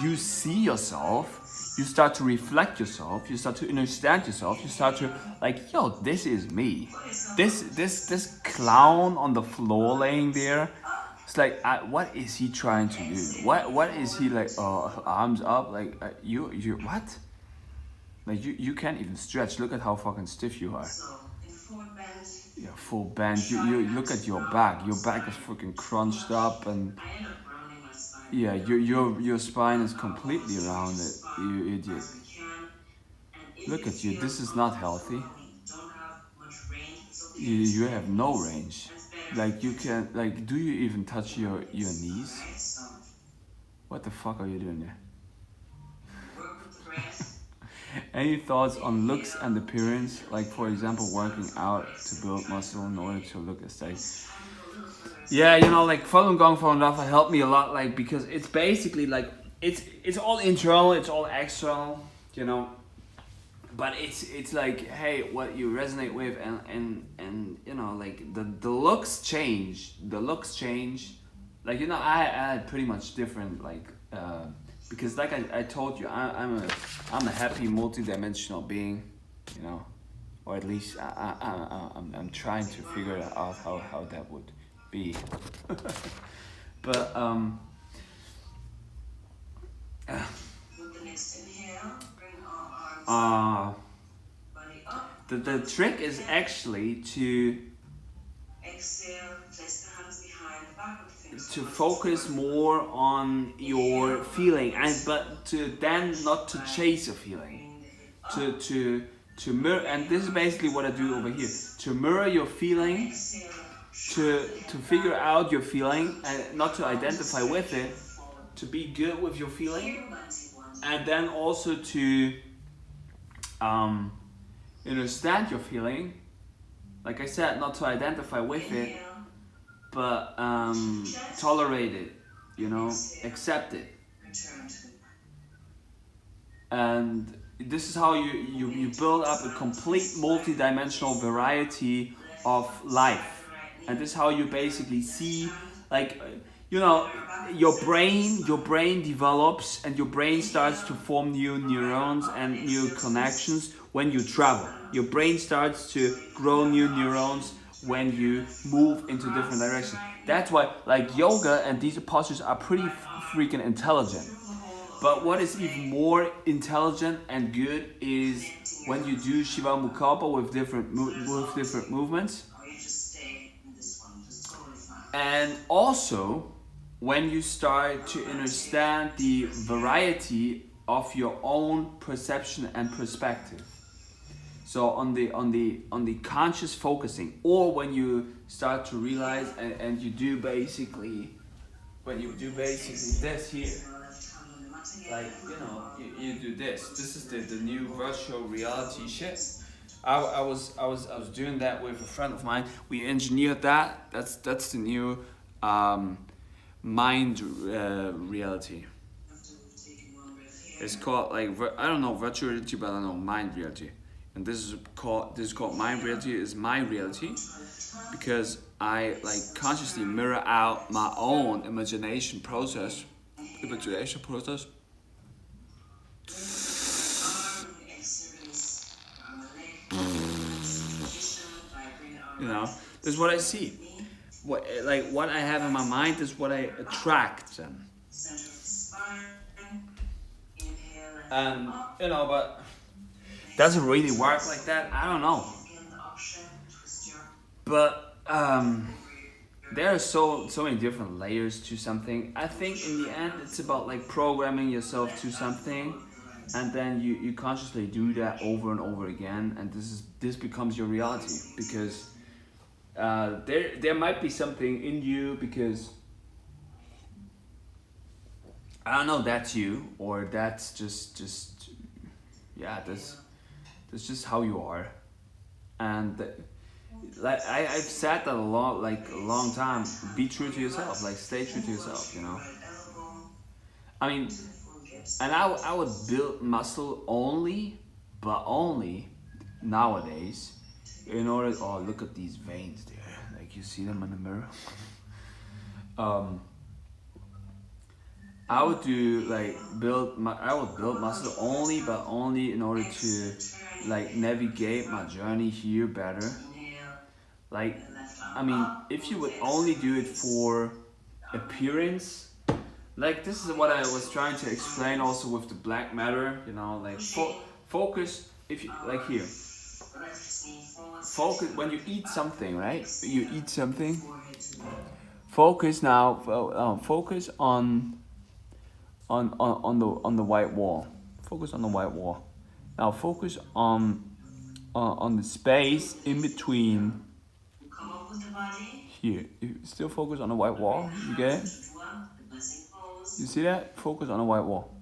you see yourself. You start to reflect yourself, you start to understand yourself, you start to like, yo, this is me. This clown on the floor laying there, it's like, what is he trying to do? What is he like, arms up, like, you what? Like, you can't even stretch, look at how fucking stiff you are. Yeah, full bend, you look at your back is freaking crunched up, and yeah, your spine is completely rounded, you idiot. Look at you, this is not healthy. You have no range. Like, you can, like, do you even touch your knees? What the fuck are you doing there? Any thoughts on looks and appearance? Like, for example, working out to build muscle in order to look aesthetic. Yeah, you know, like Falun Gong, Falun Dafa helped me a lot, like, because it's basically like, it's all internal, it's all external, you know, but it's like, hey, what you resonate with, and you know, like the looks change, like, you know, I had pretty much different, like, because like I told you, I'm a happy multidimensional being, you know, or at least I'm trying to figure out how that would be. But the trick is actually to Exhale, place the hands behind the back of the fingers. to focus more on your feeling, and but to then not to chase a feeling, to mirror. And this is basically what I do over here, to mirror your feeling, to figure out your feeling and not to identify with it, to be good with your feeling, and then also to understand your feeling. Like I said, not to identify with it, but tolerate it, you know, accept it. And this is how you build up a complete multi-dimensional variety of life. And this is how you basically see, like, you know, your brain develops, and your brain starts to form new neurons and new connections when you travel. Your brain starts to grow new neurons when you move into different directions. That's why, like, yoga and these postures are pretty freaking intelligent. But what is even more intelligent and good is when you do Shiva Mukapa with different movements. And also when you start to understand the variety of your own perception and perspective. So on the conscious focusing, or when you start to realize and you do basically, when you do basically this here, like, you know, you do this. This is the new virtual reality shit. I was doing that with a friend of mine. We engineered that. That's the new mind reality. It's called, like, I don't know virtual reality, but I know mind reality. And this is called mind reality. Is my reality, because I, like, consciously mirror out my own imagination process. You know, this is what I see. What I have in my mind is what I attract. And you know, but does it really work like that? I don't know. But there are so many different layers to something. I think in the end it's about, like, programming yourself to something, and then you consciously do that over and over again, and this becomes your reality, because there might be something in you, because I don't know, that's you, or that's just yeah, that's just how you are. And like I've said that a long time. Be true to yourself. Like, stay true to yourself. You know. I mean, and I would build muscle only, but only nowadays, in order. Oh, look at these veins there. Like, you see them in the mirror. I would build muscle only, but only in order to, like, navigate my journey here better. Like, I mean, if you would only do it for appearance, like, this is what I was trying to explain also with the black matter, you know, like, focus, if you, like, here, focus, when you eat something, right, you eat something, focus now, focus on the white wall, focus on the white wall, now focus on the space in between. Here, you still focus on the white wall. You get it? You see that? Focus on the white wall.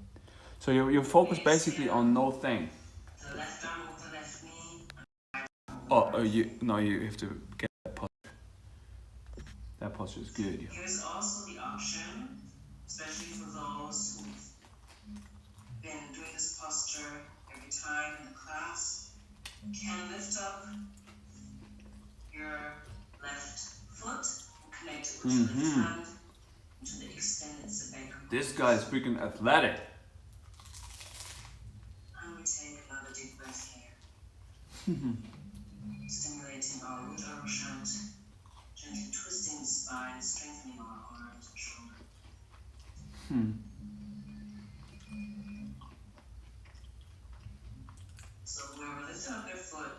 So you focus basically on no thing. You have to get that posture. That posture is good. Yeah. Here's also the option, especially for those who've been doing this posture every time in the class. You can lift up your left foot and connect it with your left hand to the extended sacrum. This guy is freaking athletic. And we take another deep breath here. Stimulating our root shank, gently twisting the spine, strengthening our arms and shoulders. So whoever lifts up their foot,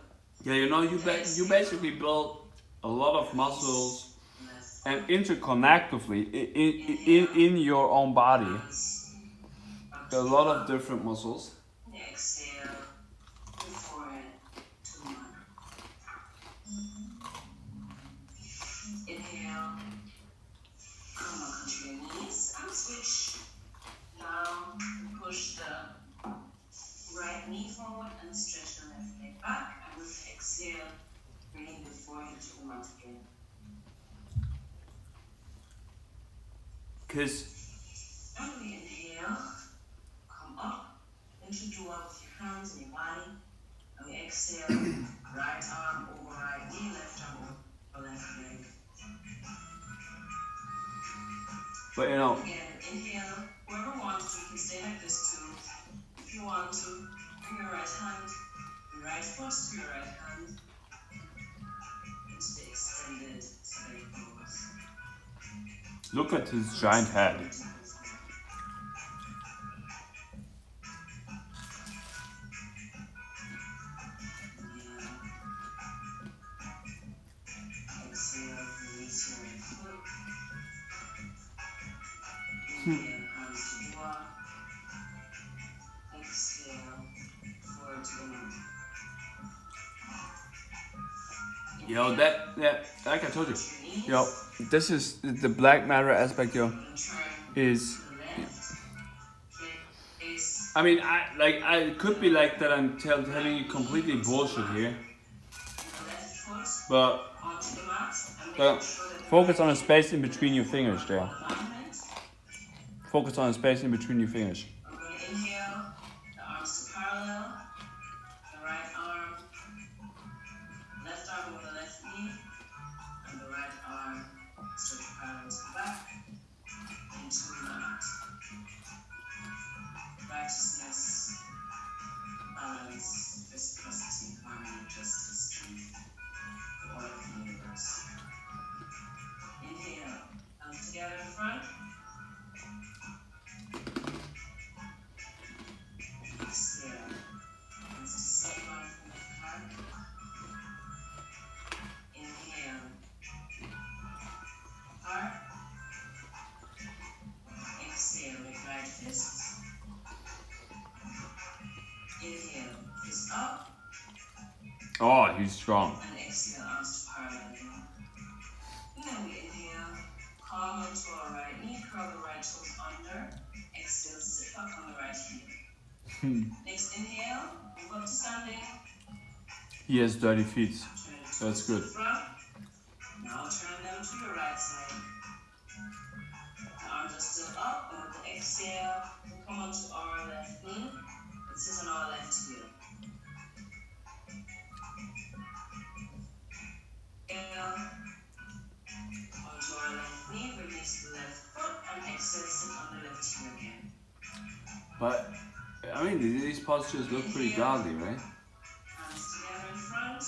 Yeah, you know, you basically build a lot of muscles and interconnectively in your own body. A lot of different muscles. Exhale, your forehead to the mother. Inhale, come on to your knees and switch. Now push the right knee forward and stretch the left leg back. And with exhale, bringing the forehead to the mat again. Because And we inhale, come up into dua with your hands and your body. And we exhale, right arm over right knee, left arm over left leg. but you know, Again, inhale, whoever wants to, you can stay like this too. If you want to, bring your right hand, your right foot to your right hand, into the extended side pose. look at his giant head. Exhale, release your right foot. Inhale, hands to dua. Exhale, forward to the mat. Yo, that like I told you, yo, this is the black matter aspect, yo, is. I mean, I could be like that. I'm telling you completely bullshit here, but focus on the space in between your fingers, there. Focus on the space in between your fingers. I'm going to inhale, the arms to parallel, the right arm, left arm over the left knee, and the right arm stretch parallel to the back, into the mat. Righteousness, balance, reciprocity, harmony, justice, strength, the order of the universe. Inhale, hands together in front. Exhale, hands to same line from left hand. Inhale, apart. Exhale, make right fists. Inhale, fist up. Oh, he's strong. And exhale, arms to parallel again. And then we inhale, calm onto our right knee, curl the right toes under. Exhale, sit back on the right heel. Next inhale, move up to standing. He has dirty feet. Turn the toes That's to the good. front. Now turn them to your right side. The arms are still up, and with the exhale, we'll come onto our left knee and sit on our left heel. Inhale, onto our left knee, release the left foot, and exhale, sit on the left heel again. But I mean, these postures look pretty godly, right? Hands together in front.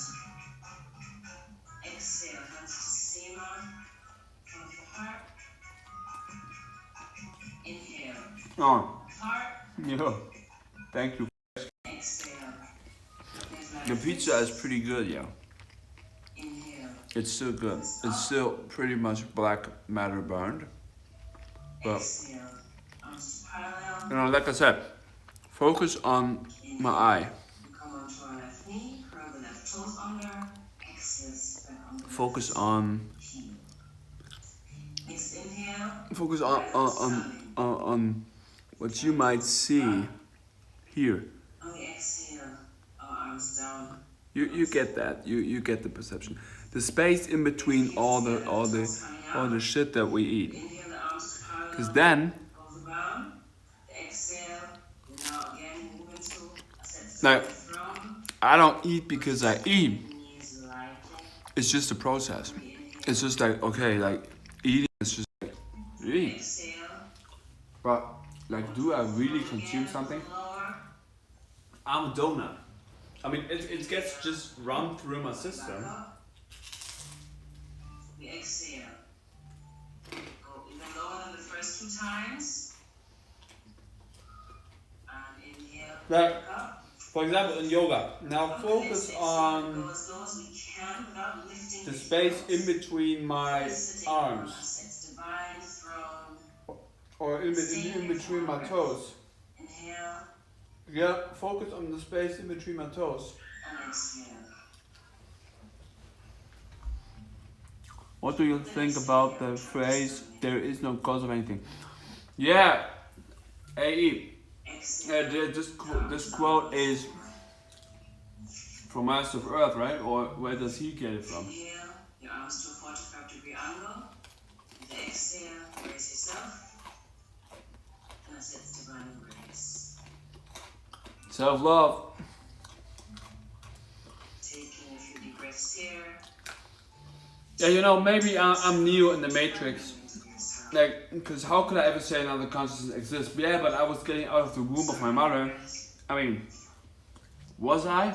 Exhale, hands to same arm, front of the heart. Inhale, Oh, heart. yo, thank you. Exhale. The pizza is pretty good, yeah. Inhale. It's still good. It's still pretty much black matter burned. But, Exhale. Arms parallel. you know, like I said, focus on my eye. Come onto our left knee, curl the left toes under. Exhale, sit back on the Focus left on, heel. Next inhale. focus on what you might see here. On the exhale, our arms down. You get that. You get the perception. The space in between all the shit that we eat. Inhale, the arms to parallel. Because then, Hold the ground. The exhale. Now again, move into a set now, throne. I don't eat because I eat. Knees lightly. It's just a process. It's just like, okay, like eating is just like eating. Exhale. But like, do I really consume something? Lower. I'm a donut. I mean, it gets just run through my system. We exhale. Go even lower than the first two times. And inhale. Like, Up. For example, in yoga, now focus on the space in between my arms, or in between my toes. Yeah, focus on the space in between my toes. What do you think about the phrase, there is no cause of anything? Yeah, AE. This quote is from Master of Earth, right? Or where does he get it from? Inhale, your arms to a 45-degree angle. With the exhale, raise yourself. And I said it's divine embrace. Self-love. Taking a few deep breaths here. Yeah, you know, maybe I'm Neo in the Matrix. Like, because how could I ever say another consciousness exists? Yeah, but I was getting out of the womb of my mother. I mean, was I?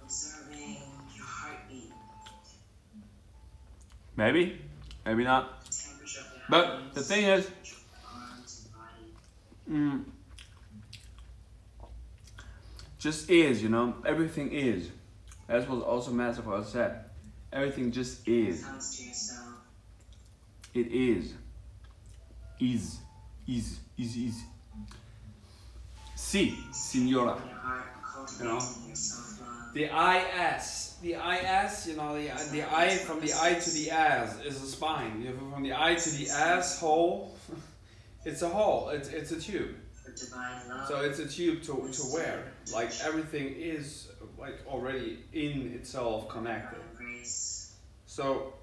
Observing your heartbeat. Maybe, maybe not. Temperature of your But hands, the thing is, arms and body. just is, you know, everything is. That's what also Master of Earth said. Everything just is. Comes to yourself. It is. Is. Si, signora. Your heart, You know? cultivating your self-love. The IS. The IS, you know, the I, from the I to the as is a spine. You know, from the I to the asshole, it's a hole. It's a tube. For divine love. So it's a tube to wear. Like everything is like already in itself connected. Embrace. So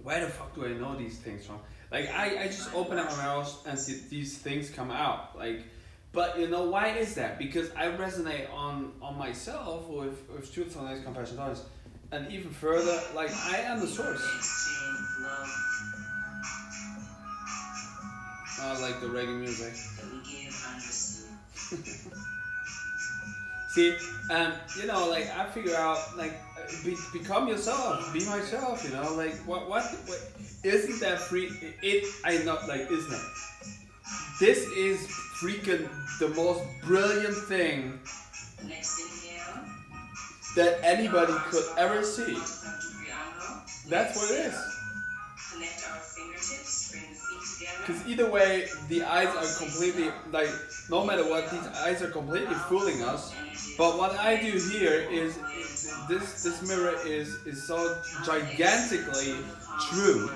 where the fuck do I know these things from? Like I just open up my mouth and these things come out. Like, but you know why is that? Because I resonate on myself with truthfulness, compassion, tolerance, and even further, like I am the source. Exchange love I like the reggae music. that we give and receive. See, and you know, like I figure out, like become yourself, be myself. You know, like what isn't that free? I not like, isn't it? This is freaking the most brilliant thing The next inhale. that anybody could ever see. 45-degree angle. That's what it is. Connect our fingertips, bring the feet together. Because either way, the eyes are completely, like, no matter what, these eyes are completely fooling us. But what I do here is this mirror is so gigantically true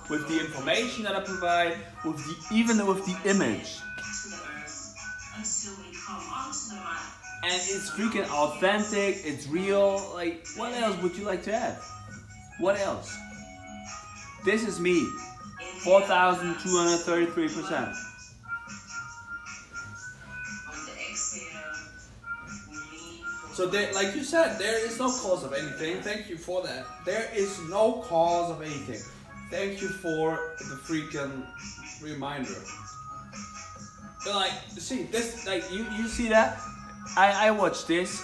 with the information that I provide, even with the image. And it's freaking authentic, it's real. Like, what else would you like to add? What else? This is me, 4,233%. So there, like you said, there is no cause of anything. Thank you for that. There is no cause of anything. Thank you for the freaking reminder. But like, see this, like you see that? I watched this.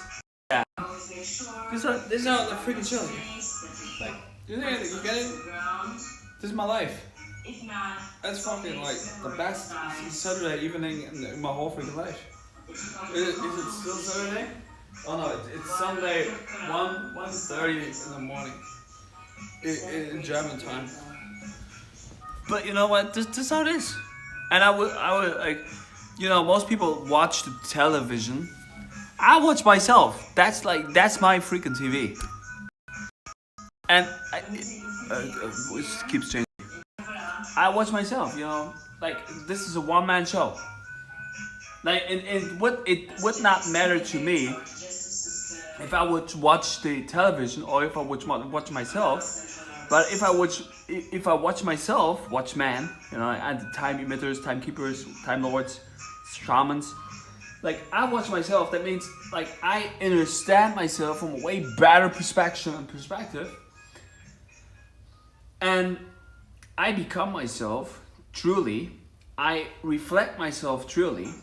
Yeah. This is how the freaking show. Like, you get it? This is my life. That's fucking like the best Saturday evening in my whole freaking life. Is it still Saturday? Oh no, it's Sunday, 1:30 in the morning, in German time. But you know what? This is how it is. And I would like, you know, most people watch the television. I watch myself. That's my freaking TV. And it keeps changing. I watch myself. You know, like this is a one-man show. Like, and it would not matter to me if I would watch the television or if I would watch myself. But if I watch myself, watchman, you know, and the time emitters, timekeepers, time lords, shamans, like I watch myself, that means like I understand myself from a way better perspective, and I become myself truly. I reflect myself truly.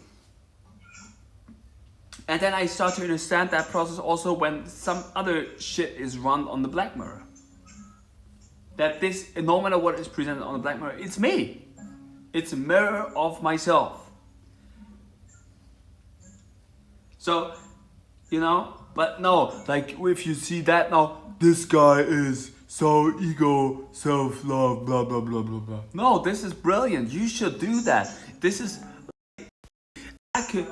And then I start to understand that process also when some other shit is run on the black mirror. That this, no matter what is presented on the black mirror, it's me. It's a mirror of myself. So, you know, but no, like if you see that now, this guy is so ego, self-love, blah blah blah blah blah. No, this is brilliant. You should do that. This is, I could,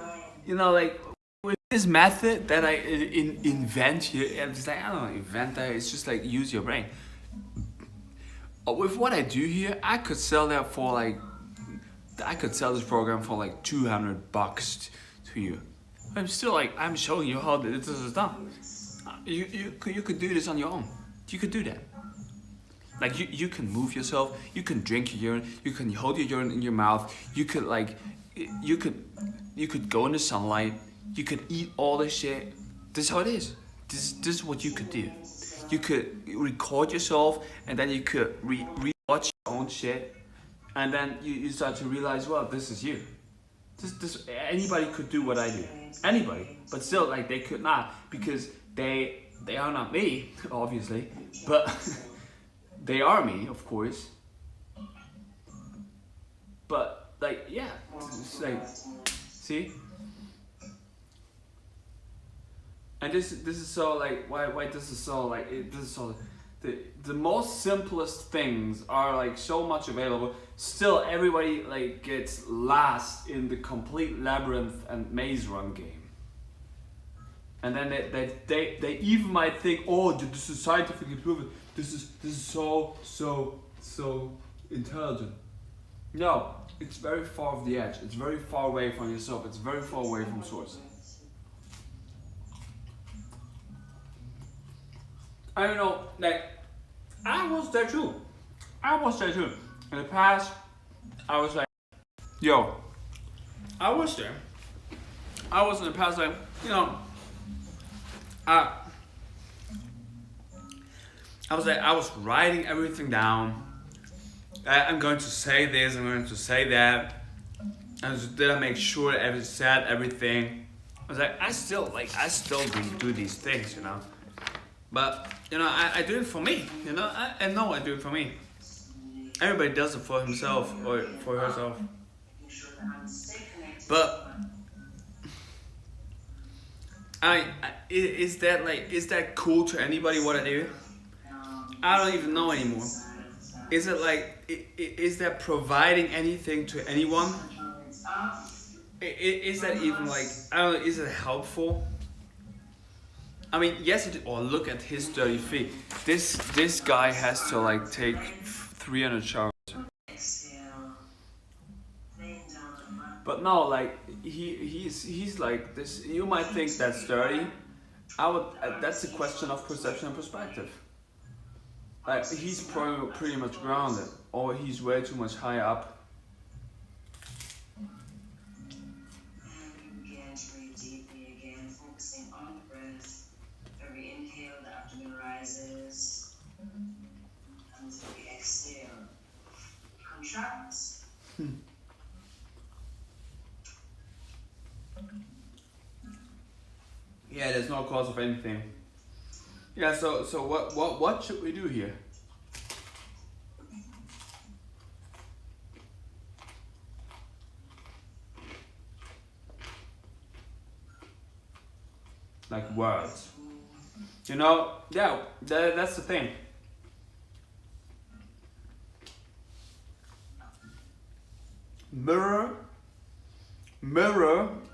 you know, like with this method that I invent here, I'm just like, I don't know, invent that. It's just like use your brain. With what I do here, I could sell that for like, I could sell this program for like $200 to you. I'm still like, I'm showing you how this is done. You could do this on your own. You could do that. Like you can move yourself. You can drink your urine. You can hold your urine in your mouth. You could like, you could go in the sunlight. You could eat all this shit. This is how it is. This is what you could do. You could record yourself, and then you could re-watch your own shit, and then you start to realize, well, this is you. This anybody could do what I do. Anybody, but still, like they could not, because they are not me, obviously, but they are me, of course. But like, yeah, it's like, see. And this is so like why this is so like this is so the most simplest things are like so much available. Still, everybody like gets lost in the complete labyrinth and maze run game. And then they even might think, oh, this is scientifically proven. This is so intelligent. No, it's very far off the edge. It's very far away from yourself. It's very far away from source. I don't know, like, I was there too. In the past, I was like, yo, I was there. I was in the past like, you know, I was writing everything down. I'm going to say this, I'm going to say that. And did I make sure I said everything? I was like, I still do these things, you know. But, you know, I do it for me, you know, I know I do it for me. Everybody does it for himself or for herself. But, is that cool to anybody what I do? I don't even know anymore. Is it like, is that providing anything to anyone? Is that even like, I don't know, is it helpful? I mean, yes, or look at his dirty feet. This guy has to like take 300 showers. But no, like he's like this. You might think that's dirty. That's a question of perception and perspective. Like he's pretty much grounded, or he's way too much high up. Yeah, there's no cause of anything. Yeah, so what should we do here? Like words. You know, yeah, that's the thing. Mirror,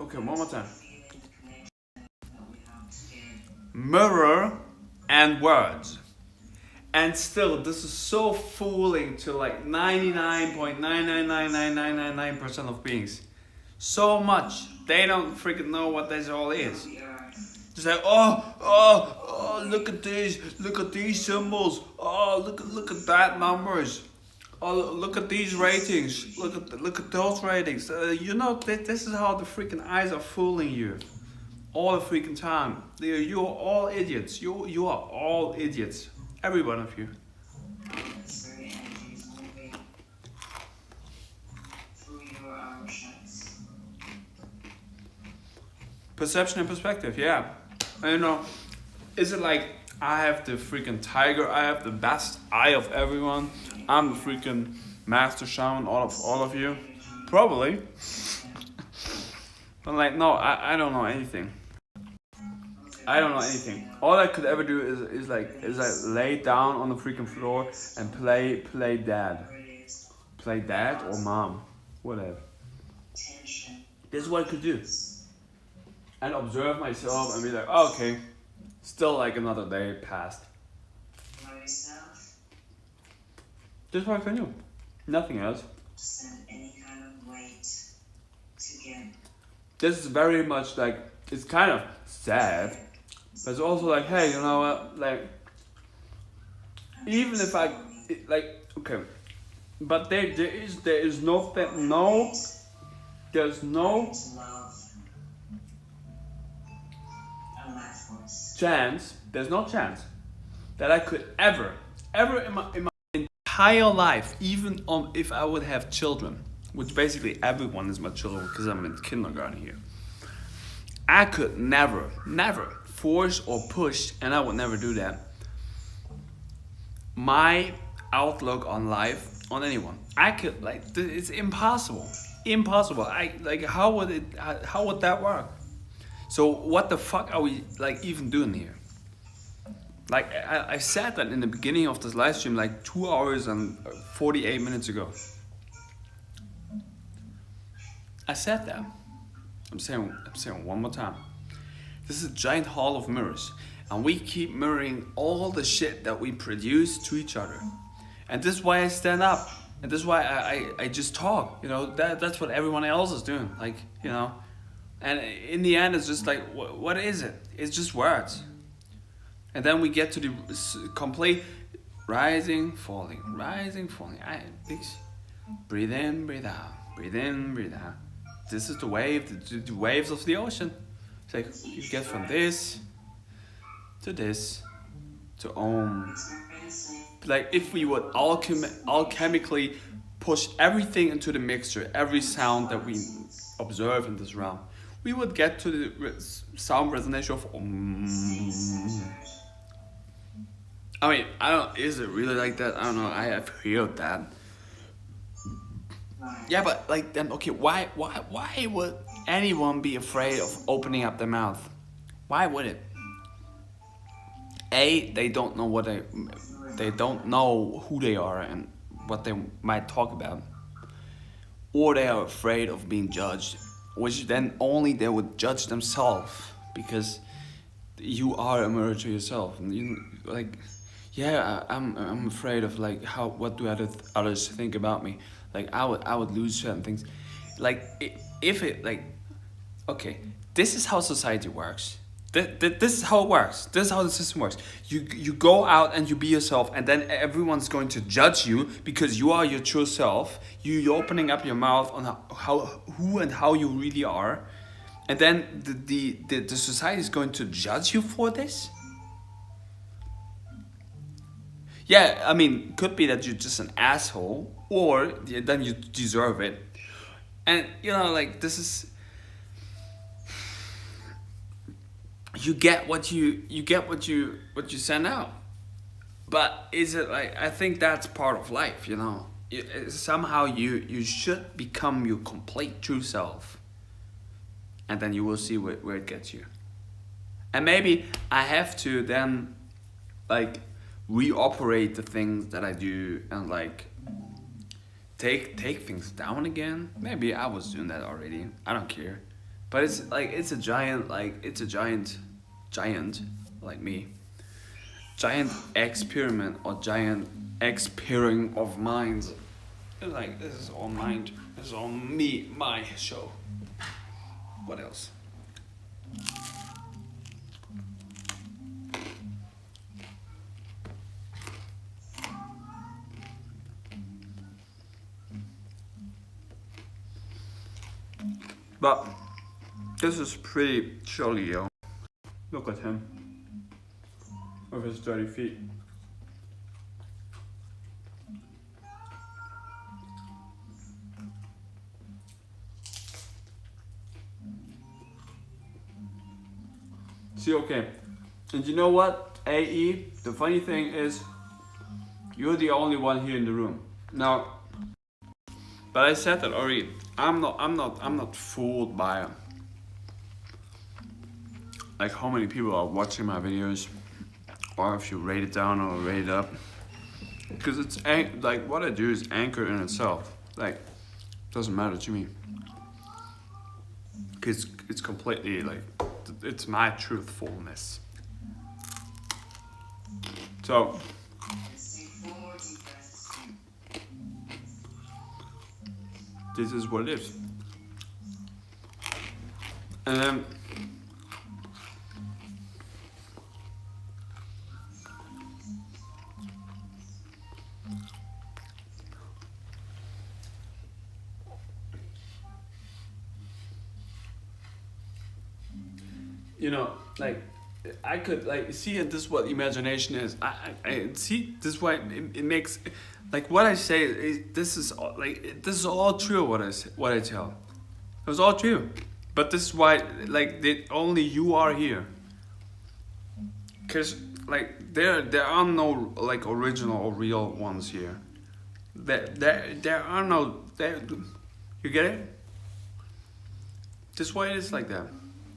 okay, one more time. Mirror and words. And still, this is so fooling to like 99.9999999% of beings. So much. They don't freaking know what this all is. Just like, oh, look at these symbols. Oh, look at that numbers. Oh, look at these ratings. Look at those ratings. You know, this is how the freaking eyes are fooling you. All the freaking time. You are all idiots. You are all idiots. Every one of you. Perception and perspective, yeah. I don't know. Is it like I have the freaking tiger? I have the best eye of everyone. I'm the freaking master shaman. All of you, probably. But like, no, I don't know anything. I don't know anything. All I could ever do is like lay down on the freaking floor and play dad. Play dad or mom. Whatever. This is what I could do. And observe myself and be like, oh, okay, still like another day passed. Just what I can do. Nothing else. Send any kind of weight to get. This is very much like, it's kind of sad, but it's also like, hey, you know what, like, even if I, like, okay, but there's no chance, there's no chance that I could ever in my entire life, even if I would have children, which basically everyone is my children because I'm in kindergarten here, I could never force or push, and I would never do that, my outlook on life on anyone. I could, like, it's impossible. I like, how would that work? So what the fuck are we like even doing here? Like I said that in the beginning of this live stream like 2 hours and 48 minutes ago. I said that. I'm saying one more time. This is a giant hall of mirrors, and we keep mirroring all the shit that we produce to each other. And this is why I stand up, and this is why I just talk. You know, that's what everyone else is doing. Like, you know, and in the end, it's just like, what is it? It's just words. And then we get to the complete rising, falling. Breathe in, breathe out. Breathe in, breathe out. This is the waves of the ocean. It's like you get from this to Om. Like if we would alchemically push everything into the mixture, every sound that we observe in this realm, we would get to the sound resonation of Om. I mean, is it really like that? I don't know. I have heard that. Yeah, but like then, okay, why would anyone be afraid of opening up their mouth? Why would it? A, they don't know they don't know who they are and what they might talk about, or they are afraid of being judged, which then only they would judge themselves because you are a mirror to yourself, and you like. Yeah, I'm afraid of like what do others think about me. Like I would lose certain things. Like if it like, okay, this is how society works. This is how it works. This is how the system works. You go out and you be yourself, and then everyone's going to judge you because you are your true self. You're opening up your mouth on who and how you really are, and then the society is going to judge you for this. Yeah, I mean, could be that you're just an asshole, or then you deserve it. And you know, like this is, you get what you send out. But is it like, I think that's part of life, you know. Somehow you should become your complete true self, and then you will see where it gets you. And maybe I have to then like reoperate the things that I do and like take things down again. Maybe I was doing that already. I don't care. But it's like it's a giant like me. Giant experiment or giant expiring of minds. It's like this is all mind. This is all me, my show. What else? But this is pretty chilly, yo. Look at him. With his dirty feet. See, okay. And you know what, AE? The funny thing is, you're the only one here in the room. Now, but I said that already. I'm not fooled by like how many people are watching my videos, or if you rate it down or rate it up, because it's like what I do is anchored in itself. Like, doesn't matter to me, because it's completely like it's my truthfulness. So this is what it is. And then you know, like I could like see, and this is what imagination is. I see this is why it makes like what I say is this is all, like this is all true what I tell. It was all true, but this is why like only you are here. Cause like there are no like original or real ones here. There are no there. You get it? This is why it is like that.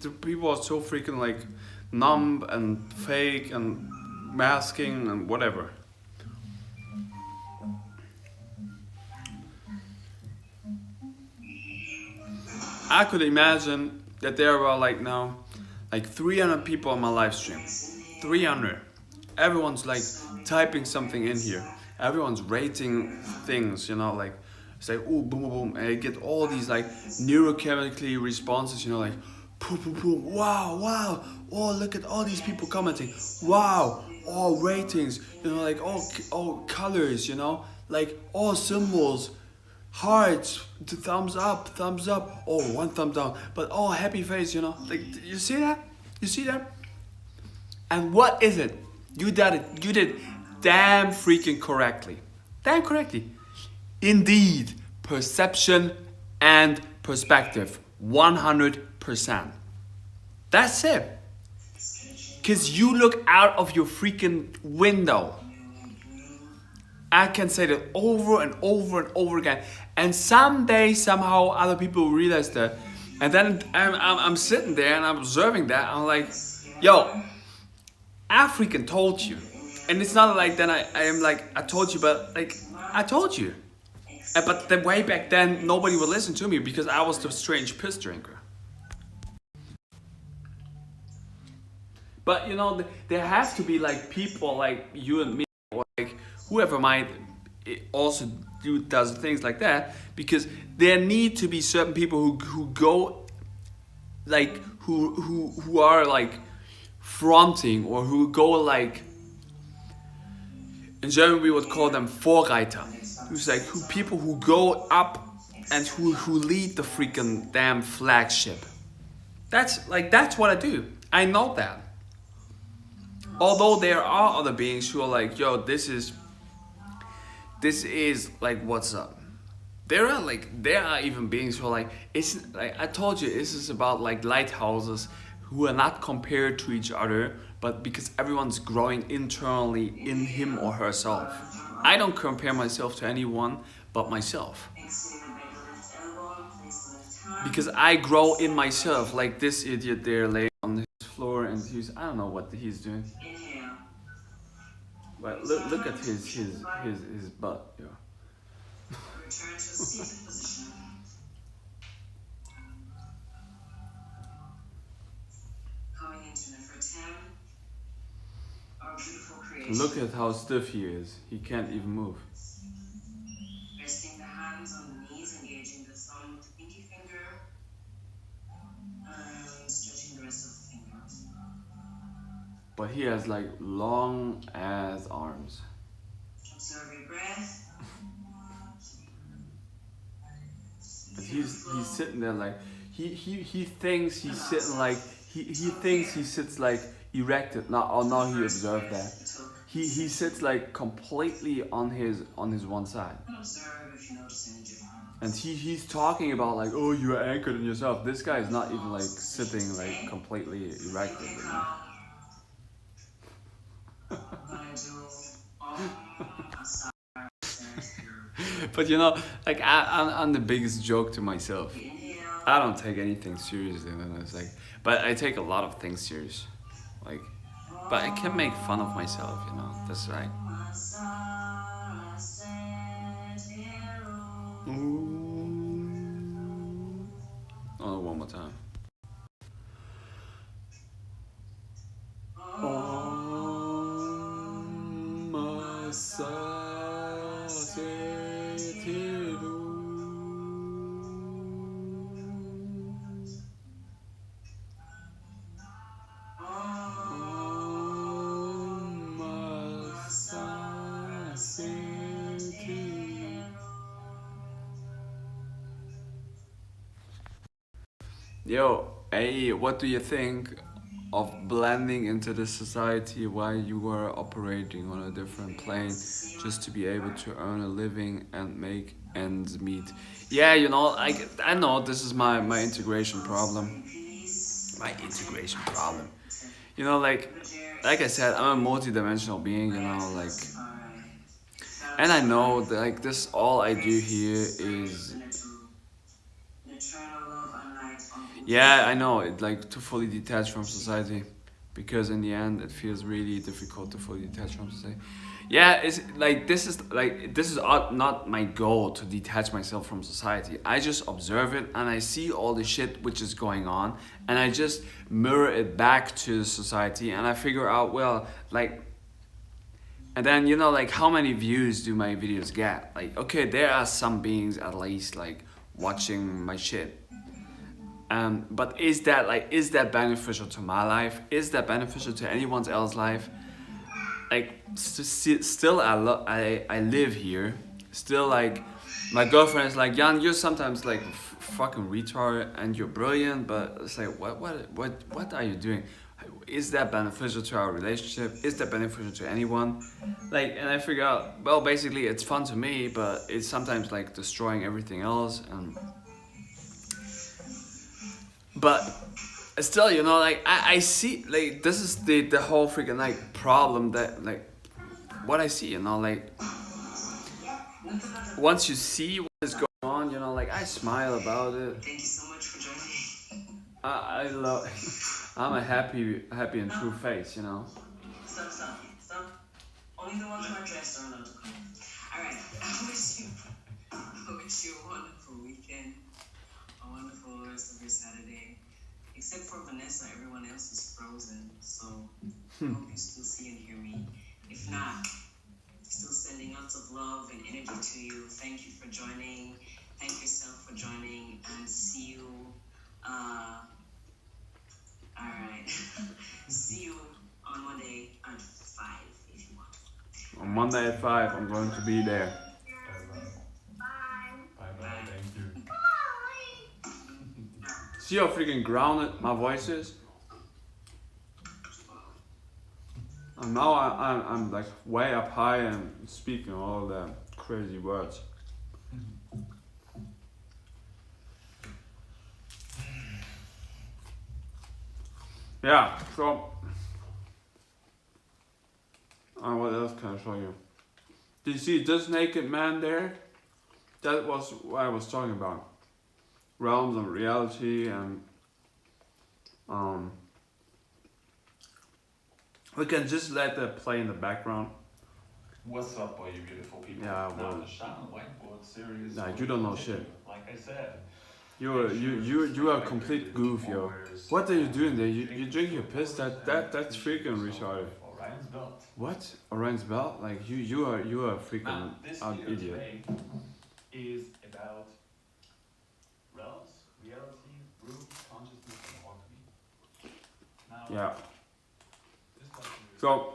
The people are so freaking like numb and fake and masking and whatever. I could imagine that there were like now like 300 people on my live stream. 300. Everyone's like typing something in here. Everyone's rating things, you know, like say oh boom boom boom, and I get all these like neurochemically responses, you know, like boom boom boom, wow wow, oh look at all these people commenting, wow, all ratings, you know, like all colors, you know, like all symbols, hearts, the thumbs up, oh one thumb down, but all happy face, you know, like you see that? You see that? And what is it? You did damn freaking correctly. Damn correctly. Indeed, perception and perspective. 100%. That's it. Because you look out of your freaking window. I can say that over and over and over again. And someday, somehow, other people realize that. And then I'm sitting there and I'm observing that. I'm like, yo, I freaking told you. And it's not like then I am like, I told you, but like, I told you. But the way back then, nobody would listen to me because I was the strange piss drinker. But you know, there has to be like people like you and me, or like whoever might also does things like that, because there need to be certain people who go like who are like fronting, or who go like, in German we would call them Vorreiter, who's like people who go up and who lead the freaking damn flagship. That's what I do. I know that. Although there are other beings who are like, yo, this is like what's up. There are even beings who are like, it's like I told you, this is about like lighthouses who are not compared to each other, but because everyone's growing internally in him or herself. I don't compare myself to anyone but myself. Because I grow in myself, like this idiot there laying on his floor, and I don't know what he's doing. But look at his butt, yo. Return to a seated position. Coming into number 10. Our beautiful creation. Look at how stiff he is. He can't even move. Resting the hands on the knees, engaging the thumb with the pinky finger, and stretching the rest of the fingers. But he has like long ass arms. Observe your breath. But he's sitting there like he thinks he's sitting like he thinks he sits like erected. Now he observed that. He sits like completely on his one side. Observe if you notice any difference. And he's talking about like, oh, you're anchored in yourself. This guy is not even like sitting like completely erected. You know? But you know, like I'm the biggest joke to myself. Inhale. I don't take anything seriously, and it's like, but I take a lot of things serious, like, but I can make fun of myself, you know. That's right. Oh, one more time. Yo, hey, what do you think of blending into the society while you were operating on a different plane just to be able to earn a living and make ends meet? Yeah, you know, I know this is my integration problem. My integration problem. You know, like I said, I'm a multidimensional being, you know, like, and I know that, like, this all I do here is, yeah, I know it, like, to fully detach from society, because in the end it feels really difficult to fully detach from society. Yeah, it's like this is not my goal to detach myself from society. I just observe it and I see all the shit which is going on, and I just mirror it back to the society, and I figure out, well, like, and then, you know, like, how many views do my videos get? Like, okay, there are some beings at least, like, watching my shit. But is that beneficial to my life? Is that beneficial to anyone's else's life? Like, still I live here. Still, like, my girlfriend is like, Jan, you're sometimes like fucking retarded and you're brilliant, but it's like, what are you doing? Is that beneficial to our relationship? Is that beneficial to anyone? Like, and I figure out, well, basically it's fun to me, but it's sometimes like destroying everything else. And but still, you know, like, I see, like, this is the whole freaking, like, problem that, like, what I see, you know, like, once you see what is going on, you know, like, I smile about it. Thank you so much for joining. I love, I'm a happy and true face, you know. Stop. Only the ones who are dressed are allowed to come. Alright, I wish you a wonderful weekend, a wonderful rest of your Saturday. Except for Vanessa, everyone else is frozen, so I hope you still see and hear me. If not, still sending lots of love and energy to you. Thank you for joining. Thank yourself for joining, and see you. Alright. See you on Monday at 5 if you want. On Monday at 5, I'm going to be there. Bye, thank you. See how freaking grounded my voice is? And now I'm like way up high and speaking all the crazy words. Yeah, so what else can I show you? Did you see this naked man there? That was what I was talking about. Realms of reality, and we can just let that play in the background. What's up, all you beautiful people? Yeah, Now well, the Shaman Whiteboard series. nah, will you don't know continue. shit. Like I said. You are a complete goof, yo. What are you doing there? You drink your piss? That's freaking retarded. Orion's belt. What? Orion's belt? Like you are a freaking Now, this video idiot. today is about realms, reality, root, consciousness, and alchemy. Now, Yeah. this question is So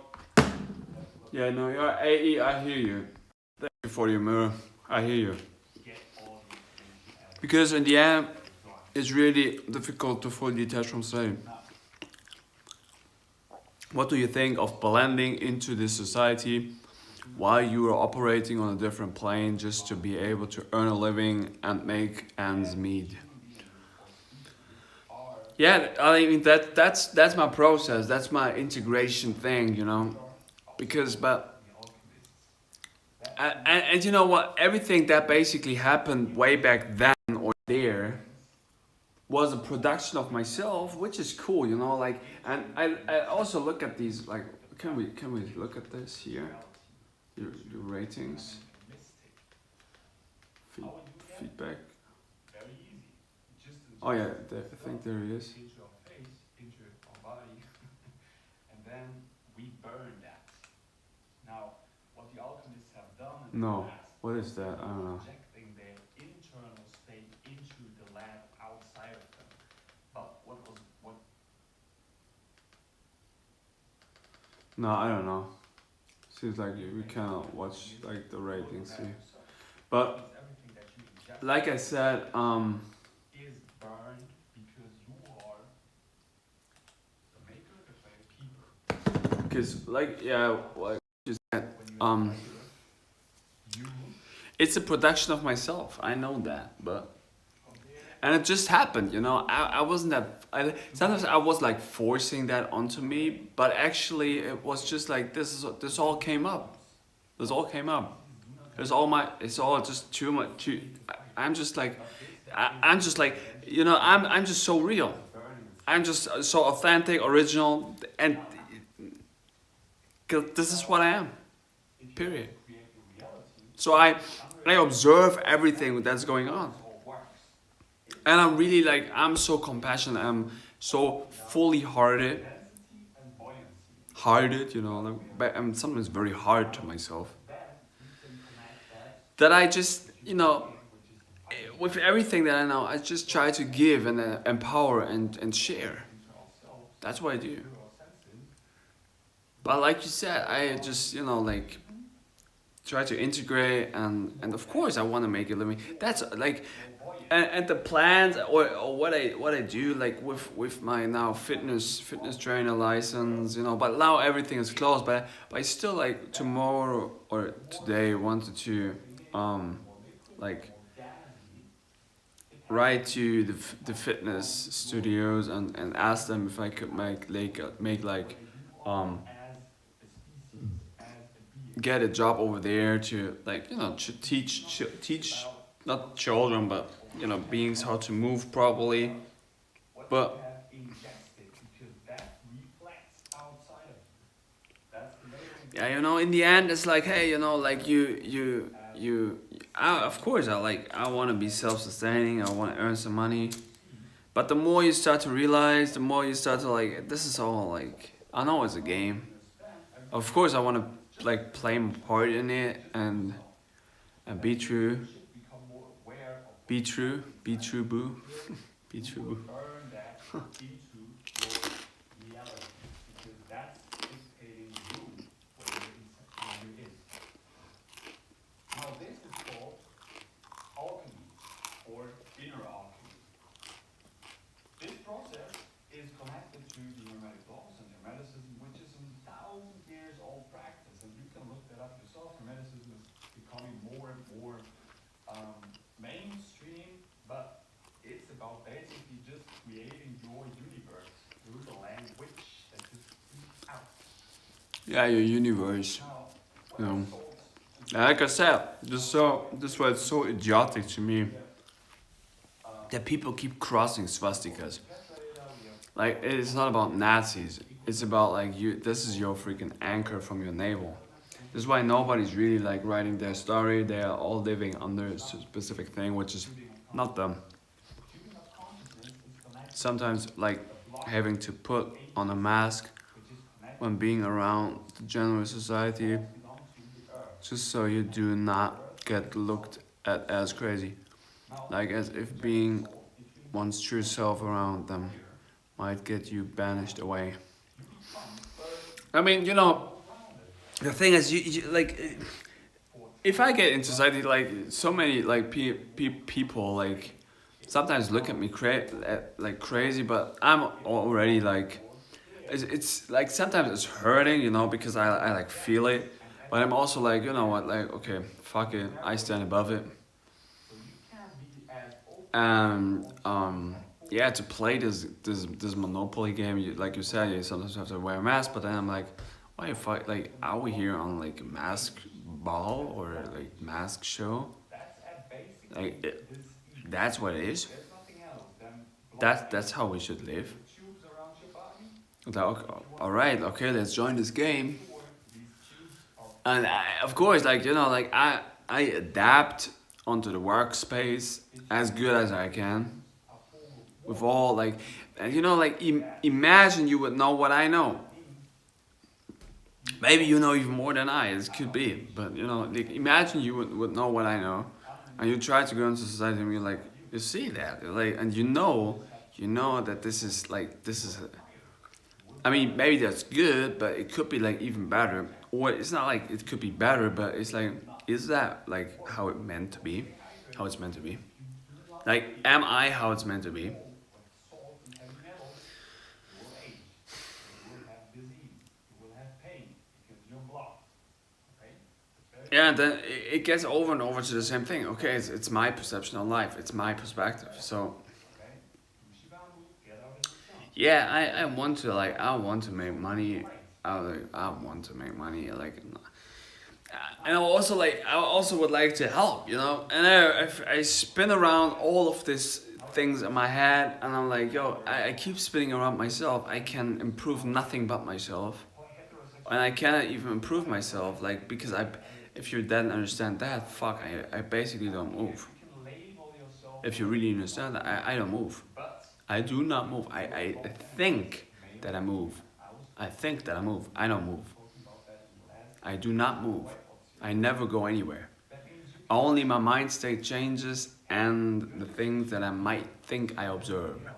yeah, no, you're AE. I hear you. Thank you for your mirror. I hear you. get all these things out Because in the end, of the drawing. it's really difficult to fully detach from society. What do you think of blending into this society while you are operating on a different plane just to be able to earn a living and make ends meet? Yeah, I mean that's my process. That's my integration thing, you know. Because and you know what? Everything that basically happened way back then or there was a production of myself, which is cool, you know. Like, and I also look at these, like, can we look at this here? Your ratings, How would you get feedback. very easy? Just Oh yeah, inject I think there he is. into our face, into our body, and then we burn that. Now, what the alchemists have done in the No, past, what is that? I don't know. injecting their internal state into the lab outside of them. But what No, I don't know. Seems like we cannot watch like the ratings here. But is everything that you ingest like I said, is burned because you are the maker, the keeper. cause like yeah, like you said, When you you it's a production of myself. I know that, but and it just happened, you know. I wasn't that. Sometimes I was like forcing that onto me, but actually it was just like this all came up. This all came up. It's all just too much. I'm just like, I'm just like, you know, I'm just so real. I'm just so authentic, original, and 'cause this is what I am. Period. So I observe everything that's going on. And I'm really like, I'm so compassionate. I'm so fully hearted, you know. Like, but I'm sometimes very hard to myself. That I just, you know, with everything that I know, I just try to give and empower and share. That's what I do. But like you said, I just, you know, like try to integrate and of course I want to make a living. That's like, and the plans or what I do like with my now fitness trainer license, you know. But now everything is closed. But I still like tomorrow or today wanted to like write to the fitness studios and ask them if I could make like get a job over there to like, you know, to teach not children but, you know, beings how to move properly. But yeah, you know, in the end it's like, hey, you know, like of course I want to be self-sustaining, I want to earn some money. But the more you start to realize, the more you start to like, this is all like, I know it's a game. Of course I want to like play my part in it and be true. Be true, boo. Be true, boo. burn that into your reality because that's dictating you where you is. Now this is called alchemy or inner alchemy. This process is connected to the hermetic laws and hermeticism, which is a 1,000 years old practice, and you can look that up yourself. Hermeticism is becoming more and more mainstream, but it's about basically just creating your universe through the language that you speak out. Yeah, your universe. Now, You know. Like I said, this is why it's so idiotic to me that people keep crossing swastikas. Like, it's not about Nazis. It's about like you. This is your freaking anchor from your navel. This is why nobody's really like writing their story. They are all living under a specific thing, which is not them. Sometimes like having to put on a mask when being around the general society, just so you do not get looked at as crazy, like as if being one's true self around them might get you banished away. I mean, you know, the thing is, you like, if I get into society, like so many like people like sometimes look at me like crazy, but I'm already like, it's like sometimes it's hurting, you know, because I like feel it, but I'm also like, you know what, like okay, fuck it, I stand above it, and yeah, to play this Monopoly game, like you said, you sometimes have to wear a mask, but then I'm like, why fuck, like, are we here on like a mask ball or like mask show? Like, that's what it is. That's how we should live. tubes around your body. All right, okay, let's join this game. Sure, these tubes are And of course, like you know, like I adapt onto the workspace as good as I can. With all like, and you know, like imagine you would know what I know. Maybe you know even more than I. It could be, but you know, like imagine you would know what I know, and you try to go into society and you're like, you see that, like, and you know that this is like this is. I mean, maybe that's good, but it could be like even better. Or it's not like it could be better, but it's like, is that like how it meant to be? How it's meant to be? Like, am I how it's meant to be? salt and heavy metals, you will age, you will have disease, you will have pain because you're blocked. Okay? It's very Yeah, and then it gets over and over to the same thing. Okay, it's my perception of life. It's my perspective. So okay. Shivamu, get out of the sun. yeah, I want to like I want to make money. I want to make money. Like, and I also would like to help. You know, and I spin around all of these things in my head, and I'm like, yo, I keep spinning around myself. I can improve nothing but myself, and I cannot even improve myself. Like because if you then understand that, fuck, I basically don't move. You can label yourself, If you really understand that, I don't move. but I do not move. I think that I move. I think that I move. I don't move. talking about that in the last, I do not move. I never go anywhere. that means you Only my mind state changes and the things that I might think I observe. else.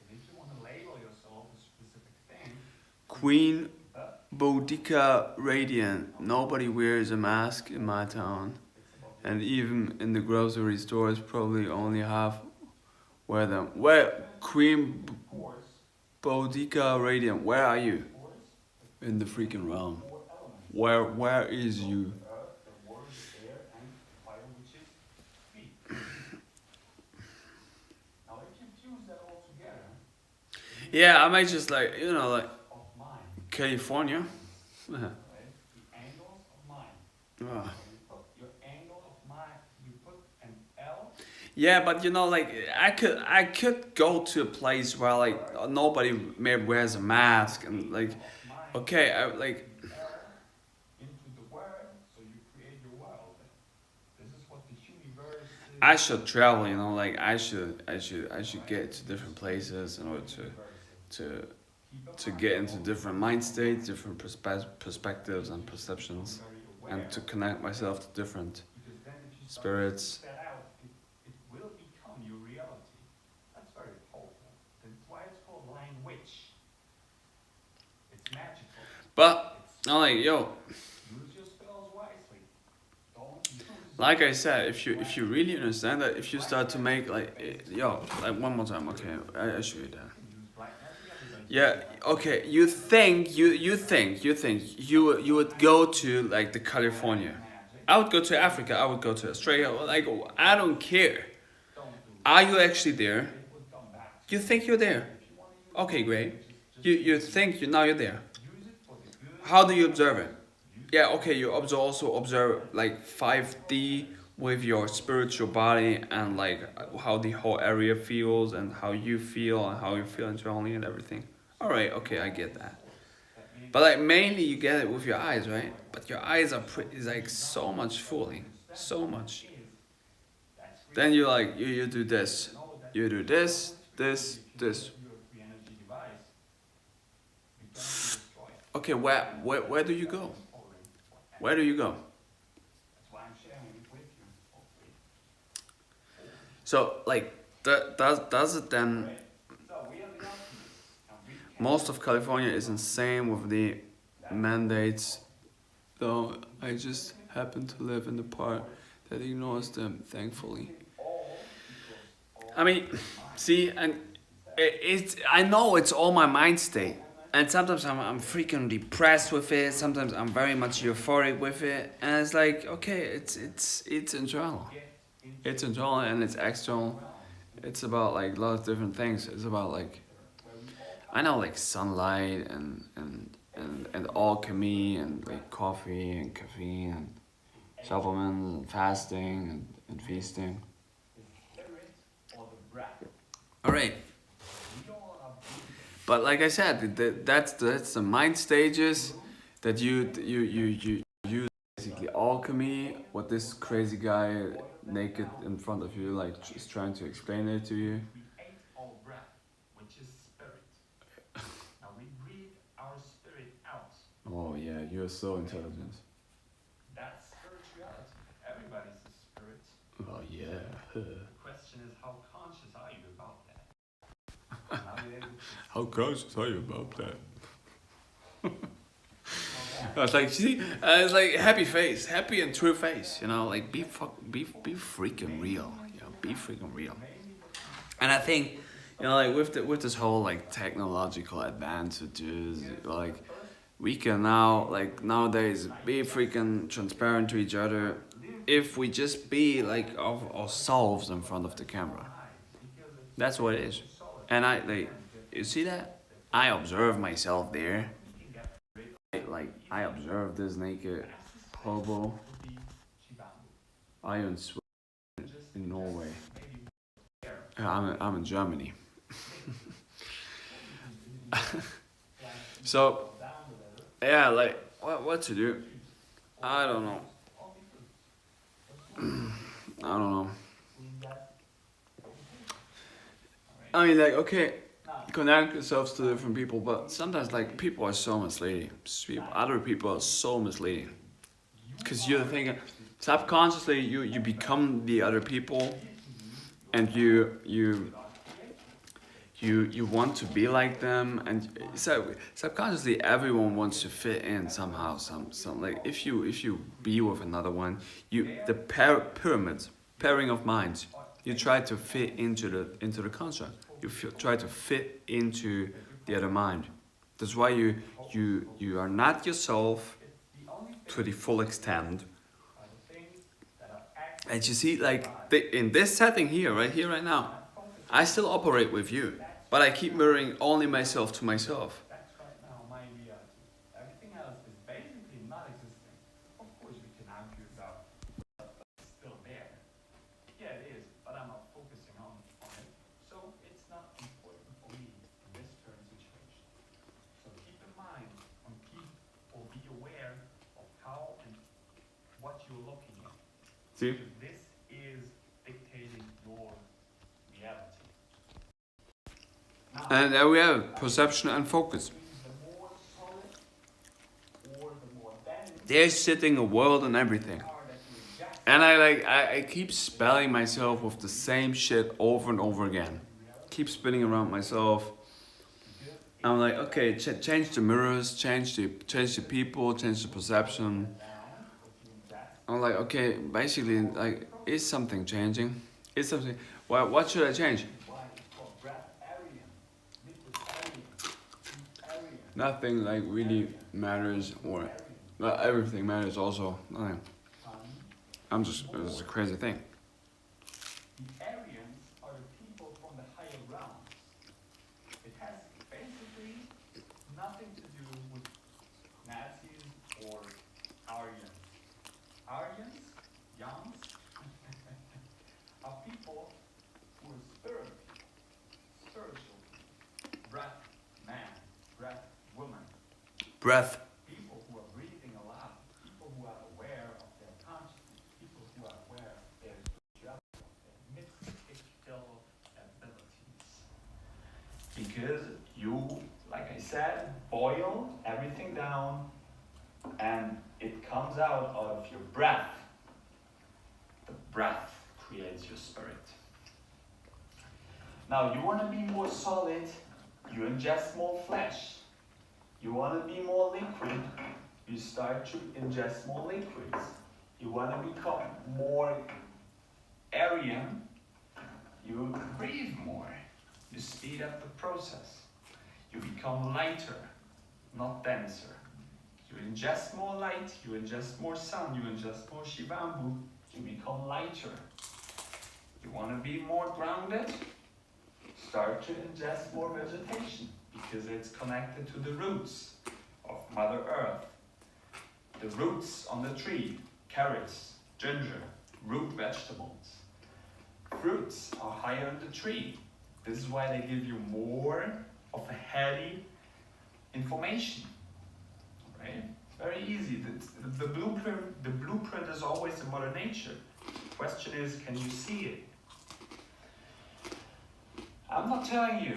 And if you want to label yourself a specific thing, Queen Boudica Radiant. Nobody wears a mask in my town. And even in the grocery stores, probably only half wear them. Where Queen Boudica Radiant, where are you? In the freaking realm. Where is you? earth, the water, the air, and fire, which is feet. Now, if you fuse that all together, Yeah, I might just like, you know, like of mind, California. right? The angles of mind. Ah. So you put your angle of mind, you put an L, Yeah, but you know, like I could go to a place where like nobody maybe wears a mask and like, of mind, okay, I like L into the word, so you create your world. This is what the universe is. I should travel, you know, like I should get to different places in order to get into different mind states, different perspectives and perceptions, and to connect myself to different Because then if you start spirits. to set out, it will become your reality. That's very powerful. That's why it's called language. It's magical. But I'm like, yo, Use your spells wisely. Don't use like I said, if you really understand that, if you start to make like, yo, like one more time, okay, I show you that. use black magic. Everybody Yeah, okay. You think you would go to like the California. I would go to Africa. I would go to Australia. Like I don't care. don't do Are you actually there? it. It would come back. You think you're there? If you want to use Okay, great. just You think you now you're there. use it for the good. How do you observe it? Yeah, okay. You also observe like 5D with your spiritual body and like how the whole area feels and how you feel and how you feel internally and everything. All right, okay, I get that. But like mainly you get it with your eyes, right? But your eyes are is like so much fooling, so much. Then you like you do this, you do this, this. Your free energy device, you can destroy it. Okay, where do you go? Where do you go? That's why I'm sharing it with you for free. So like does it then? So we are the ultimate, and we can Most of California is insane with the mandates, though I just happen to live in the part that ignores them, thankfully. I mean, see, and it's I know it's all my mind state, and sometimes I'm freaking depressed with it. Sometimes I'm very much euphoric with it, and it's like okay, it's internal, it's internal and it's external. It's about like a lot of different things. It's about like I know like sunlight and alchemy and like coffee and caffeine and supplements and fasting and feasting. spirit or the breath. All right. But like I said, that's the mind stages that you use basically alchemy. What this crazy guy naked in front of you like is trying to explain it to you. Create our breath, which is spirit. Now we breathe our spirit out. Oh yeah, you're so intelligent. That's spirituality. Everybody's a spirit. Oh yeah. The question is, how conscious are you about that? Now you're able to How conscious are you about that? I was like, see, it's like happy face, happy and true face. You know, like be freaking real. You know, be freaking real. And I think, you know, like with this whole like technological advantages, like we can now like nowadays be freaking transparent to each other if we just be like ourselves in front of the camera. That's what it is. And I like, you see that? I observe myself there. Like I observe this naked hobo. I in Sweden, in Norway. I'm in Germany. So yeah, like what to do? I don't know. I don't know. I mean, like, okay, connect yourselves to different people, but sometimes, like, people are so misleading. Other people are so misleading. Because you're thinking, subconsciously, you become the other people, and you want to be like them, and so subconsciously, everyone wants to fit in somehow. Some like if you be with another one, the pairing of minds. You try to fit into the construct. You try to fit into the other mind. That's why you are not yourself to the full extent. And you see, like in this setting here, right now, I still operate with you, but I keep mirroring only myself to myself. That's right now my reality. Everything else is basically not existing. Of course, we can argue about it's still there. Yeah, it is, but I'm not focusing on it. So it's not important for me in this current situation. So keep in mind or be aware of how and what you're looking at. See? Because this is dictating your reality. And there we have it, perception and focus. The more solid or the more balanced There's sitting a world and everything. are that you adjust And I keep spelling myself with the same shit over and over again. Keep spinning around myself. I'm like, okay, change the mirrors, change the people, change the perception. I'm like, okay, basically, like, is something changing? Is something? Well, what should I change? why it's called breath area, liquid area. Nothing like really matters, or well, everything matters also. Nothing. It's a crazy thing. The Aryans are the people from the higher realms. It has basically nothing to do with Nazis or Aryans. Aryans, Yans, are people who are spiritual people. Breath man, breath woman. Breath. People who are breathing a lot, people who are aware of their consciousness, people who are aware of their spirituality, of their mystical abilities. Because you, like I said, boil everything down and it comes out of your breath. The breath creates your spirit. Now you want to be more solid, you ingest more flesh. You want to be more liquid, you start to ingest more liquids. You want to become more Aryan, you breathe more. You speed up the process. You become lighter, not denser. You ingest more light, you ingest more sun, you ingest more Shivambu, you become lighter. You want to be more grounded? Start to ingest more vegetation because it's connected to the roots of Mother Earth. The roots on the tree, carrots, ginger, root vegetables. Fruits are higher in the tree. This is why they give you more of heady information. Right? Very easy. The blueprint is always in Mother Nature. Question is, can you see it? I'm not telling you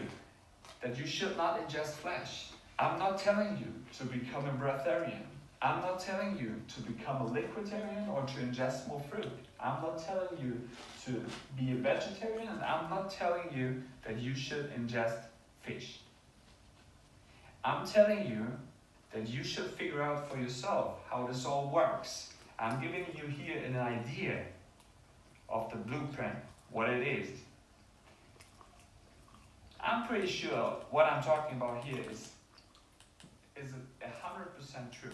that you should not ingest flesh. I'm not telling you to become a breatharian. I'm not telling you to become a liquidarian or to ingest more fruit. I'm not telling you to be a vegetarian, and I'm not telling you that you should ingest fish. I'm telling you that you should figure out for yourself how this all works. I'm giving you here an idea of the blueprint, what it is. I'm pretty sure what I'm talking about here is 100% true.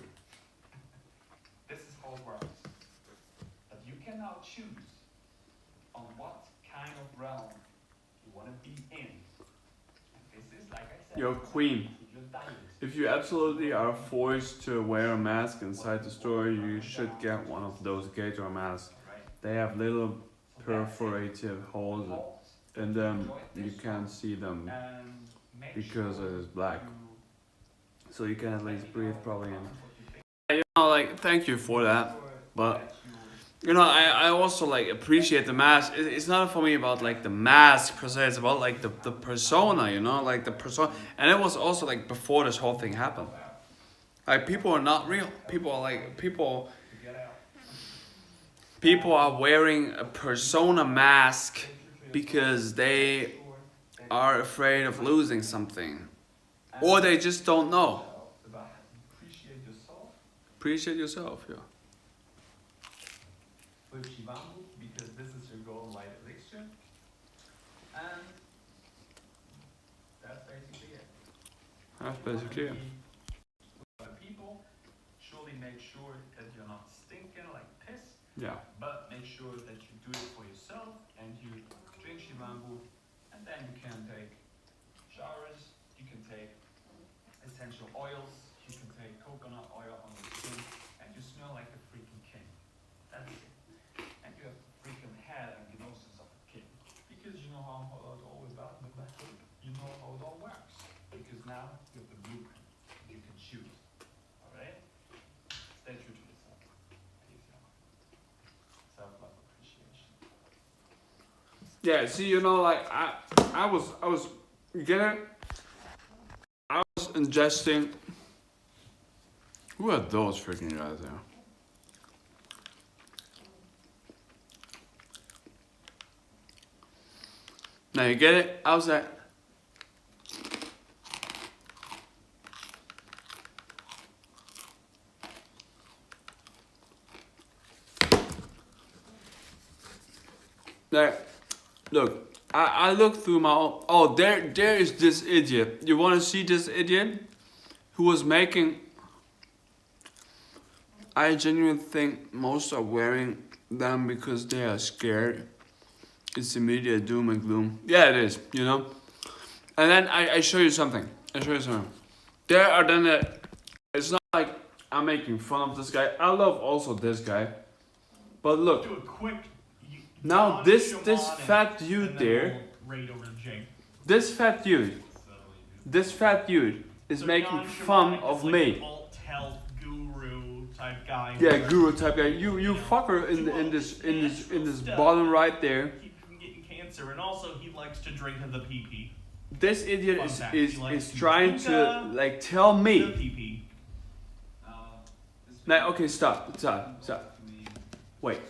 This is how it works. But you can now choose on what kind of realm you want to be in. And this is, like I said, Your queen. your diet. If you absolutely are forced to wear a mask inside the store, you should get one of those gator masks. They have little perforated holes in them. You can't see them because it is black. So you can at least breathe probably in. You know, like, thank you for that. But, you know, I also, like, appreciate the mask. It's not for me about, like, the mask per se. It's about, like, the persona, you know? Like, the persona. And it was also, like, before this whole thing happened. Like, people are not real. People are, like, people are wearing a persona mask because they are afraid of losing something. Or they just don't know. Appreciate yourself, yeah. With Shivangu, because this is your golden light elixir. And that's basically it. That's basically it. People, surely make sure that you're not stinking like piss, Yeah. but make sure that you do it for yourself and you drink Shivangu, and then you can take showers, you can take essential oils, you can take coconut oil on your skin, and you smell like a freaking king. That's it. And you have the freaking head and gnosis of a king. Because you know how it all about, you know how it all works. Because now you have the blueprint. You can choose. Alright? Stay true to yourself. Peace out. Self-love, appreciation. Yeah, see, you know, like, I was, you get it? I was ingesting. Who are those freaking guys there? Now you get it? I was like, look, I looked through my own, oh, there is this idiot. You want to see this idiot who was making? I genuinely think most are wearing them because they are scared. It's immediate doom and gloom. Yeah, it is, you know. And then I show you something. There are then it's not like I'm making fun of this guy. I love also this guy. But look. Do a quick. Now this fat dude there. Raid over to Jake. This fat dude is making fun of me. Alt-health guru type guy. Yeah, guru type guy. You fucker in this bottom right there. Keep from getting cancer, and also he likes to drink the pee-pee. This idiot Fun fact, is he likes to trying drink to like tell The me. pee-pee. Now, okay, stop. Wait.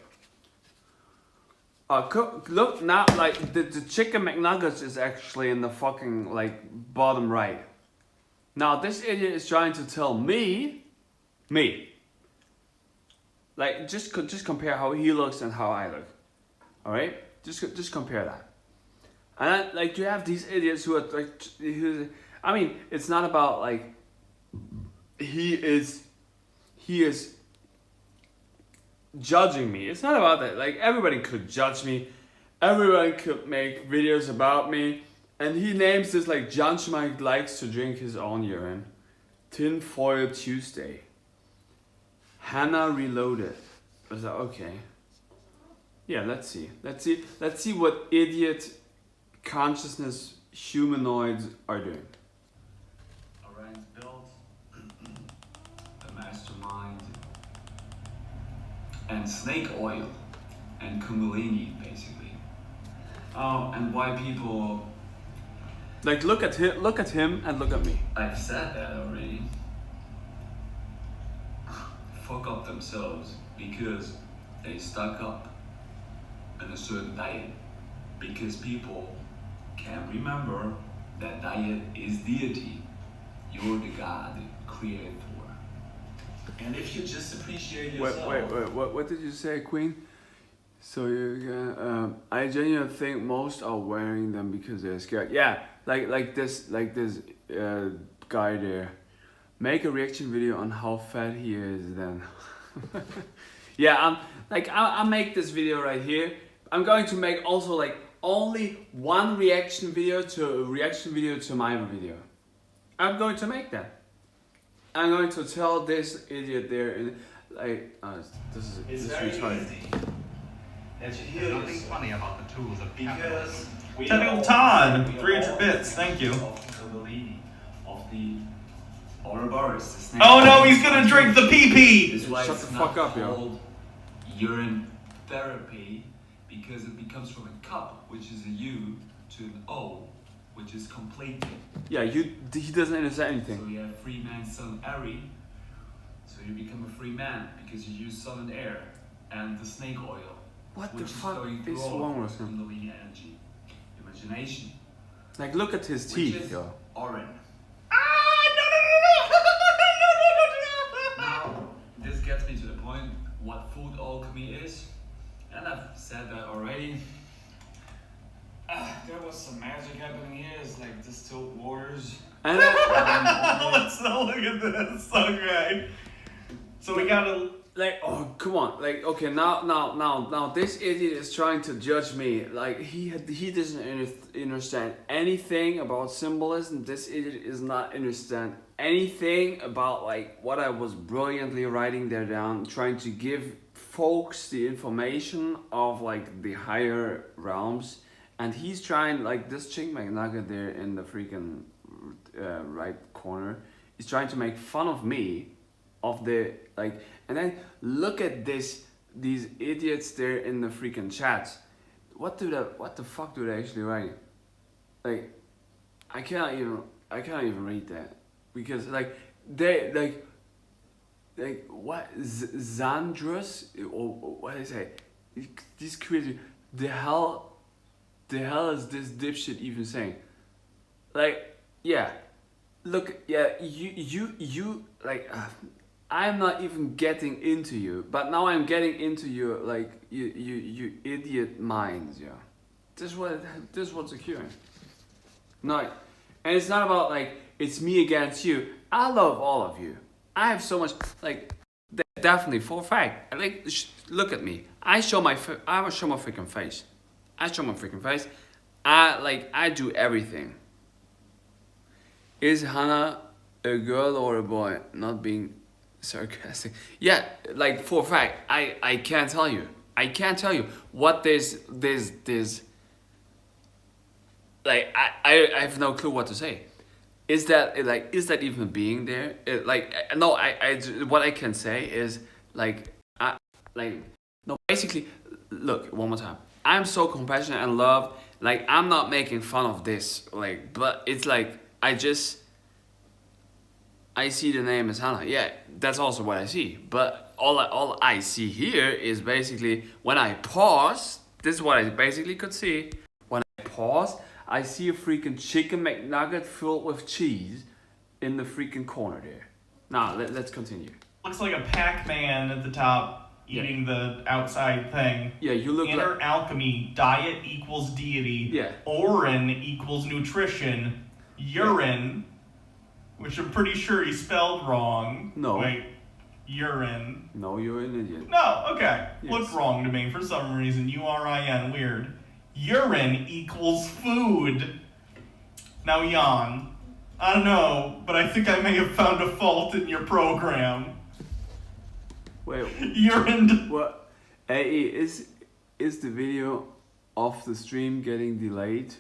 Look now, like the chicken McNuggets is actually in the fucking like bottom right. Now this idiot is trying to tell me, like just compare how he looks and how I look. All right, just compare that. And then, like you have these idiots who are like, I mean, it's not about like he is judging me. It's not about that. Like everybody could judge me, everybody could make videos about me, and he names this like John Schmeich likes to drink his own urine. Tinfoil Tuesday. Hannah Reloaded. I was like, okay. Yeah, let's see what idiot consciousness humanoids are doing. and snake oil and kundalini basically. And why people Like look at him and look at me. I've said that already. Fuck up themselves because they stuck up in a certain diet. Because people can't remember that diet is deity. You're the God creator. And if you just appreciate yourself. What did you say, Queen? So I genuinely think most are wearing them because they're scared. Yeah, like this guy there. Make a reaction video on how fat he is then. Yeah, I'll make this video right here. I'm going to make also like only one reaction video to my video. I'm going to make that. I'm going to tell this idiot there in like this is retarded. There's nothing funny about the tools of Because we Technical are Todd, we are 300 all bits, thank you. Of the lady, of the Ouroboros, the snake. Oh no, he's gonna drink the pee-pee! This is why Shut it's the not fuck up, yo. called urine therapy, because it becomes from a cup, which is a U, to an O, which is completely. Yeah, he doesn't understand anything. So you have free man, sun, airy. So you become a free man because you use sun and air and the snake oil. What the which fuck going through is all of wrong us, with him? Kundalini energy, imagination, Like look at his which teeth, is yo. orange. Ah, Now, this gets me to the point what food alchemy is, and I've said that already. There was some magic happening here, it's like distilled waters. And Let's look at this. Okay. So we gotta. like, oh come on, like okay, now this idiot is trying to judge me. Like he doesn't understand anything about symbolism. This idiot is not understand anything about like what I was brilliantly writing there down, trying to give folks the information of like the higher realms, and he's trying like this chick McNugget there in the freaking right corner is trying to make fun of me of the like, and then look at these idiots there in the freaking chats. What the fuck do they actually write? Like I can't even read that because like they like what Zandrus or what do they say? These creators, the hell is this dipshit even saying? Like yeah, look yeah you like. I'm not even getting into you, but now I'm getting into you like you idiot minds, yeah. This is what's occurring. No, and it's not about like it's me against you. I love all of you. I have so much like definitely for a fact. Like look at me. I show my freaking face. I show my freaking face. I do everything. Is Hannah a girl or a boy? Not being sarcastic. Yeah, like for a fact, I can't tell you. I can't tell you what this like I have no clue what to say. Is that even a being there? No, I what I can say is no, basically look one more time. I'm so compassionate and love, like I'm not making fun of this, like, but it's like I see the name as Hannah. Yeah, that's also what I see. But all I see here is basically when I pause. This is what I basically could see. When I pause, I see a freaking chicken McNugget filled with cheese in the freaking corner there. Now let's continue. Looks like a Pac-Man at the top eating the outside thing. Yeah, you look Inner like alchemy, diet equals deity. Yeah. Orin equals nutrition. Urine, which I'm pretty sure he spelled wrong. No. Wait, urine. No, you're an idiot. No, okay. Yes. Looked wrong to me for some reason. URIN, weird. Urine equals food. Now, Jan, I don't know, but I think I may have found a fault in your program. Wait, Urine. what? Hey, is the video of the stream getting delayed?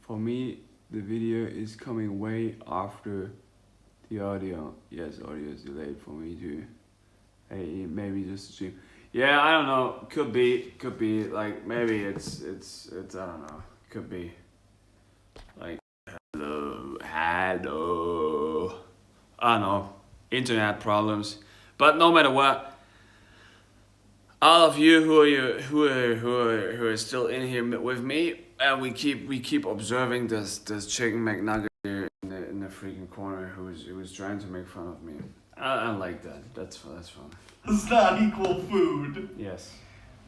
For me, the video is coming way after the audio. Yes, audio is delayed for me too. Hey, maybe just the stream. Yeah, I don't know. Could be like maybe it's I don't know. Could be like hello. I don't know. Internet problems. But no matter what, all of you who are still in here with me, and we keep observing this chicken McNugget here in the freaking corner who's trying to make fun of me. I like that. That's fun. Does not equal food. Yes.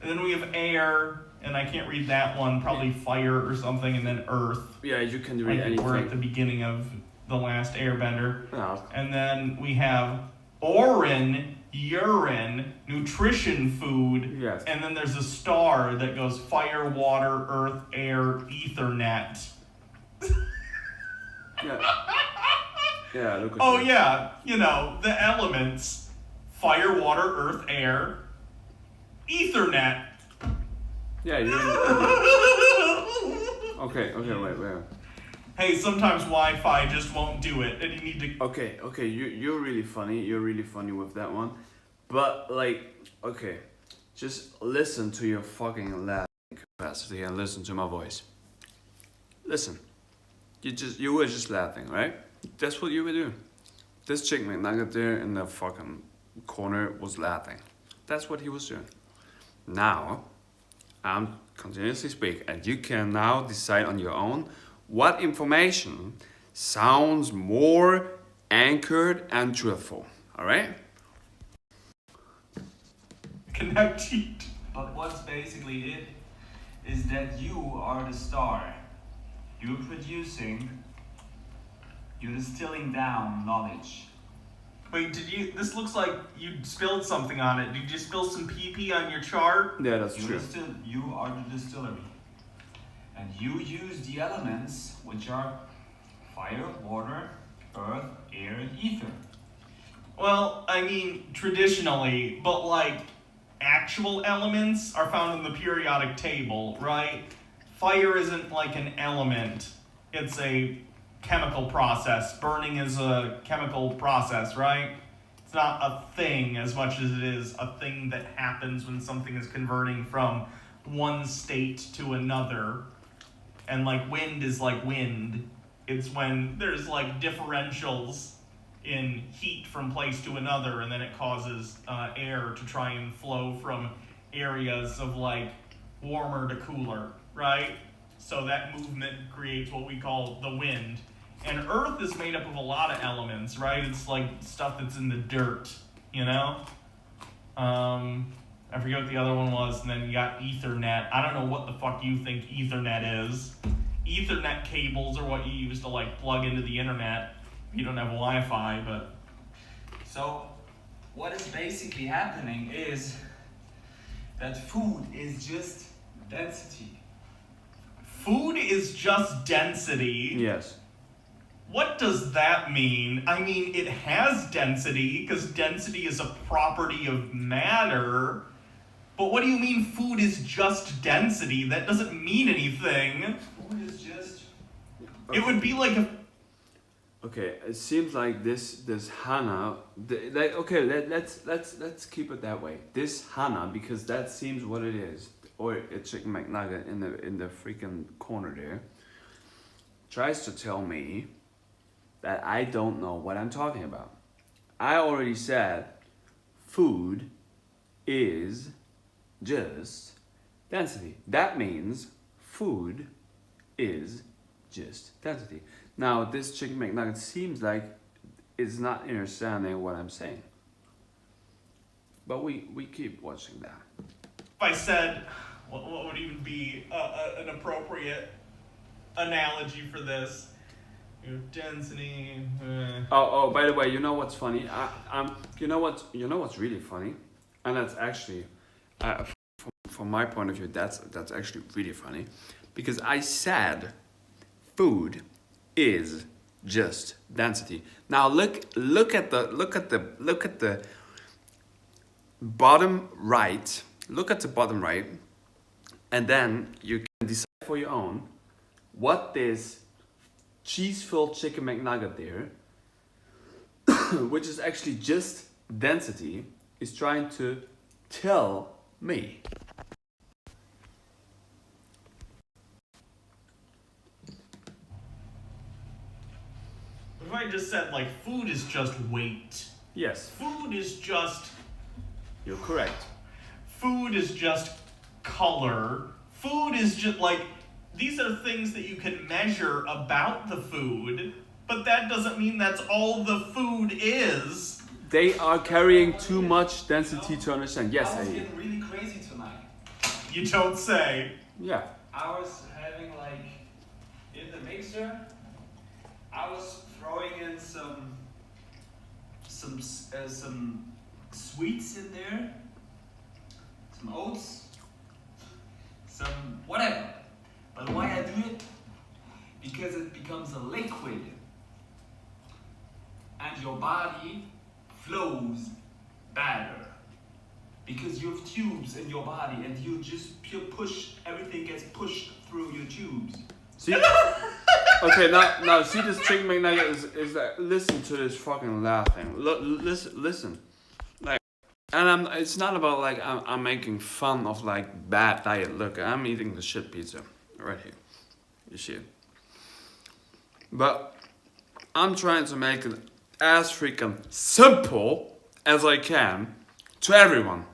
And then we have air, and I can't read that one. Probably fire or something, and then earth. Yeah, you can read Like anything. we're at the beginning of the last Airbender. No. And then we have orin, urine, nutrition, food. Yes. And then there's a star that goes fire, water, earth, air, ethernet. Yeah. Yeah, look at Oh that. yeah, you know, the elements. Fire, water, earth, air, ethernet. Yeah, you Okay, wait. Hey, sometimes Wi-Fi just won't do it, and you need to. Okay, you're really funny. You're really funny with that one. But like, okay, just listen to your fucking laughing capacity and listen to my voice. Listen. You were just laughing, right? That's what you were doing. This chick McNugget there in the fucking corner was laughing. That's what he was doing. Now, I'm continuously speak, and you can now decide on your own what information sounds more anchored and truthful. All right? Connect you. But what's basically it is that you are the star. You're producing. You're distilling down knowledge. Wait, this looks like you spilled something on it. Did you spill some pee-pee on your chart? Yeah, that's true. You are the distillery. And you use the elements, which are fire, water, earth, air, and ether. Well, I mean, traditionally, but like, actual elements are found in the periodic table, right? Fire isn't like an element. It's a chemical process. Burning is a chemical process, right? It's not a thing as much as it is a thing that happens when something is converting from one state to another. And like wind is like wind. It's when there's like differentials in heat from place to another, and then it causes air to try and flow from areas of like warmer to cooler, right? So that movement creates what we call the wind. And earth is made up of a lot of elements, right? It's like stuff that's in the dirt, you know? I forget what the other one was, and then you got Ethernet. I don't know what the fuck you think Ethernet is. Ethernet cables are what you use to like plug into the internet if you don't have Wi-Fi, but... So, what is basically happening is that food is just density. Food is just density? Yes. What does that mean? I mean, it has density, because density is a property of matter. But what do you mean food is just density? That doesn't mean anything. Food is just... Okay. It would be like a... Okay, it seems like this Hana. Let's keep it that way. This Hana, because that seems what it is, or a chicken McNugget in the freaking corner there, tries to tell me that I don't know what I'm talking about. I already said food is just density. That means food is just density. Now, this chicken McNugget seems like it's not understanding what I'm saying. But we keep watching that. If I said, what would even be an appropriate analogy for this? Your density... Oh, by the way, you know what's funny? You know what's really funny? And that's actually, from my point of view, that's actually really funny. Because I said food is just density. Now look at the bottom right. Look at the bottom right, and then you can decide for your own what this cheese-filled chicken McNugget there, which is actually just density, is trying to tell me. What if I just said, like, food is just weight? Yes, Food is just. you're correct. Food is just color. Food is just, like, these are things that you can measure about the food, but that doesn't mean that's all the food is. They are carrying too much density to understand. Yes, I was I getting really crazy tonight. You don't say. yeah. I was having, like, in the mixer, I was throwing in some sweets in there, some oats, some whatever. But why I do it? Because it becomes a liquid, and your body flows better. Because you have tubes in your body, and you push, everything gets pushed through your tubes. See? Okay, now see this chicken McNugget is that, listen to this fucking laughing. Listen. Like, and it's not about like I'm making fun of like bad diet. Look, I'm eating the shit pizza right here. You see it. But I'm trying to make it as freaking simple as I can to everyone.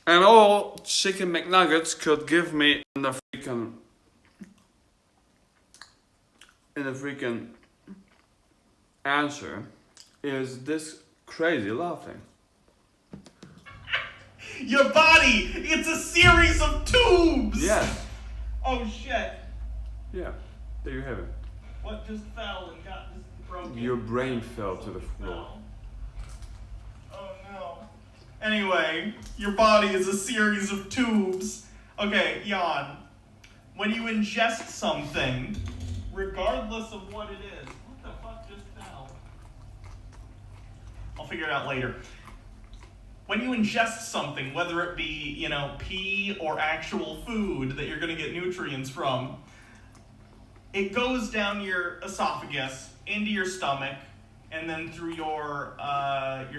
And all chicken McNuggets could give me in the freaking answer is this crazy laughing. Your body, it's a series of tubes. Yes. Oh shit. Yeah. There you have it. What just fell and got just broken? Your brain fell to the floor. Oh no. Anyway, your body is a series of tubes. Okay, Jan. When you ingest something, regardless of what it is, what the fuck just fell? I'll figure it out later. When you ingest something, whether it be, pee or actual food that you're gonna get nutrients from, it goes down your esophagus, into your stomach, and then through your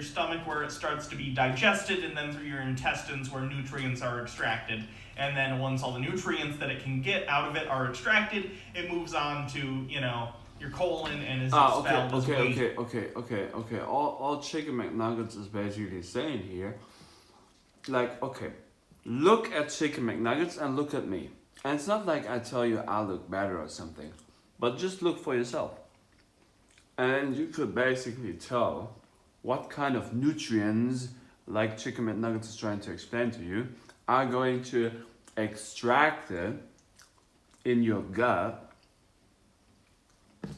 stomach where it starts to be digested, and then through your intestines where nutrients are extracted. And then once all the nutrients that it can get out of it are extracted, it moves on to, your colon and is expelled as waste. Okay. All chicken McNuggets is basically saying here, like, okay, look at chicken McNuggets and look at me. And it's not like I tell you I look better or something, but just look for yourself. And you could basically tell what kind of nutrients, like chicken McNuggets is trying to explain to you, are going to extract it in your gut,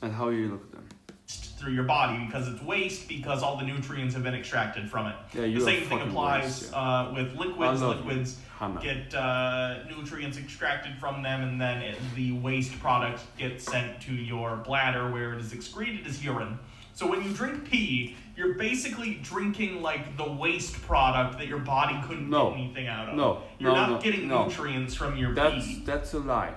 and how you look at them. Through your body because it's waste, because all the nutrients have been extracted from it. Yeah, the same thing applies with liquids. Liquids get nutrients extracted from them, and then the waste product gets sent to your bladder where it is excreted as urine. So when you drink pee, you're basically drinking like the waste product that your body couldn't get anything out of. You're not getting nutrients from your pee. That's a lie.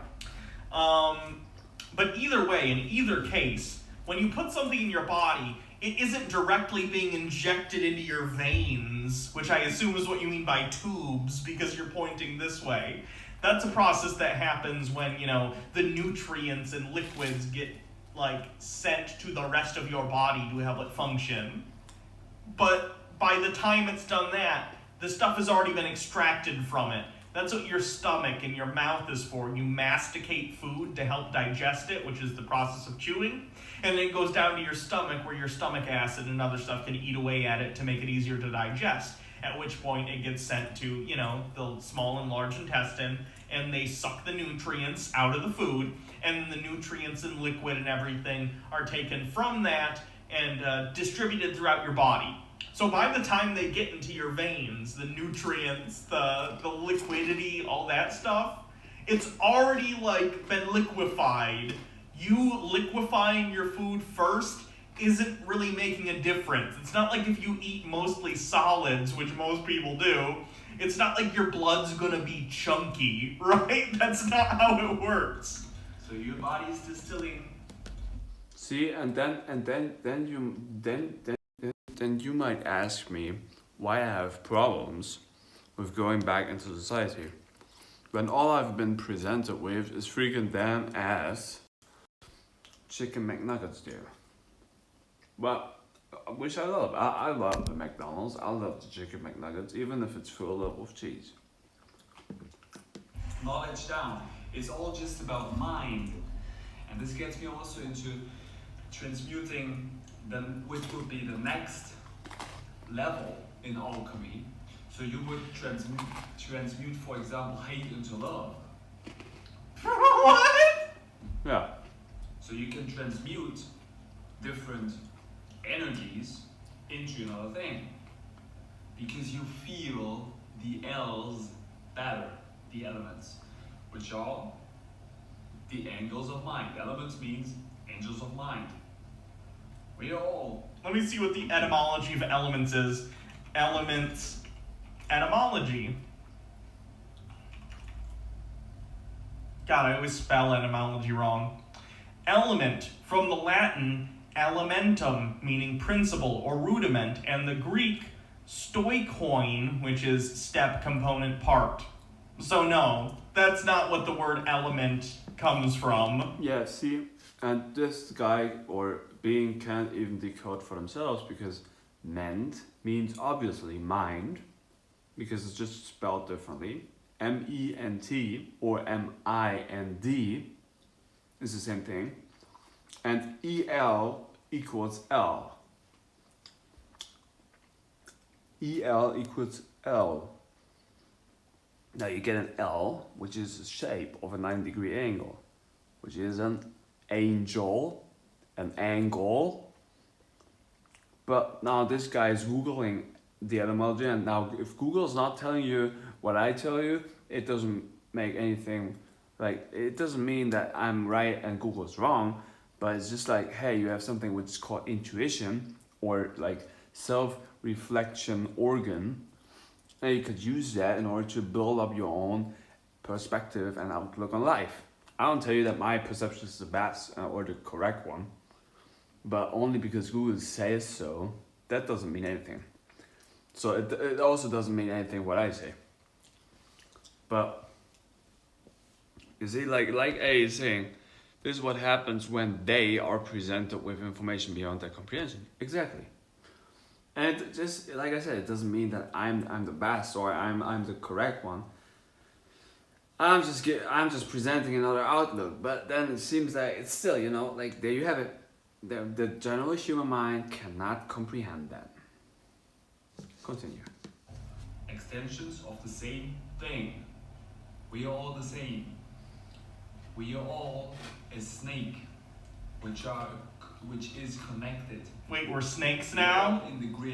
But either way, in either case, when you put something in your body, it isn't directly being injected into your veins, which I assume is what you mean by tubes, because you're pointing this way. That's a process that happens when, the nutrients and liquids get, sent to the rest of your body to have it function. But by the time it's done that, the stuff has already been extracted from it. That's what your stomach and your mouth is for. You masticate food to help digest it, which is the process of chewing. And then it goes down to your stomach where your stomach acid and other stuff can eat away at it to make it easier to digest. At which point it gets sent to, the small and large intestine, and they suck the nutrients out of the food, and the nutrients and liquid and everything are taken from that and distributed throughout your body. So by the time they get into your veins, the nutrients, the liquidity, all that stuff, it's already been liquefied. You liquefying your food first isn't really making a difference. It's not like if you eat mostly solids, which most people do, it's not like your blood's gonna be chunky, right? That's not how it works. So your body's distilling. See, and then you might ask me, why I have problems with going back into society. When all I've been presented with is freaking damn ass chicken McNuggets there. But, which I love. I love the McDonald's. I love the chicken McNuggets, even if it's filled up with cheese. Knowledge down. It's all just about mind. And this gets me also into transmuting which would be the next level in alchemy. So you would transmute, for example, hate into love. What? Yeah. So you can transmute different energies into another thing. Because you feel the L's better, the elements, which are the angels of mind. Elements means angels of mind. We are all. Let me see what the etymology of elements is. Elements, etymology. God, I always spell etymology wrong. Element, from the Latin elementum, meaning principle or rudiment, and the Greek stoikoin, which is step, component, part. So no, that's not what the word element comes from. Yeah, see, and this guy or being can't even decode for themselves because ment means obviously mind, because it's just spelled differently. M-E-N-T or M-I-N-D is the same thing. And E-L equals L. E-L equals L. Now you get an L, which is the shape of a 90-degree angle, which is an angel, an angle. But now this guy is Googling the etymology, and now if Google's not telling you what I tell you, it doesn't make anything, like, it doesn't mean that I'm right and Google's wrong, but it's just like, hey, you have something which is called intuition, or like self-reflection organ, and you could use that in order to build up your own perspective and outlook on life. I don't tell you that my perception is the best or the correct one, but only because Google says so. That doesn't mean anything. So it also doesn't mean anything what I say. But you see, like A is saying, this is what happens when they are presented with information beyond their comprehension. Exactly. And it just, like I said, it doesn't mean that I'm the best or I'm the correct one. I'm just presenting another outlook. But then it seems that it's still, you know, like there you have it. The general human mind cannot comprehend that. Continue. Extensions of the same thing. We are all the same. We are all a snake, which is connected. Wait, we're snakes We are now? all in the